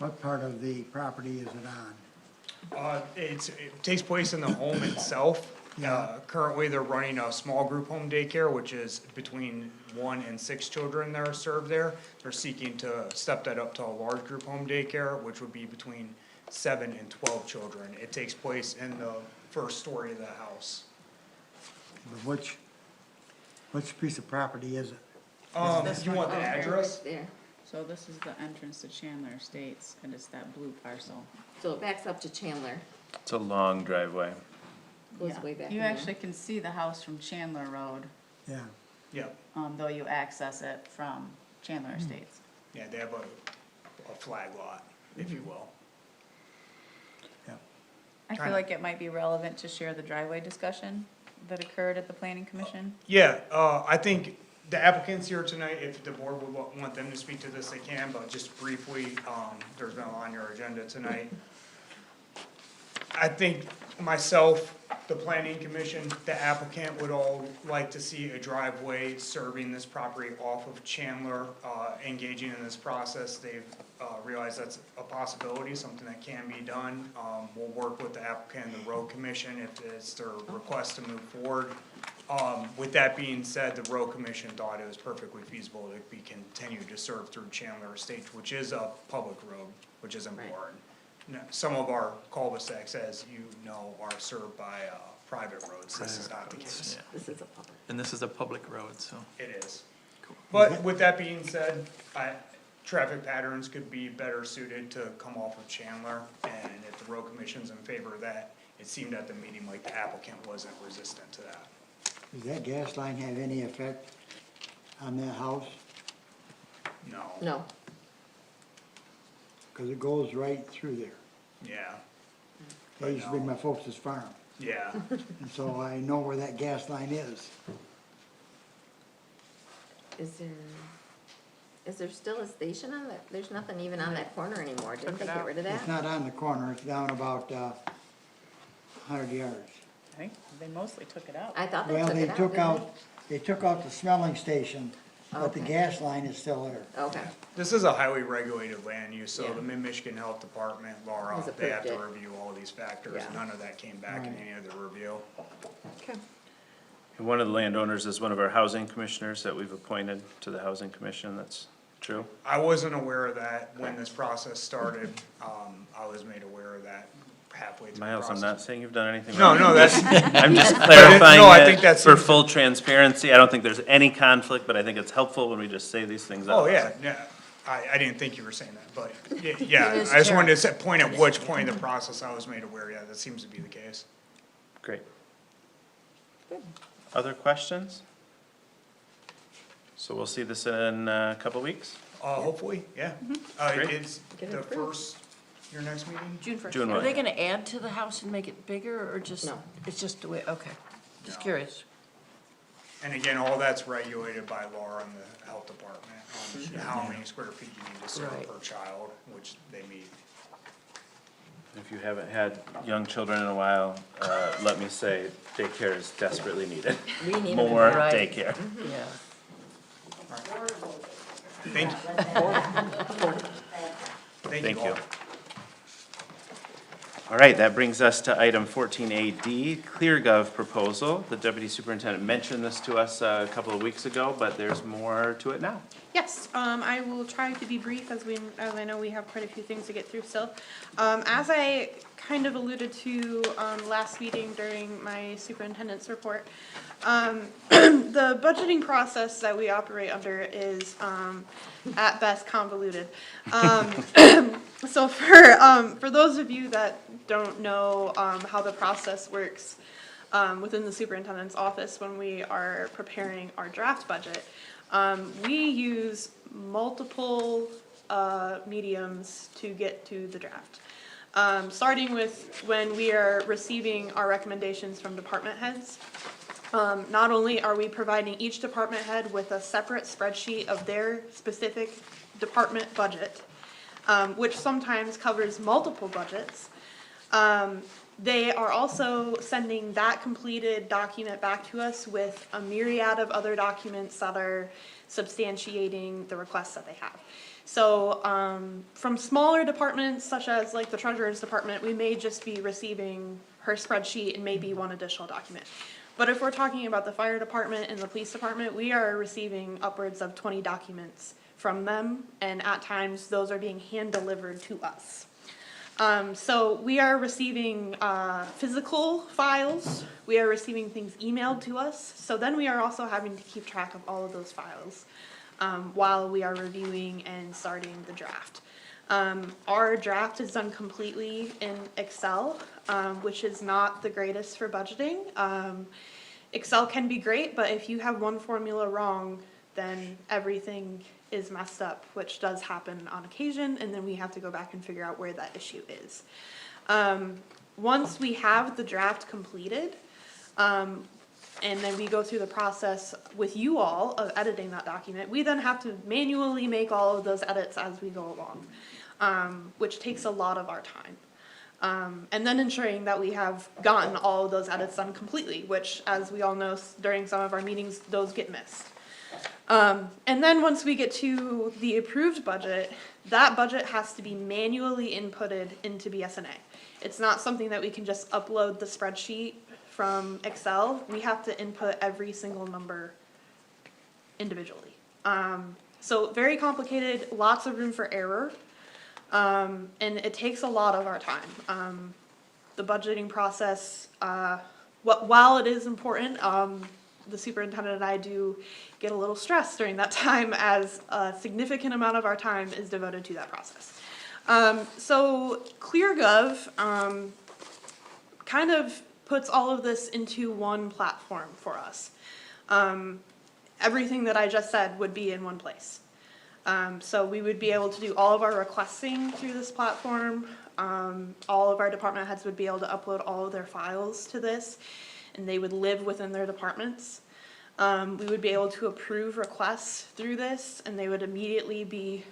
What part of the property is it on? It takes place in the home itself. Currently, they're running a small group home daycare, which is between 1 and 6 children that are served there. They're seeking to step that up to a large group home daycare, which would be between 7 and 12 children. It takes place in the first story of the house. Which piece of property is it? You want the address? There. So this is the entrance to Chandler Estates, and it's that blue parcel. So it backs up to Chandler. It's a long driveway. Goes Yeah. way back. You in there. actually can see the house from Chandler Road, Yeah. Yep. though you access it from Chandler Estates. Yeah, they have a flag lot, if you will. I feel like it might be relevant to share the driveway discussion that occurred at the planning commission. Yeah, I think the applicants here tonight, if the board would want them to speak to this, they can, but just briefly, there's been a lot on your agenda tonight. I think myself, the planning commission, the applicant would all like to see a driveway serving this property off of Chandler, engaging in this process. They've realized that's a possibility, something that can be done. We'll work with the applicant and the road commission if it's their request to move forward. With that being said, the road commission thought it was perfectly feasible to be continued to serve through Chandler Estates, which is a public road, which is important. Now, some of our cul-de-sacs, as you know, are served by private roads. This is not the case. This is a public. And this is a public road, so. It is. But with that being said, traffic patterns could be better suited to come off of Chandler, and if the road commission's in favor of that, it seemed at the meeting like the applicant wasn't resistant to that. Does that gas line have any effect on that house? No. No. Because it goes right through there. Yeah. That used to be my folks' farm. Yeah. And so I know where that gas line is. Is there still a station on that? There's nothing even on that corner anymore. Didn't they get rid of that? It's not on the corner, it's down about, 100 yards. I think they mostly took it out. I thought they Well, took they it out, took didn't out, they took out the smelling station, but the Okay. gas line is still there. they? Okay, This is a highly regulated land use, so Yeah. the Mid-Michigan Health Department, Laura, Has they have to approved it. review all these factors. Yeah. None of that came back in any of the review. okay. And one of the landowners is one of our housing commissioners that we've appointed to the housing commission, that's true? I wasn't aware of that when this process started. I was made aware of that halfway through the Miles, process. I'm not saying you've done anything No, wrong. no, that's. I'm just clarifying No, I it think that's. for full transparency. I don't think there's any conflict, but I think it's helpful when we just say these things out. Oh, yeah, yeah. I didn't think you were saying that, but yeah, It is I just wanted Cheryl. to point at which point in the process I was made aware. Yeah, that seems to be the case. Great. Other questions? So we'll see this in a couple weeks? Hopefully, yeah. Great. It's Get it the approved. first, your next meeting? June 1st. June Are what? they gonna add to the house and make it bigger, or just? No. It's just the way, okay, just curious. And again, all that's regulated by law in the health department, on how many square feet you need to serve Right. per child, which they meet. If you haven't had young children in a while, let me say, daycare is desperately needed. We need More Right. daycare. Yeah. Thank you. Thank all. you. All right, that brings us to item 14AD, ClearGov proposal. The deputy superintendent mentioned this to us a couple of weeks ago, but there's more to it now. Yes, I will try to be brief as I know we have quite a few things to get through still. As I kind of alluded to, last meeting during my superintendent's report, the budgeting process that we operate under is, at best convoluted. So for those of you that don't know, how the process works, within the superintendent's office when we are preparing our draft budget, we use multiple mediums to get to the draft. Starting with when we are receiving our recommendations from department heads. Not only are we providing each department head with a separate spreadsheet of their specific department budget, which sometimes covers multiple budgets, they are also sending that completed document back to us with a myriad of other documents that are substantiating the requests that they have. So from smaller departments, such as like the treasurer's department, we may just be receiving her spreadsheet and maybe one additional document. But if we're talking about the fire department and the police department, we are receiving upwards of 20 documents from them, and at times those are being hand-delivered to us. So we are receiving physical files, we are receiving things emailed to us, so then we are also having to keep track of all of those files while we are reviewing and starting the draft. Our draft is done completely in Excel, which is not the greatest for budgeting. Excel can be great, but if you have one formula wrong, then everything is messed up, which does happen on occasion, and then we have to go back and figure out where that issue is. Once we have the draft completed, and then we go through the process with you all of editing that document, we then have to manually make all of those edits as we go along, which takes a lot of our time. And then ensuring that we have gotten all of those edits done completely, which, as we all know, during some of our meetings, those get missed. And then once we get to the approved budget, that budget has to be manually inputted into BSNA. It's not something that we can just upload the spreadsheet from Excel. We have to input every single number individually. So very complicated, lots of room for error, and it takes a lot of our time. The budgeting process, while it is important, the superintendent and I do get a little stressed during that time, as a significant amount of our time is devoted to that process. So ClearGov kind of puts all of this into one platform for us. Everything that I just said would be in one place. So we would be able to do all of our requesting through this platform. All of our department heads would be able to upload all of their files to this, and they would live within their departments. We would be able to approve requests through this, and they would immediately be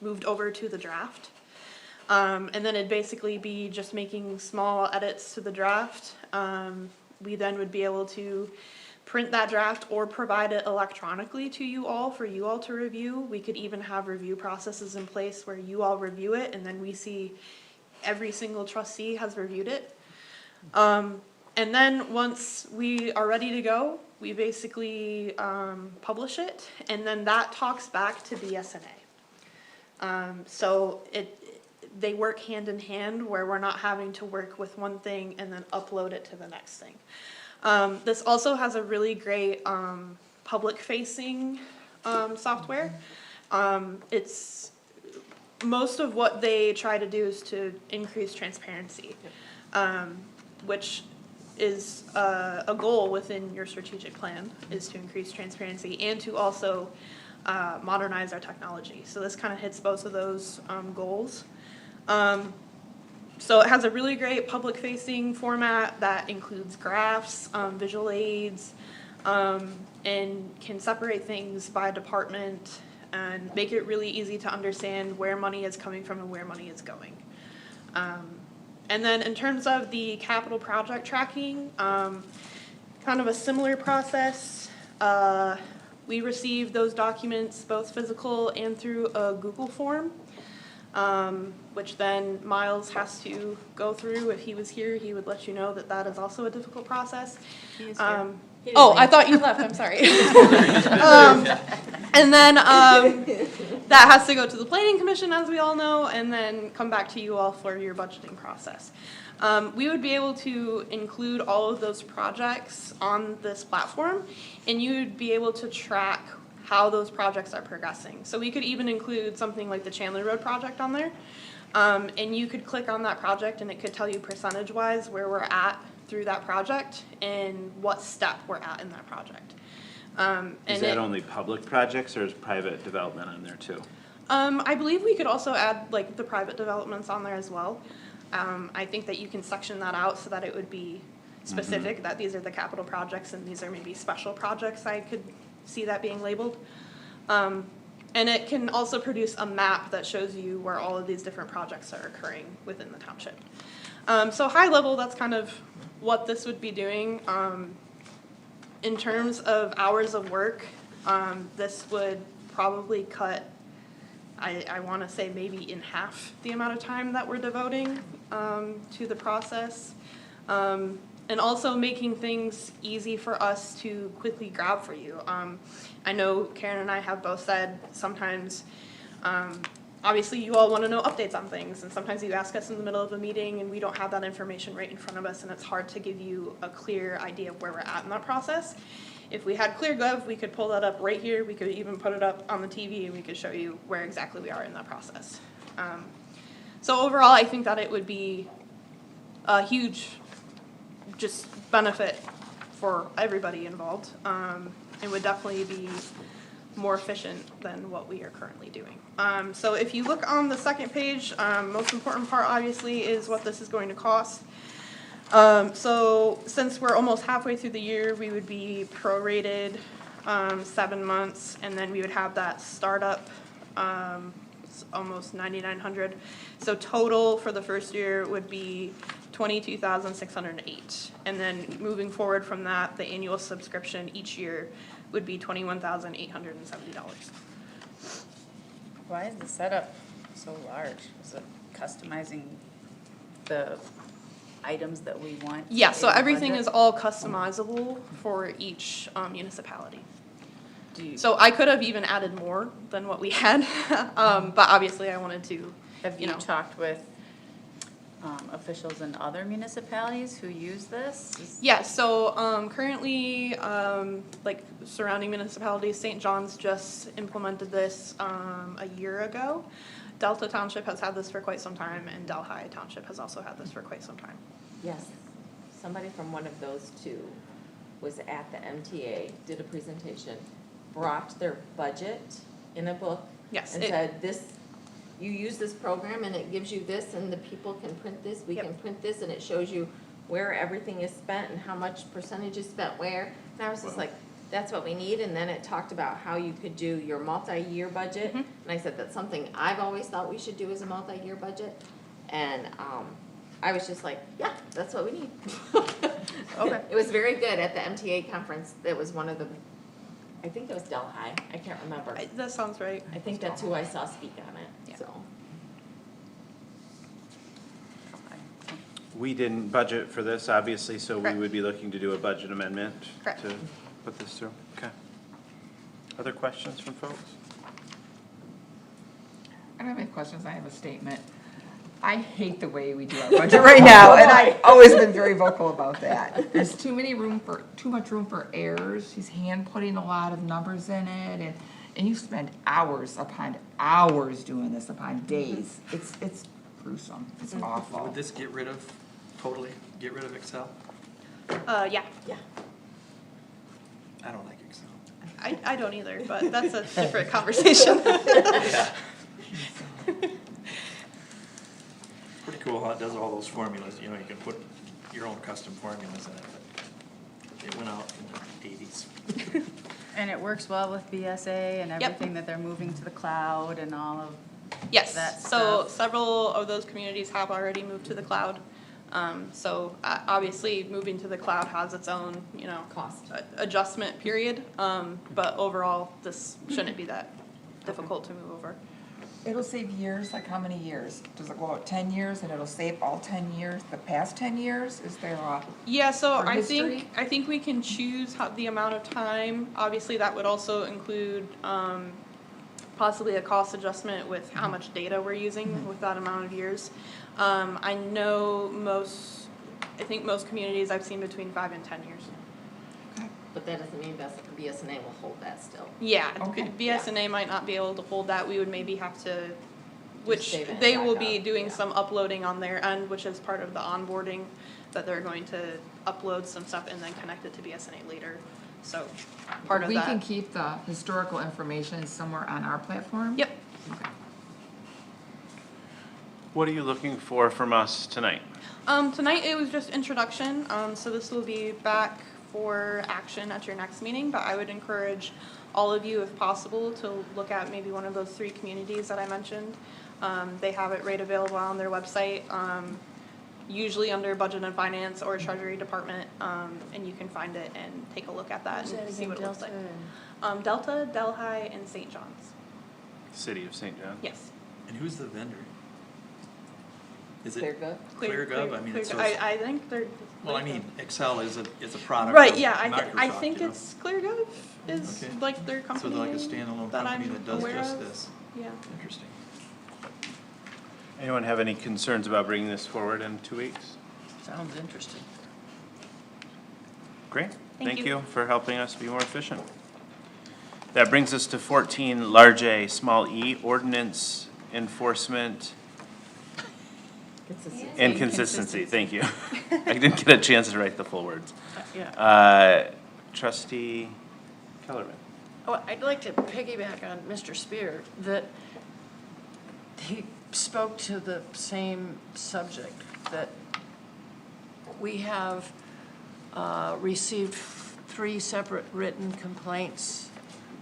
moved over to the draft. And then it'd basically be just making small edits to the draft. We then would be able to print that draft or provide it electronically to you all for you all to review. We could even have review processes in place where you all review it and then we see every single trustee has reviewed it. And then once we are ready to go, we basically publish it, and then that talks back to BSNA. So they work hand in hand where we're not having to work with one thing and then upload it to the next thing. This also has a really great public-facing software. It's most of what they try to do is to increase transparency, which is a goal within your strategic plan, is to increase transparency and to also modernize our technology. So this kind of hits both of those goals. So it has a really great public-facing format that includes graphs, visual aids, and can separate things by department and make it really easy to understand where money is coming from and where money is going. And then in terms of the capital project tracking, kind of a similar process. We receive those documents both physical and through a Google form, which then Miles has to go through. If he was here, he would let you know that that is also a difficult process. He is here. Oh, I thought you left, I'm sorry. And then that has to go to the Planning Commission, as we all know, and then come back to you all for your budgeting process. We would be able to include all of those projects on this platform, and you would be able to track how those projects are progressing. So we could even include something like the Chandler Road project on there, and you could click on that project and it could tell you percentage-wise where we're at through that project and what step we're at in that project. Is that only public projects or is private development on there too? I believe we could also add like the private developments on there as well. I think that you can section that out so that it would be specific, that these are the capital projects and these are maybe special projects. I could see that being labeled. And it can also produce a map that shows you where all of these different projects are occurring within the township. So high level, that's kind of what this would be doing. In terms of hours of work, this would probably cut, I want to say maybe in half the amount of time that we're devoting to the process. And also making things easy for us to quickly grab for you. I know Karen and I have both said sometimes, obviously you all want to know updates on things, and sometimes you ask us in the middle of a meeting and we don't have that information right in front of us, and it's hard to give you a clear idea of where we're at in that process. If we had ClearGov, we could pull that up right here. We could even put it up on the TV and we could show you where exactly we are in that process. So overall, I think that it would be a huge just benefit for everybody involved. It would definitely be more efficient than what we are currently doing. So if you look on the second page, most important part obviously is what this is going to cost. So since we're almost halfway through the year, we would be prorated 7 months, and then we would have that startup, it's almost $9,900. So total for the first year would be $22,608, and then moving forward from that, the annual subscription each year would be $21,870. Why is the setup so large? Is it customizing the items that we want? Yeah, so in the everything budget? is all customizable for each municipality. So I could have even added more than what we had, but obviously I wanted to, Have you talked with officials in other municipalities who use this? Yeah, so currently, like surrounding municipalities, St. John's just implemented this a year ago. Delta Township has had this for quite some time, and Delhi Township has also had this for quite some time. Yes, somebody from one of those two was at the MTA, did a presentation, brought their budget in a book. Yes, And said, this, you use this program and it gives you this, and the people can print this, we can print this, and it shows you where everything is spent and how much percentage is spent where. And I was just like, that's what we need, and then it talked about how you could do your multi-year budget. And I said, that's something I've always thought we should do as a multi-year budget. And, I was just like, yeah, that's what we need. Okay. It was very good at the MTA conference. It was one of the, I think it was Delhi. I can't remember. That sounds right. I think that's who I saw speak on it, so. We didn't budget for this, obviously, so we Correct. would be looking to do a budget amendment Correct. to put this through. Okay. Other questions from folks? I don't have any questions, I have a statement. I hate the way we do our budget right now, and I've always been very vocal about that. There's too much room for errors. He's hand putting a lot of numbers in it, and you spend hours upon hours doing this upon days. It's gruesome, it's awful. Would this get rid of Excel? Yeah. Yeah. I don't like Excel. I don't either, but that's a different conversation. Pretty cool how it does all those formulas, you know, you can put your own custom formulas in it, but it went out in the 80s. And it works well with BSA and everything that they're moving to the cloud and all of Yes, that so stuff. several of those communities have already moved to the cloud. Obviously, moving to the cloud has its own, Cost. Adjustment period. But overall, this shouldn't be that difficult to move over. It'll save years, like how many years? Does it go out 10 years and it'll save all 10 years, the past 10 years? Is there a? Yeah, so For I history? think we can choose the amount of time. Obviously, that would also include possibly a cost adjustment with how much data we're using with that amount of years. I know most communities I've seen between 5 and 10 years. But that doesn't mean BSNA will hold that still. Yeah, Okay. BSNA might not be able to hold that. We would maybe have to, which save it they back will be up, doing yeah. some uploading on their end, which is part of the onboarding, that they're going to upload some stuff and then connect it to BSNA later. So part of We that. can keep the historical information somewhere on our platform? Yep. Okay. What are you looking for from us tonight? Tonight it was just introduction, so this will be back for action at your next meeting, but I would encourage all of you, if possible, to look at maybe one of those 3 communities that I mentioned. They have it right available on their website, usually under Budget and Finance or Treasury Department, and you can find it and take a look at that and see what it looks like. Delta, Delhi, and St. John's. City of St. John? Yes. And who's the vendor? Is it ClearGov? ClearGov? I mean, it's so. I think they're. Well, I mean, Excel is a product Right, of yeah, I Microsoft, think you know? it's ClearGov is Okay. like their So company. they're like a standalone that company I'm that does aware just of. this. Yeah. Interesting. Anyone have any concerns about bringing this forward in 2 weeks? Sounds interesting. Great. Thank you. You for helping us be more efficient. That brings us to 14, large A, small e, ordinance enforcement and consistency. Thank you. I didn't get a chance to write the full words. Yeah. Trustee Kellerman. Oh, I'd like to piggyback on Mr. Spear, that he spoke to the same subject, that we have received 3 separate written complaints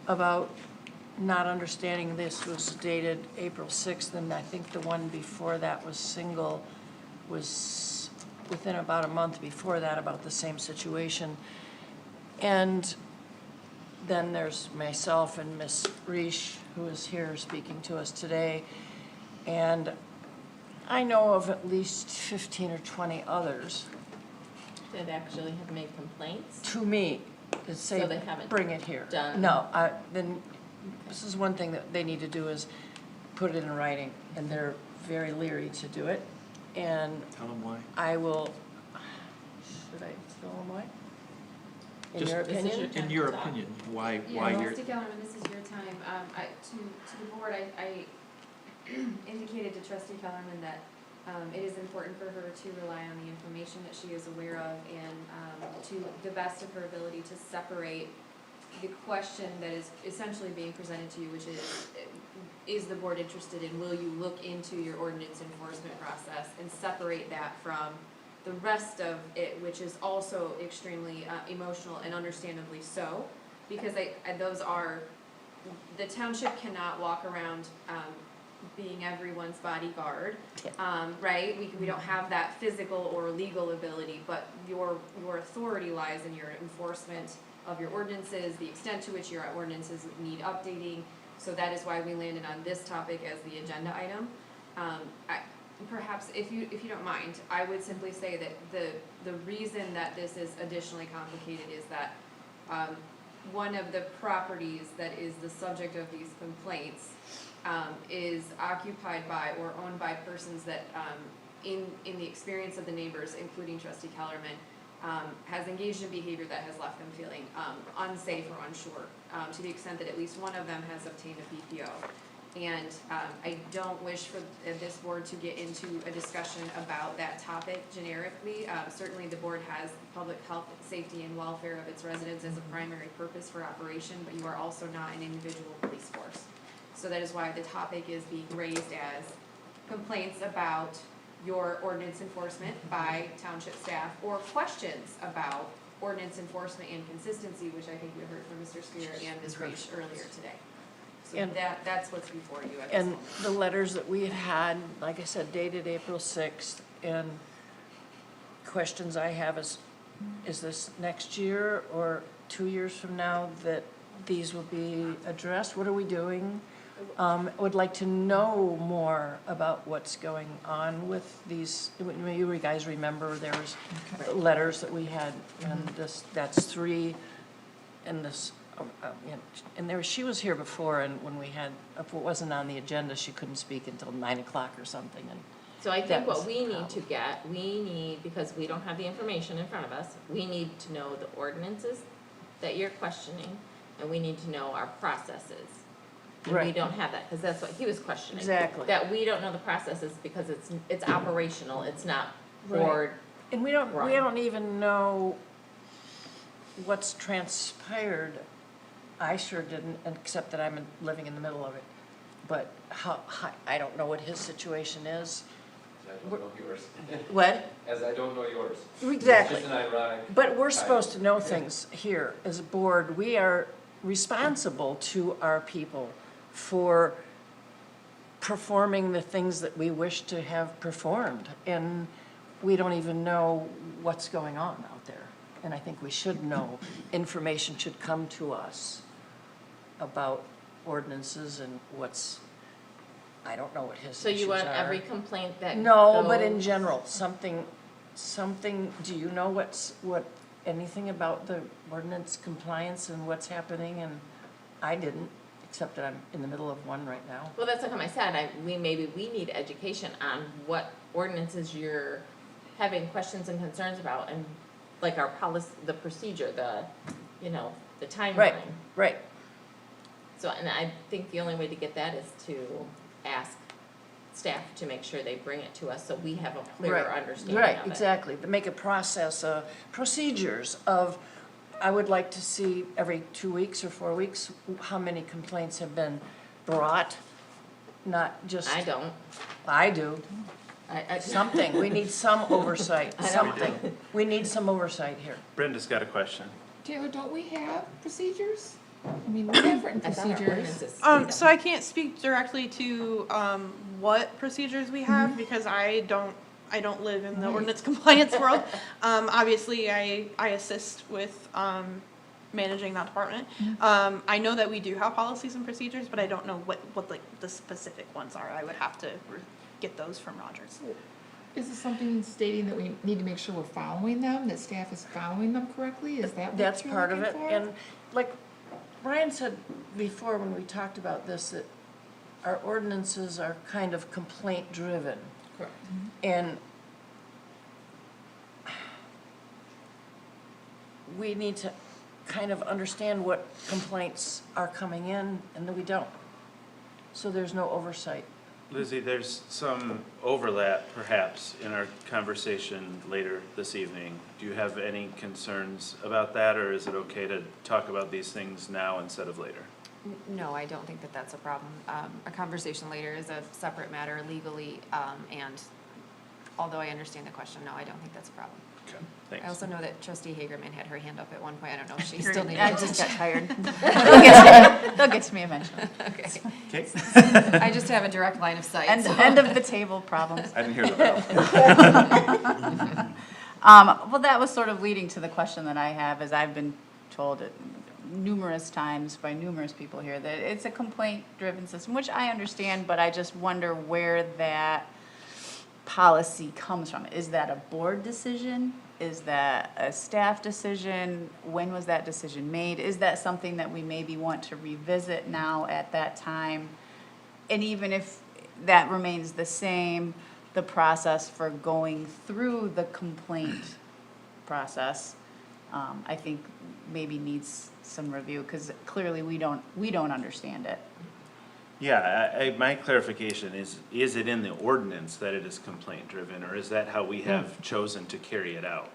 about not understanding this was dated April 6th, and I think the one before that was within about a month before that about the same situation. And then there's myself and Miss Reish, who is here speaking to us today. And I know of at least 15 or 20 others That actually have made complaints? to me that say, So they haven't bring it here. done- No, then this is one thing that they need to do, is put it in writing, and they're very leery to do it. And Tell them why. I will, should I tell them why? In Just your opinion? In your opinion, why Yeah, you're, Trustee Kellerman, this is your time. To the board, I indicated to Trustee Kellerman that it is important for her to rely on the information that she is aware of and to the best of her ability to separate the question that is essentially being presented to you, which is the board interested in, will you look into your ordinance enforcement process, and separate that from the rest of it, which is also extremely emotional and understandably so. because those are, the township cannot walk around, being everyone's bodyguard, right? We don't have that physical or legal ability, but your authority lies in your enforcement of your ordinances, the extent to which your ordinances need updating. So that is why we landed on this topic as the agenda item. Perhaps if you don't mind, I would simply say that the reason that this is additionally complicated is that one of the properties that is the subject of these complaints is occupied by or owned by persons that, in the experience of the neighbors, including Trustee Kellerman, has engaged in behavior that has left them feeling unsafe or unsure, to the extent that at least one of them has obtained a PPO. And I don't wish for this board to get into a discussion about that topic generically. Certainly the board has public health, safety, and welfare of its residents as a primary purpose for operation, but you are also not an individual police force. So that is why the topic is being raised as complaints about your ordinance enforcement by township staff, or questions about ordinance enforcement and consistency, which I think we heard from Mr. Spear and Ms. Raish earlier today. So And- that's what's before you at this And moment. the letters that we had, like I said, dated April 6th, and questions I have is this next year or 2 years from now that these will be addressed? What are we doing? Would like to know more about what's going on with these. You guys remember there was letters that we had, and that's 3, and this, and there, she was here before, and when we had, if it wasn't on the agenda, she couldn't speak until 9 o'clock or something, and. So I that think was what the we need problem. to get, because we don't have the information in front of us, we need to know the ordinances that you're questioning, and we need to know our processes. And we Right. don't have that, because that's what he was questioning. Exactly. That we don't know the processes because it's operational, it's not Right. board. And we don't run. even know what's transpired. I sure didn't, except that I'm living in the middle of it. But I don't know what his situation is. I don't know yours. What? As I don't know yours. Exactly. It's just an ironic. But we're supposed to know things here as a board. We are responsible to our people for performing the things that we wish to have performed. And we don't even know what's going on out there. And I think we should know. Information should come to us about ordinances and what's, I don't know what his So issues you want are. every complaint that No, but in goes- general, something, do you know anything about the ordinance compliance and what's happening? And I didn't, except that I'm in the middle of one right now. Well, that's like I said, we need education on what ordinances you're having questions and concerns about, and like our policy, the procedure, the timeline. Right. So, and I think the only way to get that is to ask staff to make sure they bring it to us so we have a clearer understanding of it. Right, exactly. To make a process, procedures of, I would like to see every 2 weeks or 4 weeks, how many complaints have been brought, not just. I don't. I do. Something, we need some oversight, I know. something. We need some oversight here. Brenda's got a question. Taylor, don't we have procedures? I mean, we have written I thought our procedures. ordinances. So I can't speak directly to, what procedures we have, because I don't live in the ordinance compliance world. Obviously, I assist with, managing that department. I know that we do have policies and procedures, but I don't know what like the specific ones are. I would have to get those from Rogers. Is it something stating that we need to make sure we're following them, that staff is following them correctly? Is that what That's you're part of looking it, for? and like Ryan said before when we talked about this, that our ordinances are kind of complaint-driven. Correct. And we need to kind of understand what complaints are coming in and that we don't. So there's no oversight. Lizzie, there's some overlap perhaps in our conversation later this evening. Do you have any concerns about that, or is it okay to talk about these things now instead of later? No, I don't think that that's a problem. A conversation later is a separate matter legally, and although I understand the question, no, I don't think that's a problem. Thanks. I also know that Trustee Hagerman had her hand up at one point. I don't know if she Sure, still needed I to. just got tired. They'll get to me eventually. Okay. Okay. I just have a direct line of sight. End of the table problems. I didn't hear the bell. Well, that was sort of leading to the question that I have, as I've been told it numerous times by numerous people here, that it's a complaint-driven system, which I understand, but I just wonder where that policy comes from. Is that a board decision? Is that a staff decision? When was that decision made? Is that something that we maybe want to revisit now at that time? And even if that remains the same, the process for going through the complaint process, I think maybe needs some review, because clearly we don't understand it. Yeah, my clarification is it in the ordinance that it is complaint-driven, or is that how we have chosen to carry it out?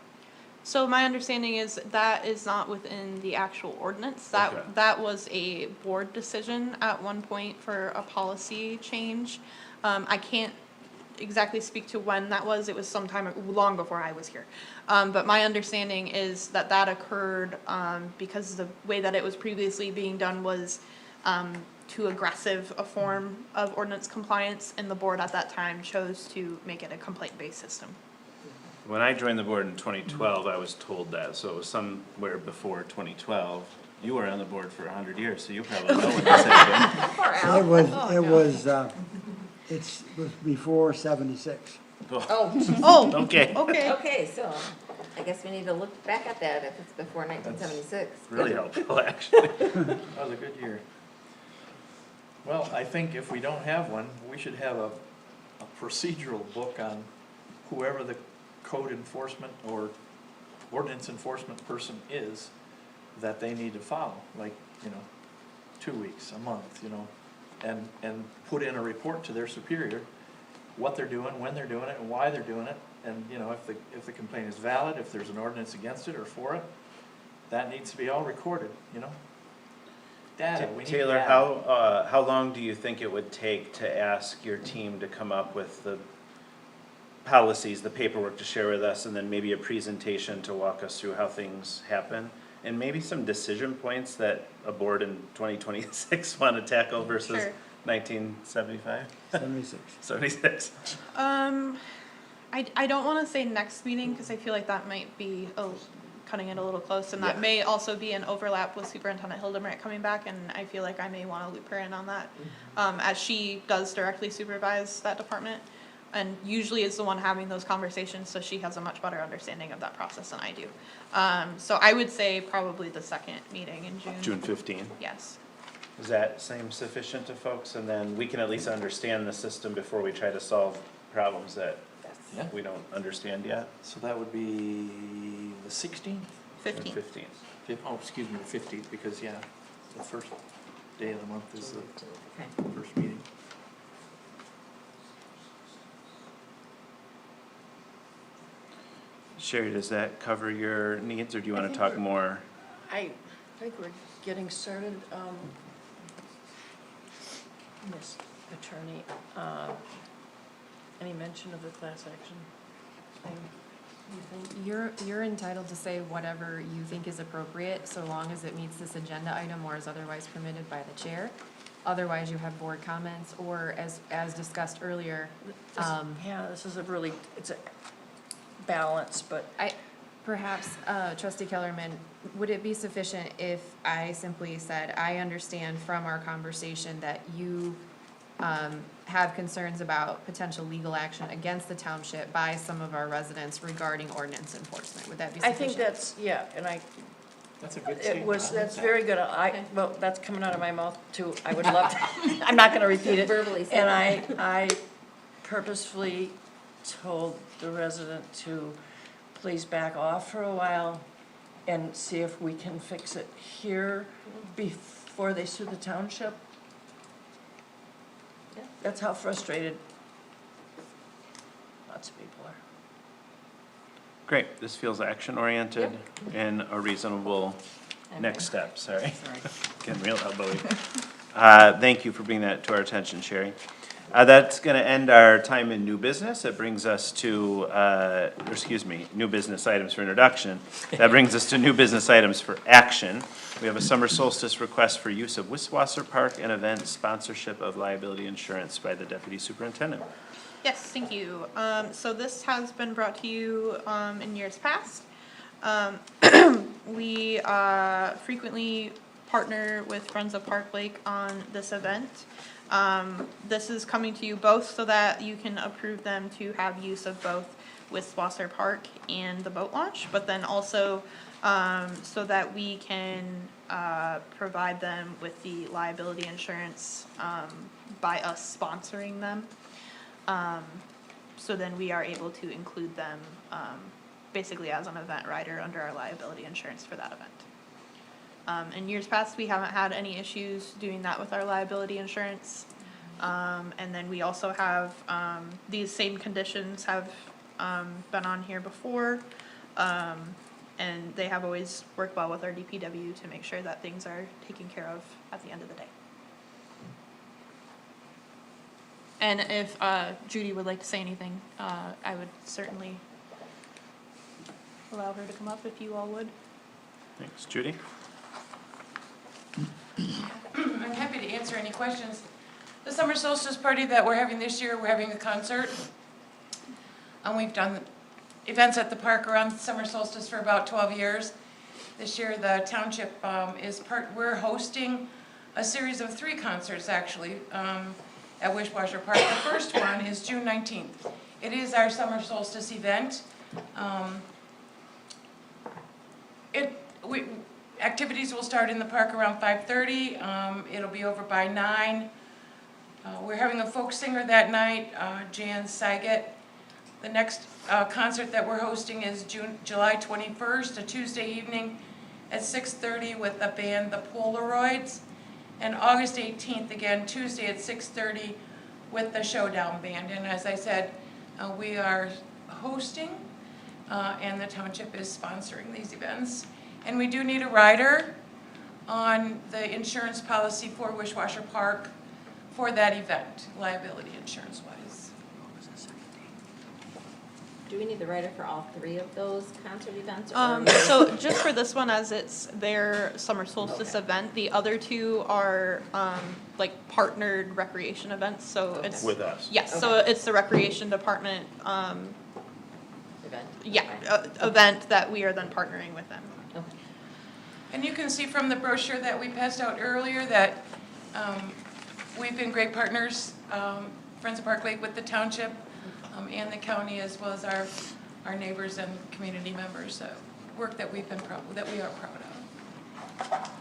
So my understanding is that is not within the actual ordinance. Okay. That was a board decision at one point for a policy change. I can't exactly speak to when that was. It was sometime long before I was here. But my understanding is that that occurred because the way that it was previously being done was too aggressive a form of ordinance compliance, and the board at that time chose to make it a complaint-based system. When I joined the board in 2012, I was told that, so it was somewhere before 2012. You were on the board for 100 years, so you probably know what this happened. It was before 76. Oh. Okay. Okay, so I guess we need to look back at that if it's before 1976. Really helpful, actually. That was a good year. Well, I think if we don't have one, we should have a procedural book on whoever the code enforcement or ordinance enforcement person is that they need to follow, like, 2 weeks, a month, and put in a report to their superior, what they're doing, when they're doing it, and why they're doing it, and, if the complaint is valid, if there's an ordinance against it or for it, that needs to be all recorded, Data, we need Taylor, data. how long do you think it would take to ask your team to come up with the policies, the paperwork to share with us, and then maybe a presentation to walk us through how things happen? And maybe some decision points that a board in 2026 want to tackle versus Sure. 1975? 76. 76. I don't want to say next meeting, because I feel like that might be cutting it a little close, and that may also be an overlap with Superintendent Hildemert coming back, and I feel like I may want to loop her in on that, as she does directly supervise that department, and usually is the one having those conversations, so she has a much better understanding of that process than I do. So I would say probably the second meeting in June. June 15. Yes. Does that seem sufficient to folks? And then we can at least understand the system before we try to solve problems that we don't understand yet. So that would be the 16th? 15th. 15th. Oh, excuse me, the 15th, because, the first day of the month is the first meeting. Sherry, does that cover your needs, or do you want to talk more? I think we're getting started. Miss Attorney, any mention of the class action thing? You're entitled to say whatever you think is appropriate, so long as it meets this agenda item or is otherwise permitted by the chair. Otherwise, you have board comments, or as discussed earlier. This is it's a balance, but Perhaps, Trustee Kellerman, would it be sufficient if I simply said, I understand from our conversation that you have concerns about potential legal action against the township by some of our residents regarding ordinance enforcement? Would that be I sufficient? think that's, and That's a good it statement. was, that's very good. Well, that's coming out of my mouth too. I would love to, I'm not gonna repeat it. Verbally said. And I purposefully told the resident to please back off for a while and see if we can fix it here before they sue the township. That's how frustrated lots of people are. Great, this feels action-oriented and a reasonable next step, sorry. Getting real elbowy. Thank you for bringing that to our attention, Sherry. That's going to end our time in new business. It brings us to, new business items for introduction. That brings us to new business items for action. We have a summer solstice request for use of Wiswasser Park and event sponsorship of liability insurance by the Deputy Superintendent. Yes, thank you. So this has been brought to you in years past. We frequently partner with Friends of Park Lake on this event. This is coming to you both so that you can approve them to have use of both Wiswasser Park and the boat launch, but then also so that we can provide them with the liability insurance by us sponsoring them. So then we are able to include them basically as an event rider under our liability insurance for that event. In years past, we haven't had any issues doing that with our liability insurance. And then we also have, these same conditions have been on here before. And they have always worked well with our DPW to make sure that things are taken care of at the end of the day. And if Judy would like to say anything, I would certainly allow her to come up if you all would. Thanks. Judy? I'm happy to answer any questions. The summer solstice party that we're having this year, we're having a concert. We've done events at the park around summer solstice for about 12 years. This year the township we're hosting a series of 3 concerts actually at Wiswasser Park. The first one is June 19th. It is our summer solstice event. Activities will start in the park around 5:30. It'll be over by 9. We're having a folk singer that night, Jan Saget. The next concert that we're hosting is July 21st, a Tuesday evening at 6:30 with the band The Polaroids. And August 18th, again, Tuesday at 6:30 with the Showdown Band. And as I said, we are hosting and the township is sponsoring these events. And we do need a rider on the insurance policy for Wiswasser Park for that event, liability insurance-wise. Do we need the rider for all 3 of those concert events? So just for this one, as it's their summer solstice event, the other 2 are like partnered recreation events, so it's. With us. Yes, so it's the recreation department. Event? Yeah, event that we are then partnering with them. And you can see from the brochure that we passed out earlier that we've been great partners, Friends of Park Lake, with the township and the county, as well as our neighbors and community members. Work that we are proud of.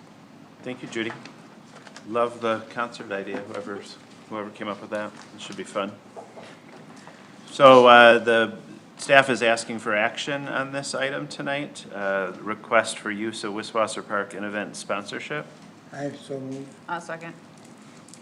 Thank you, Judy. Love the concert idea, whoever came up with that. It should be fun. So the staff is asking for action on this item tonight. Request for use of Wiswasser Park and event sponsorship. I so moved. I'll second.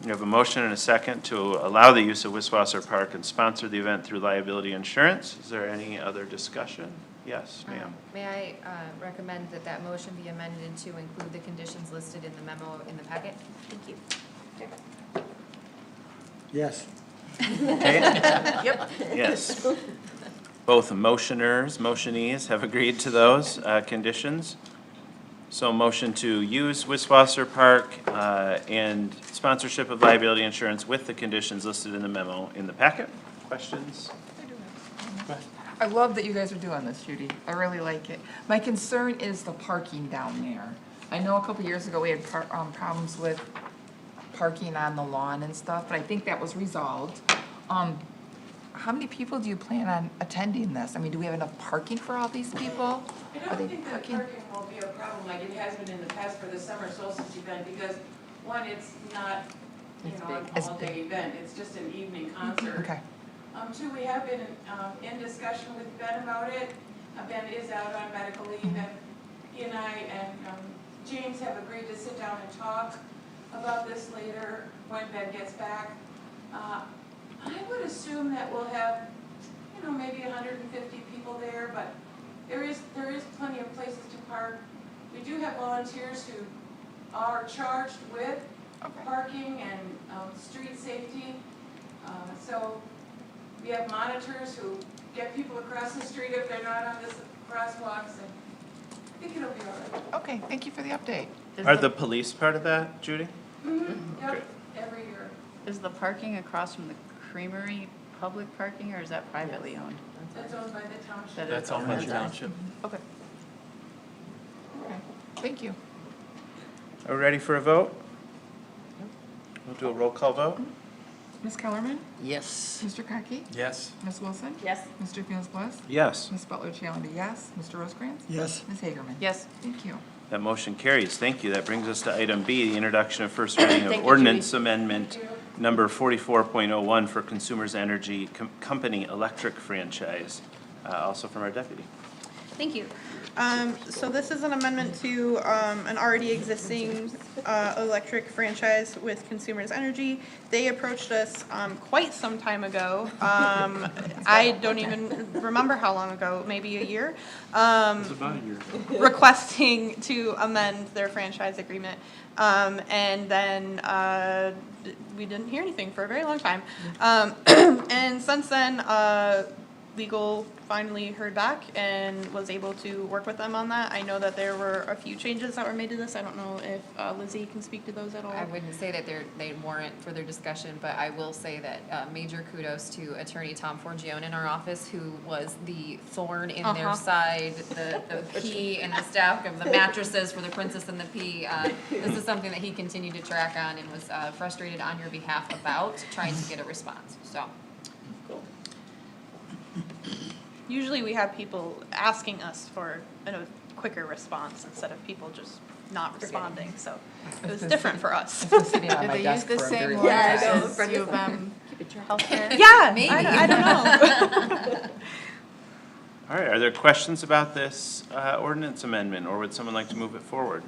You have a motion and a second to allow the use of Wiswasser Park and sponsor the event through liability insurance. Is there any other discussion? Yes, ma'am. May I recommend that that motion be amended to include the conditions listed in the memo in the packet? Thank you. Yes. Okay. Yep. Yes. Both motionees have agreed to those conditions. So motion to use Wiswasser Park and sponsorship of liability insurance with the conditions listed in the memo in the packet. Questions? I love that you guys are doing this, Judy. I really like it. My concern is the parking down there. I know a couple years ago we had problems with parking on the lawn and stuff, but I think that was resolved. How many people do you plan on attending this? I mean, do we have enough parking for all these people? I don't think that parking will be a problem like it has been in the past for the summer solstice event, because one, it's not, an all-day event, it's just an evening concert. Okay. 2, we have been in discussion with Ben about it. Ben is out on medical leave, and he and I and James have agreed to sit down and talk about this later when Ben gets back. I would assume that we'll have, maybe 150 people there, but there is plenty of places to park. We do have volunteers who are charged with parking and street safety. So we have monitors who get people across the street if they're not on this crosswalks, and I think it'll be all right. Okay, thank you for the update. Are the police part of that, Judy? Yep, every year. Is the parking across from the creamery public parking, or is that privately owned? That's owned by the township. That That's is owned by the township. Okay. Okay, thank you. Are we ready for a vote? We'll do a roll call vote. Ms. Kellerman? Yes. Mr. Kotke? Yes. Ms. Wilson? Yes. Mr. Fewins-Bliss? Yes. Ms. Butler-Chalender, yes. Mr. Rosekrans? Yes. Ms. Hagerman? Yes. Thank you. That motion carries. Thank you. That brings us to item B, the introduction of first reading Thank of you, ordinance Judy. amendment number 44.01 for Consumers Energy Company Electric franchise, also from our deputy. Thank you. So this is an amendment to an already existing electric franchise with Consumers Energy. They approached us quite some time ago. I don't even remember how long ago, maybe a year. It's about a year ago. Requesting to amend their franchise agreement. And then we didn't hear anything for a very long time. And since then, legal finally heard back and was able to work with them on that. I know that there were a few changes that were made to this. I don't know if Lizzie can speak to those at all. I wouldn't say that they warrant further discussion, but I will say that major kudos to Attorney Tom Forgione in our office, who was the thorn in their side, the pea in the stack of the mattresses for the Princess and the Pea. This is something that he continued to track on and was frustrated on your behalf about, trying to get a response, so. Usually we have people asking us for a quicker response instead of people just not responding, so it was different for us. It's sitting on Did my they desk use the for a same very word long time. as U of M healthcare? Yeah, Maybe. I don't know. All right, are there questions about this ordinance amendment, or would someone like to move it forward?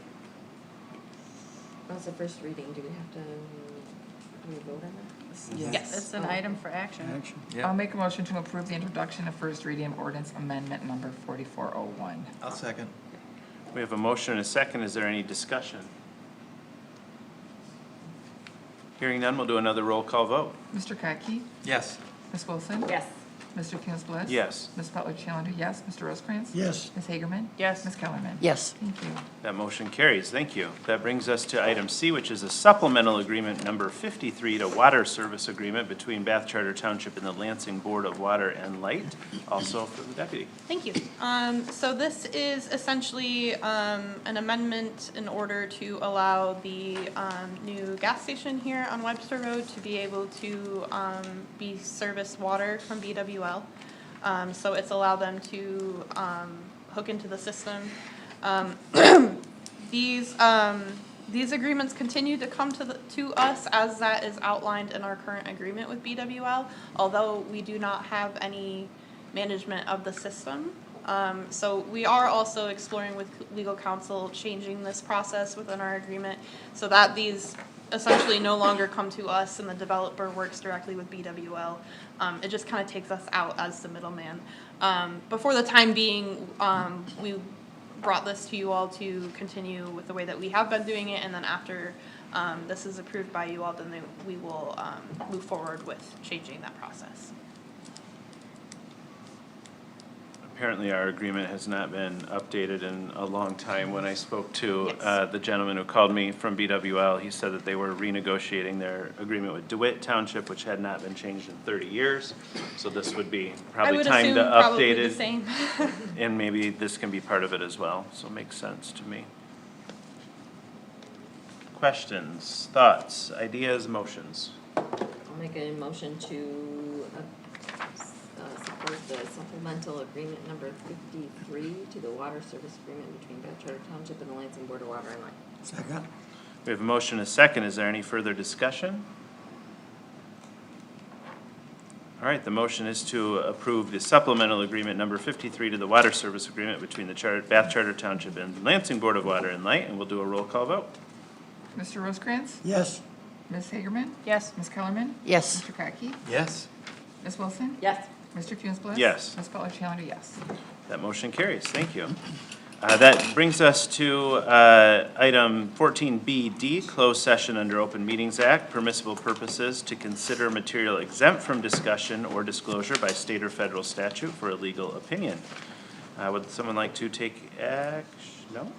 That was the first reading. Do we vote on that? Yes. It's an item for action. I'll make a motion to approve the introduction of first reading of ordinance amendment number 4401. I'll second. We have a motion and a second. Is there any discussion? Hearing none, we'll do another roll call vote. Mr. Kotke? Yes. Ms. Wilson? Yes. Mr. Fewins-Bliss? Yes. Ms. Butler-Chalender, yes. Mr. Rosekrans? Yes. Ms. Hagerman? Yes. Ms. Kellerman? Yes. Thank you. That motion carries. Thank you. That brings us to item C, which is a supplemental agreement number 53 to water service agreement between Bath Charter Township and the Lansing Board of Water and Light, also for the deputy. Thank you. So this is essentially an amendment in order to allow the new gas station here on Webster Road to be able to be serviced water from BWL. So it's allowed them to hook into the system. These agreements continue to come to us as that is outlined in our current agreement with BWL, although we do not have any management of the system. So we are also exploring with legal counsel changing this process within our agreement so that these essentially no longer come to us and the developer works directly with BWL. It just kind of takes us out as the middleman. But for the time being, we brought this to you all to continue with the way that we have been doing it, and then after this is approved by you all, then we will move forward with changing that process. Apparently, our agreement has not been updated in a long time. When I spoke to the gentleman who called me from BWL, he said that they were renegotiating their agreement with DeWitt Township, which had not been changed in 30 years. So this would be probably time to update it. Same. And maybe this can be part of it as well, so it makes sense to me. Questions, thoughts, ideas, motions? I'll make a motion to support the supplemental agreement number 53 to the water service agreement between Bath Charter Township and the Lansing Board of Water and Light. Second. We have a motion and a second. Is there any further discussion? All right, the motion is to approve the supplemental agreement number 53 to the water service agreement between the Bath Charter Township and the Lansing Board of Water and Light, and we'll do a roll call vote. Mr. Rosekrans? Yes. Ms. Hagerman? Yes. Ms. Kellerman? Yes. Mr. Kotke? Yes. Ms. Wilson? Yes. Mr. Fewins-Bliss? Yes. Ms. Butler-Chalender, yes. That motion carries. Thank you. That brings us to item 14BD, closed session under Open Meetings Act, permissible purposes to consider material exempt from discussion or disclosure by state or federal statute for a legal opinion. Would someone like to take action? No?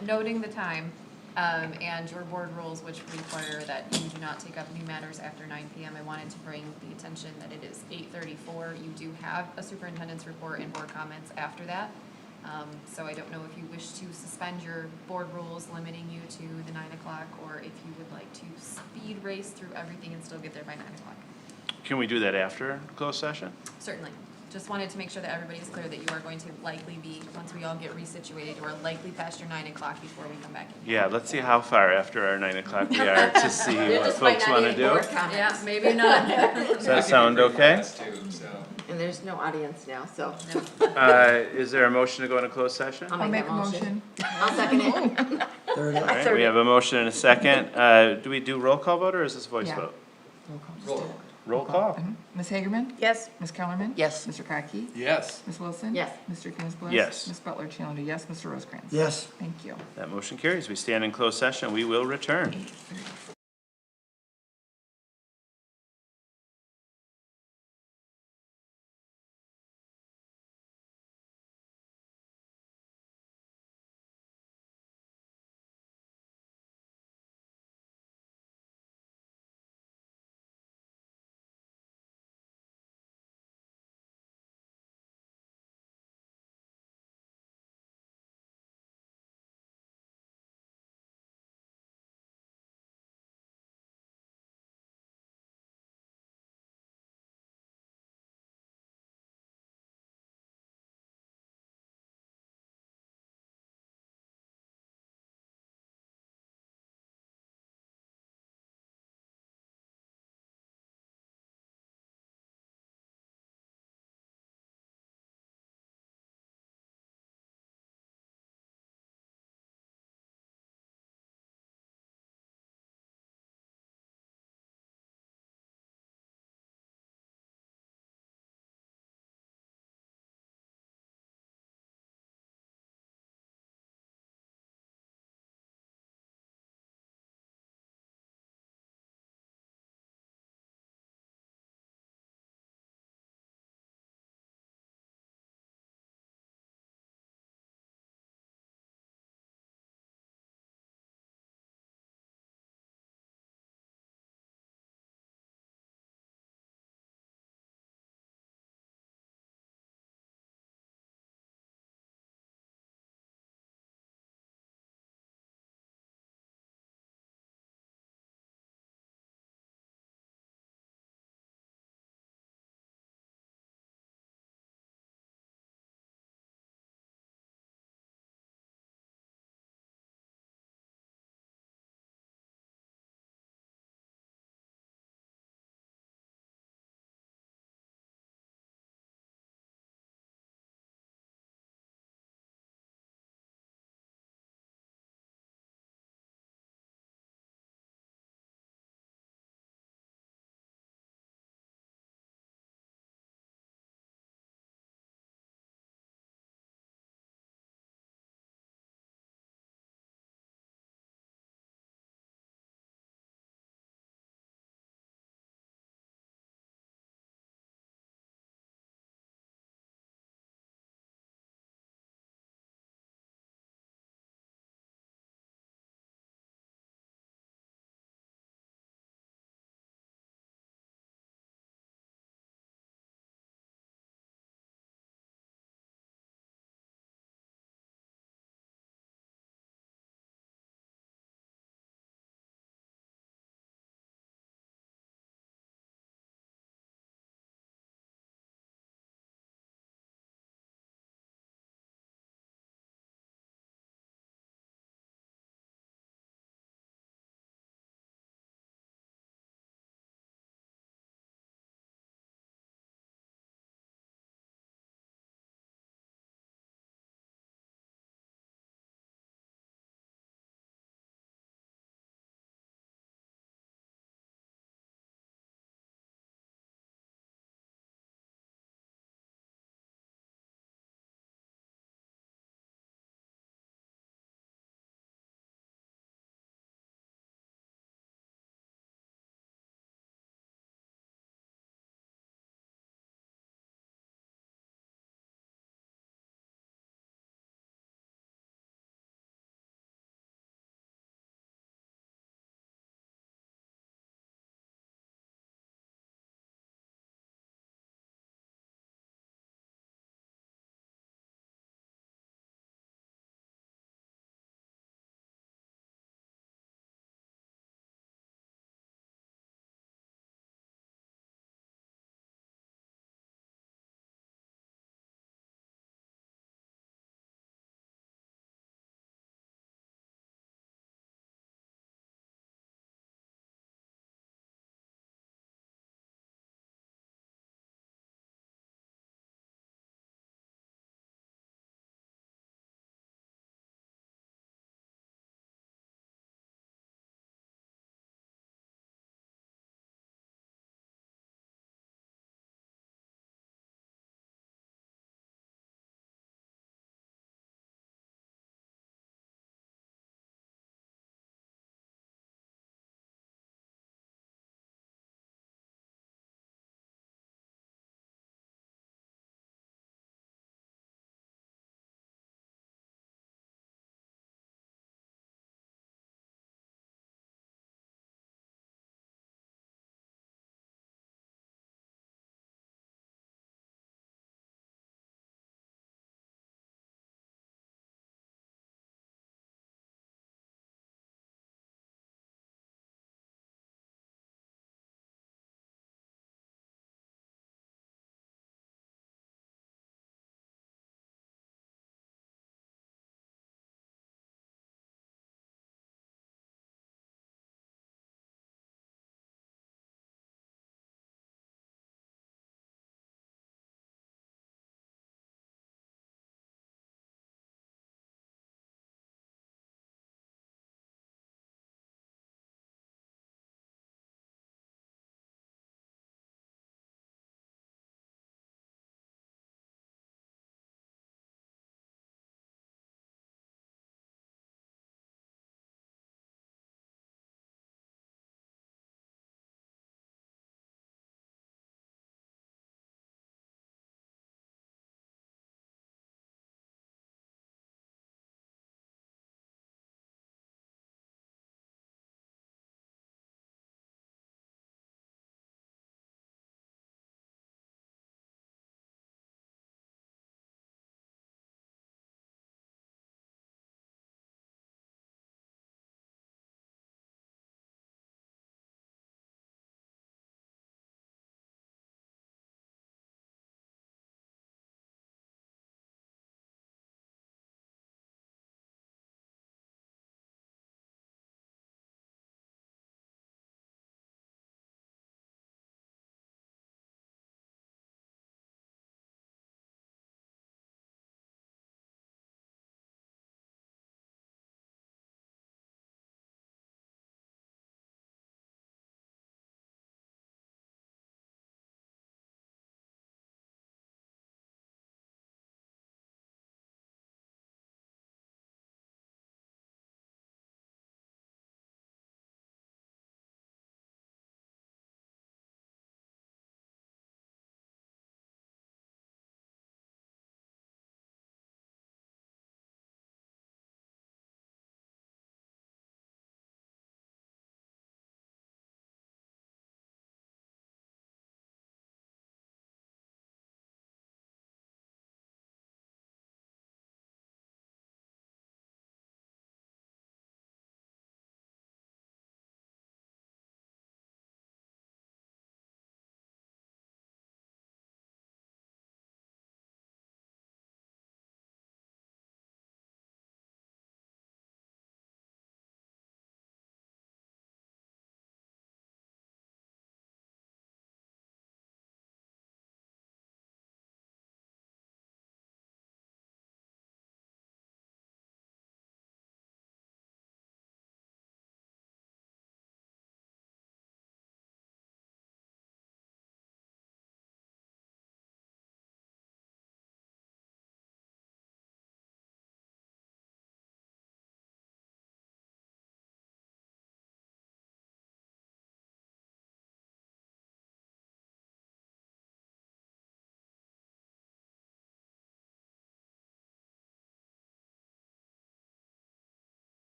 Noting the time, and your board rules which require that you do not take up new matters after 9 PM, I wanted to bring the attention that it is 8:34. You do have a superintendent's report and board comments after that. So I don't know if you wish to suspend your board rules limiting you to the 9 o'clock, or if you would like to speed race through everything and still get there by 9 o'clock. Can we do that after closed session? Certainly. Just wanted to make sure that everybody is clear that you are going to likely be, once we all get resituated, you are likely past your 9 o'clock before we come back in. Yeah, let's see how far after our 9 o'clock we are to see what folks want to do. Yeah, maybe not. Does that sound okay? And there's no audience now, so. Is there a motion to go into closed session? I'll make a motion. I'll second it. All right, we have a motion and a second. Do we do roll call vote or is this voice Yeah. vote? Roll. Roll call. Ms. Hagerman? Yes. Ms. Kellerman? Yes. Mr. Kotke? Yes. Ms. Wilson? Yes. Mr. Fewins-Bliss? Yes. Ms. Butler-Challender, yes. Mr. Rosekrans? Yes. Thank you. That motion carries. We stand in closed session. We will return.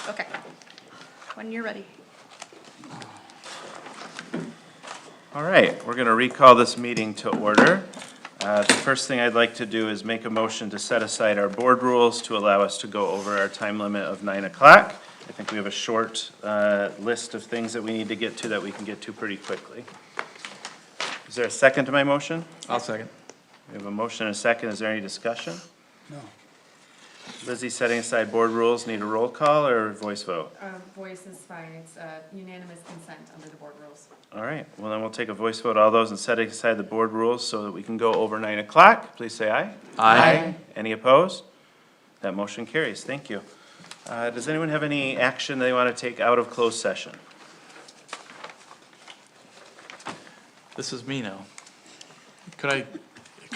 Okay. When you're ready. All right, we're going to recall this meeting to order. The first thing I'd like to do is make a motion to set aside our board rules to allow us to go over our time limit of 9 o'clock. I think we have a short list of things that we need to get to that we can get to pretty quickly. Is there a second to my motion? I'll second. We have a motion and a second. Is there any discussion? No. Lizzie, setting aside board rules, need a roll call or voice vote? Voice is fine, it's unanimous consent under the board rules. All right, well then we'll take a voice vote, all those, and setting aside the board rules so that we can go over 9 o'clock. Please say aye. Aye. Any opposed? That motion carries. Thank you. Does anyone have any action they want to take out of closed session? This is me now. Could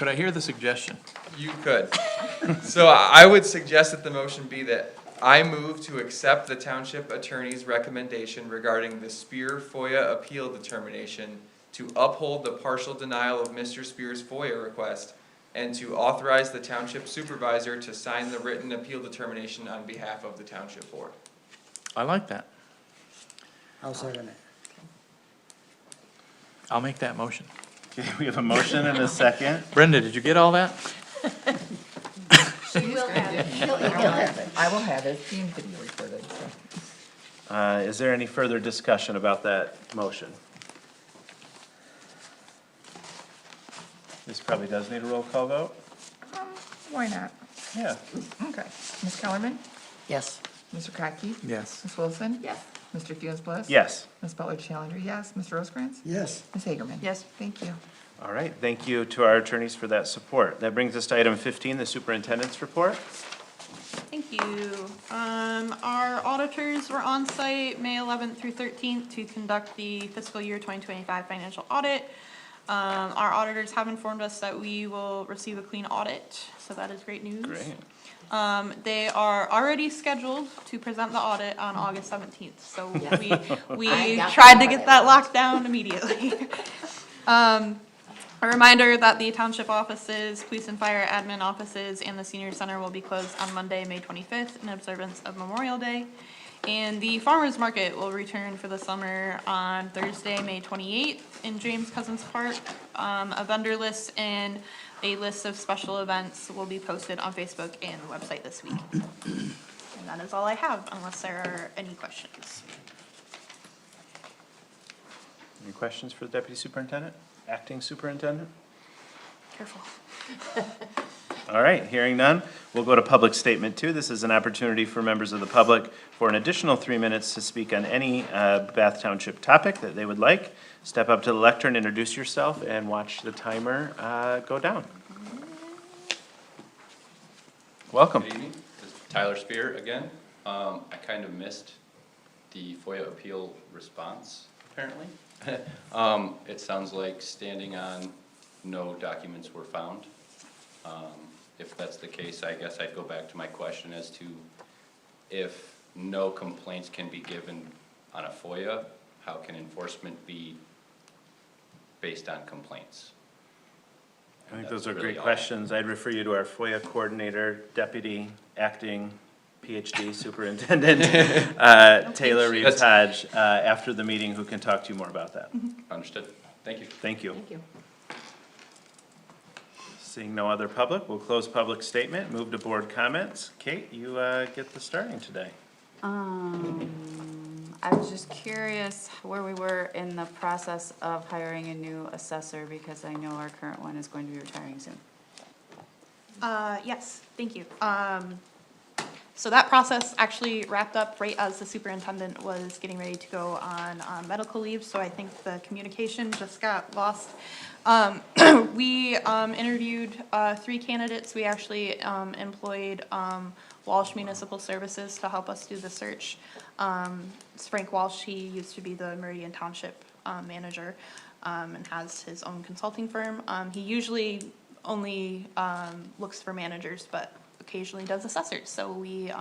I hear the suggestion? You could. So I would suggest that the motion be that I move to accept the township attorney's recommendation regarding the Spear FOIA appeal determination to uphold the partial denial of Mr. Spear's FOIA request and to authorize the township supervisor to sign the written appeal determination on behalf of the township board. I like that. I'll second it. I'll make that motion. Okay, we have a motion and a second. Brenda, did you get all that? She will have it. I will have it. I will have it. It's being video recorded, so. Is there any further discussion about that motion? This probably does need a roll call vote? Why not? Yeah. Okay. Ms. Kellerman? Yes. Mr. Kotke? Yes. Ms. Wilson? Yes. Mr. Fewins-Bliss? Yes. Ms. Butler-Challenger, yes. Mr. Rosekrans? Yes. Ms. Hagerman? Yes. Thank you. All right, thank you to our attorneys for that support. That brings us to item 15, the superintendent's report. Thank you. Our auditors were on site May 11th through 13th to conduct the fiscal year 2025 financial audit. Our auditors have informed us that we will receive a clean audit, so that is great news. Great. They are already scheduled to present the audit on August 17th, so Yes. we I got tried to that. get that locked down immediately. A reminder that the township offices, police and fire admin offices, and the senior center will be closed on Monday, May 25th in observance of Memorial Day. And the farmer's market will return for the summer on Thursday, May 28th in James Cousins Park. A vendor list and a list of special events will be posted on Facebook and the website this week. And that is all I have, unless there are any questions. Any questions for the deputy superintendent? Acting superintendent? Careful. All right, hearing none, we'll go to public statement 2. This is an opportunity for members of the public for an additional 3 minutes to speak on any Bath Township topic that they would like. Step up to the lectern, introduce yourself, and watch the timer go down. Welcome. Good evening. This is Tyler Spear again. I kind of missed the FOIA appeal response, apparently. It sounds like standing on no documents were found. If that's the case, I guess I'd go back to my question as to if no complaints can be given on a FOIA, how can enforcement be based on complaints? I think That's those are really great all. questions. I'd refer you to our FOIA coordinator, deputy, acting, PhD superintendent, Taylor Reeves Hodge, after the meeting, who can talk to you more about that. Understood. Thank you. Thank you. Thank you. Seeing no other public, we'll close public statement, move to board comments. Kate, you get the starting today. I was just curious where we were in the process of hiring a new assessor, because I know our current one is going to be retiring soon. Yes, thank you. So that process actually wrapped up right as the superintendent was getting ready to go on medical leave, so I think the communication just got lost. We interviewed 3 candidates. We actually employed Walsh Municipal Services to help us do the search. It's Frank Walsh. He used to be the Meridian Township manager and has his own consulting firm. He usually only looks for managers, but occasionally does assessors. So we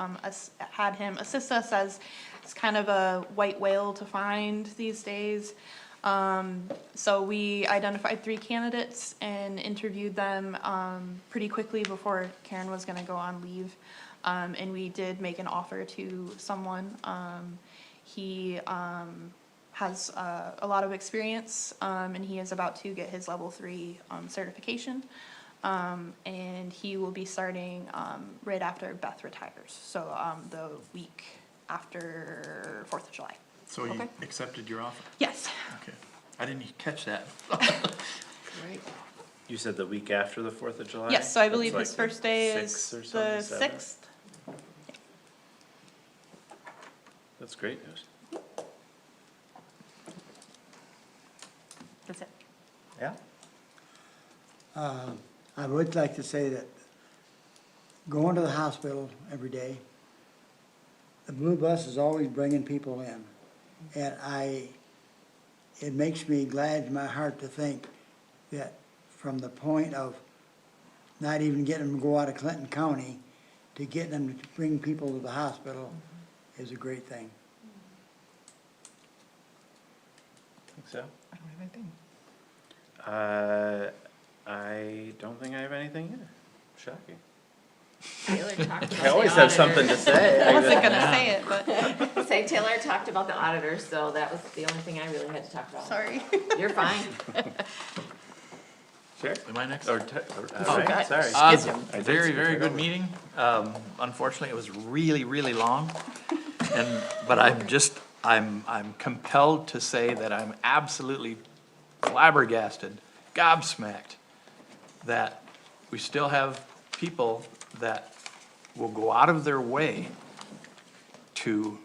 had him assist us as it's kind of a white whale to find these days. So we identified 3 candidates and interviewed them pretty quickly before Karen was going to go on leave. And we did make an offer to someone. He has a lot of experience, and he is about to get his level 3 certification. And he will be starting right after Beth retires, so the week after 4th of July. So he accepted your offer? Yes. Okay. I didn't catch that. Great. You said the week after the 4th of July? Yes, so I believe That's his like first day the is 6th or the something, 6th. That's great news. That's it. Yeah? I would like to say that going to the hospital every day, the blue bus is always bringing people in. And it makes me glad in my heart to think that from the point of not even getting them to go out of Clinton County to getting them to bring people to the hospital is a great thing. Think so? I don't have anything. I don't think I have anything either. Shocking. Taylor talked about I always the have something to auditors. say. I wasn't gonna say it, but Say Taylor talked about the auditors, so that was the only thing I really had to talk about. sorry. You're fine. Sure. Am I next? Or, Okay. sorry. Very, very good meeting. Unfortunately, it was really, really long. But I'm compelled to say that I'm absolutely flabbergasted, gobsmacked, that we still have people that will go out of their way to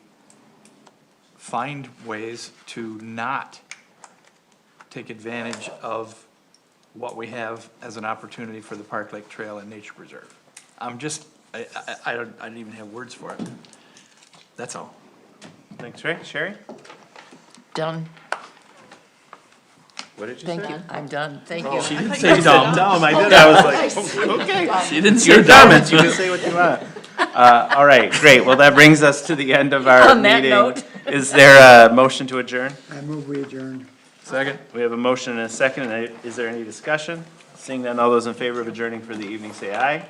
find ways to not take advantage of what we have as an opportunity for the Park Lake Trail and Nature Preserve. I don't even have words for it. That's all. Thanks, Ray. Sherry? Done. What did you Thank say? you. I'm done. Thank you. She didn't say dumb. Dumb, I did. I was like, okay. She didn't say You're dumb. dumb, you can say what you want. All right, great. Well, that brings us to the end of our On that meeting. note. Is there a motion to adjourn? I move we adjourn. Second. We have a motion and a second. Is there any discussion? Seeing none, all those in favor of adjourning for the evening, say aye. Aye.